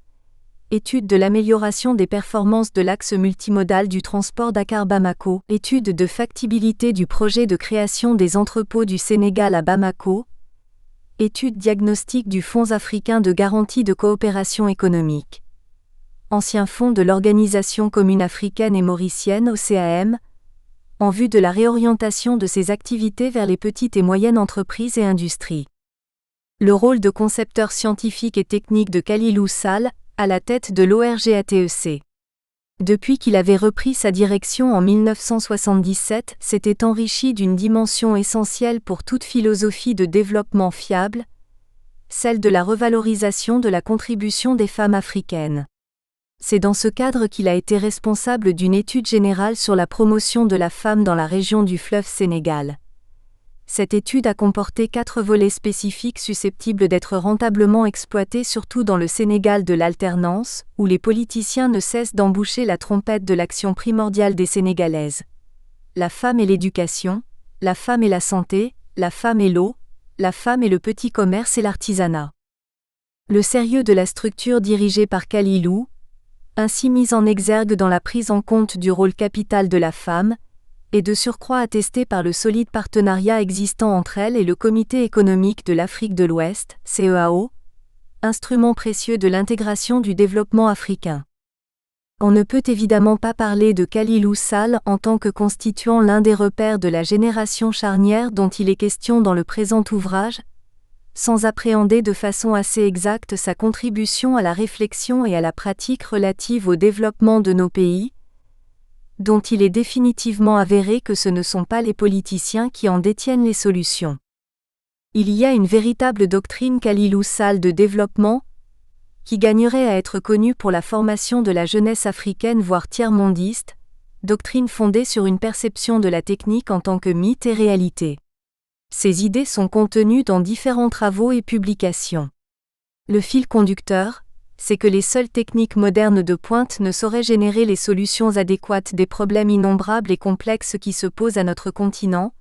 Étude de l'amélioration des performances de l'axe multimodal du transport Dakar-Bamako. Étude de factibilité du projet de création des entrepôts du Sénégal à Bamako. Étude diagnostique du Fonds africain de garantie de coopération économique. Ancien fonds de l'Organisation commune africaine et mauricienne OCAM, en vue de la réorientation de ses activités vers les petites et moyennes entreprises et industries. Le rôle de concepteur scientifique et technique de Khalilou Sall, à la tête de l'ORGATEC. Depuis qu'il avait repris sa direction en 1977, s'était enrichi d'une dimension essentielle pour toute philosophie de développement fiable, celle de la revalorisation de la contribution des femmes africaines. C'est dans ce cadre qu'il a été responsable d'une étude générale sur la promotion de la femme dans la région du fleuve Sénégal. Cette étude a comporté 4 volets spécifiques susceptibles d'être rentablement exploités surtout dans le Sénégal de l'alternance, où les politiciens ne cessent d'emboucher la trompette de l'action primordiale des Sénégalaises. La femme et l'éducation, la femme et la santé, la femme et l'eau, la femme et le petit commerce et l'artisanat. Le sérieux de la structure dirigée par Khalilou, ainsi mise en exergue dans la prise en compte du rôle capital de la femme, et de surcroît attestée par le solide partenariat existant entre elle et le Comité économique de l'Afrique de l'Ouest, CEAO, instrument précieux de l'intégration du développement africain. On ne peut évidemment pas parler de Khalilou Sall en tant que constituant l'un des repères de la génération charnière dont il est question dans le présent ouvrage, sans appréhender de façon assez exacte sa contribution à la réflexion et à la pratique relative au développement de nos pays, dont il est définitivement avéré que ce ne sont pas les politiciens qui en détiennent les solutions. Il y a une véritable doctrine Khalilou Sall de développement, qui gagnerait à être connue pour la formation de la jeunesse africaine voire tiers-mondiste, doctrine fondée sur une perception de la technique en tant que mythe et réalité. Ces idées sont contenues dans différents travaux et publications. Le fil conducteur, c'est que les seules techniques modernes de pointe ne sauraient générer les solutions adéquates des problèmes innombrables et complexes qui se posent à notre continent,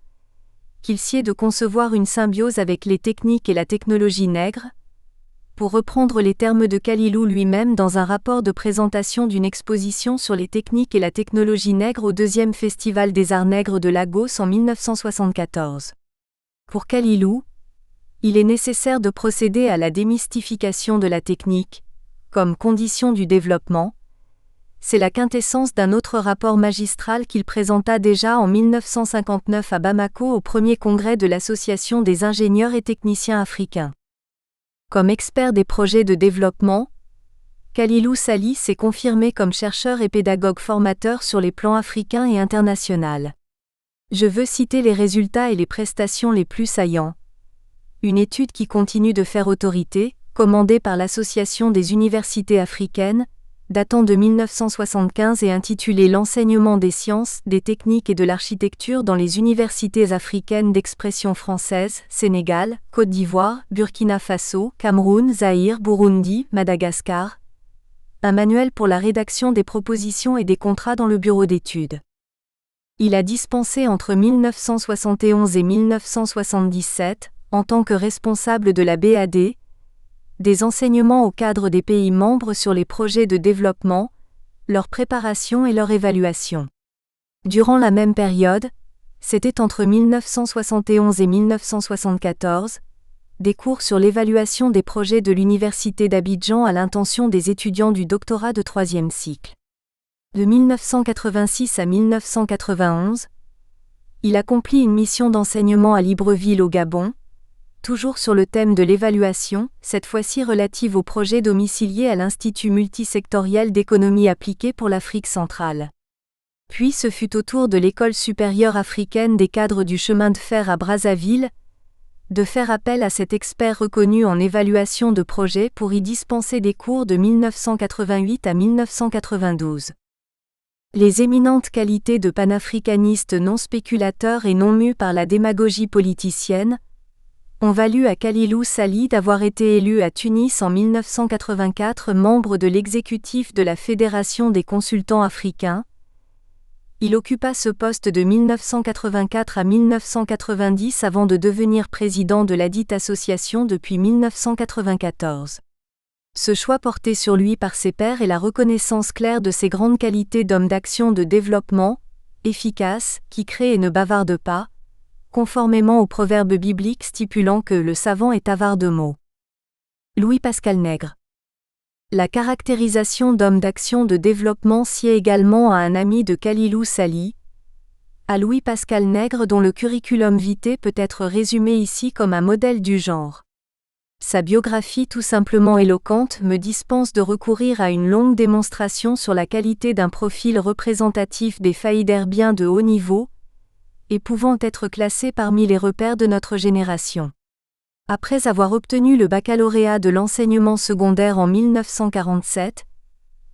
qu'il sied de concevoir une symbiose avec les techniques et la technologie nègre, pour reprendre les termes de Khalilou lui-même dans un rapport de présentation d'une exposition sur les techniques et la technologie nègre au deuxième Festival des Arts Nègres de Lagos en 1974. Pour Khalilou, il est nécessaire de procéder à la démystification de la technique, comme condition du développement. C'est la quintessence d'un autre rapport magistral qu'il présenta déjà en 1959 à Bamako au premier congrès de l'Association des ingénieurs et techniciens africains. Comme expert des projets de développement, Khalilou Sall s'est confirmé comme chercheur et pédagogue formateur sur les plans africains et international. Je veux citer les résultats et les prestations les plus saillants. Une étude qui continue de faire autorité, commandée par l'Association des universités africaines, datant de 1975 et intitulée L'enseignement des sciences, des techniques et de l'architecture dans les universités africaines d'expression française, Sénégal, Côte d'Ivoire, Burkina Faso, Cameroun, Zaïre, Burundi, Madagascar. Un manuel pour la rédaction des propositions et des contrats dans le bureau d'études. Il a dispensé entre 1971 et 1977, en tant que responsable de la BAD, des enseignements au cadre des pays membres sur les projets de développement, leur préparation et leur évaluation. Durant la même période, c'était entre 1971 et 1974, des cours sur l'évaluation des projets de l'Université d'Abidjan à l'intention des étudiants du doctorat de troisième cycle. De 1986 à 1991, il accomplit une mission d'enseignement à Libreville au Gabon, toujours sur le thème de l'évaluation, cette fois-ci relative au projet domicilié à l'Institut multisectoriel d'économie appliquée pour l'Afrique centrale. Puis ce fut au tour de l'École supérieure africaine des cadres du chemin de fer à Brazzaville, de faire appel à cet expert reconnu en évaluation de projet pour y dispenser des cours de 1988 à 1992. Les éminentes qualités de panafricaniste non spéculateur et non mu par la démagogie politicienne, ont valu à Khalilou Sall d'avoir été élu à Tunis en 1984 membre de l'exécutif de la Fédération des consultants africains. Il occupa ce poste de 1984 à 1990 avant de devenir président de ladite association depuis 1994. Ce choix porté sur lui par ses pairs et la reconnaissance claire de ses grandes qualités d'homme d'action de développement, efficace, qui crée et ne bavarde pas, conformément au proverbe biblique stipulant que le savant est avare de mots. Louis-Pascal Nègre. La caractérisation d'homme d'action de développement sied également à un ami de Khalilou Sall, à Louis-Pascal Nègre dont le curriculum vitae peut être résumé ici comme un modèle du genre. Sa biographie tout simplement éloquente me dispense de recourir à une longue démonstration sur la qualité d'un profil représentatif des faïderbiens de haut niveau, et pouvant être classé parmi les repères de notre génération. Après avoir obtenu le baccalauréat de l'enseignement secondaire en 1947,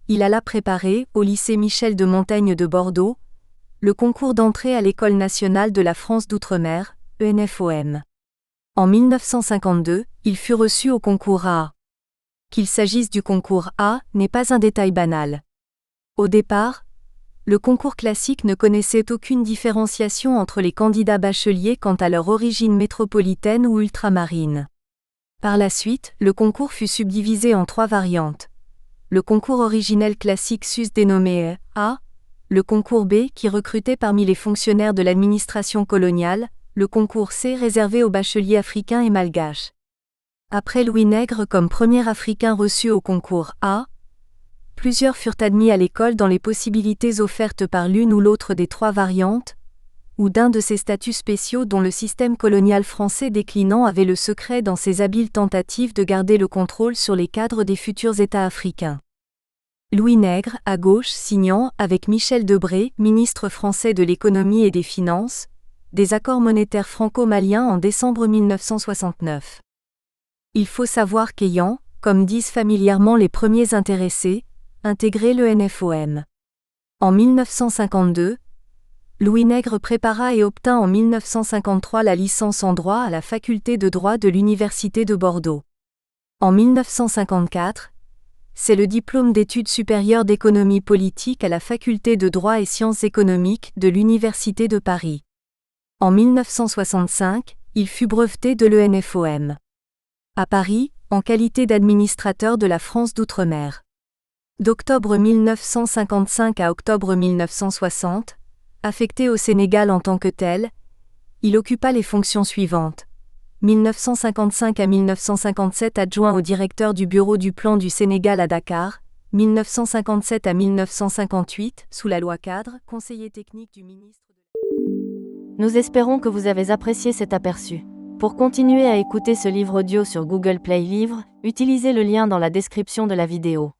il alla préparer, au lycée Michel de Montaigne de Bordeaux, le concours d'entrée à l'École nationale de la France d'outre-mer, ENFOM. En 1952, il fut reçu au concours A. Qu'il s'agisse du concours A n'est pas un détail banal. Au départ, le concours classique ne connaissait aucune différenciation entre les candidats bacheliers quant à leur origine métropolitaine ou ultramarine. Par la suite, le concours fut subdivisé en 3 variantes. Le concours originel classique sus dénommé A, Le concours B qui recrutait parmi les fonctionnaires de l'administration coloniale, le concours C réservé aux bacheliers africains et malgaches. Après Louis Nègre comme premier Africain reçu au concours A, plusieurs furent admis à l'école dans les possibilités offertes par l'une ou l'autre des trois variantes, ou d'un de ces statuts spéciaux dont le système colonial français déclinant avait le secret dans ses habiles tentatives de garder le contrôle sur les cadres des futurs États africains. Louis Nègre, à gauche, signant, avec Michel Debré, ministre français de l'économie et des finances, des accords monétaires franco-maliens en décembre 1969. Il faut savoir qu'ayant, comme disent familièrement les premiers intéressés, intégré le NFOM. En 1952, Louis Nègre prépara et obtint en 1953 la licence en droit à la faculté de droit de l'Université de Bordeaux. En 1954, c'est le diplôme d'études supérieures d'économie politique à la faculté de droit et sciences économiques de l'Université de Paris. En 1965, il fut breveté de l'ENFOM. À Paris, en qualité d'administrateur de la France d'outre-mer. D'octobre 1955 à octobre 1960, affecté au Sénégal en tant que tel, il occupa les fonctions suivantes. 1955 à 1957 adjoint au directeur du Bureau du Plan du Sénégal à Dakar, 1957 à 1958, sous la loi cadre, conseiller technique du ministre de... Nous espérons que vous avez apprécié cet aperçu. Pour continuer à écouter ce livre audio sur Google Play Livres, utilisez le lien dans la description de la vidéo.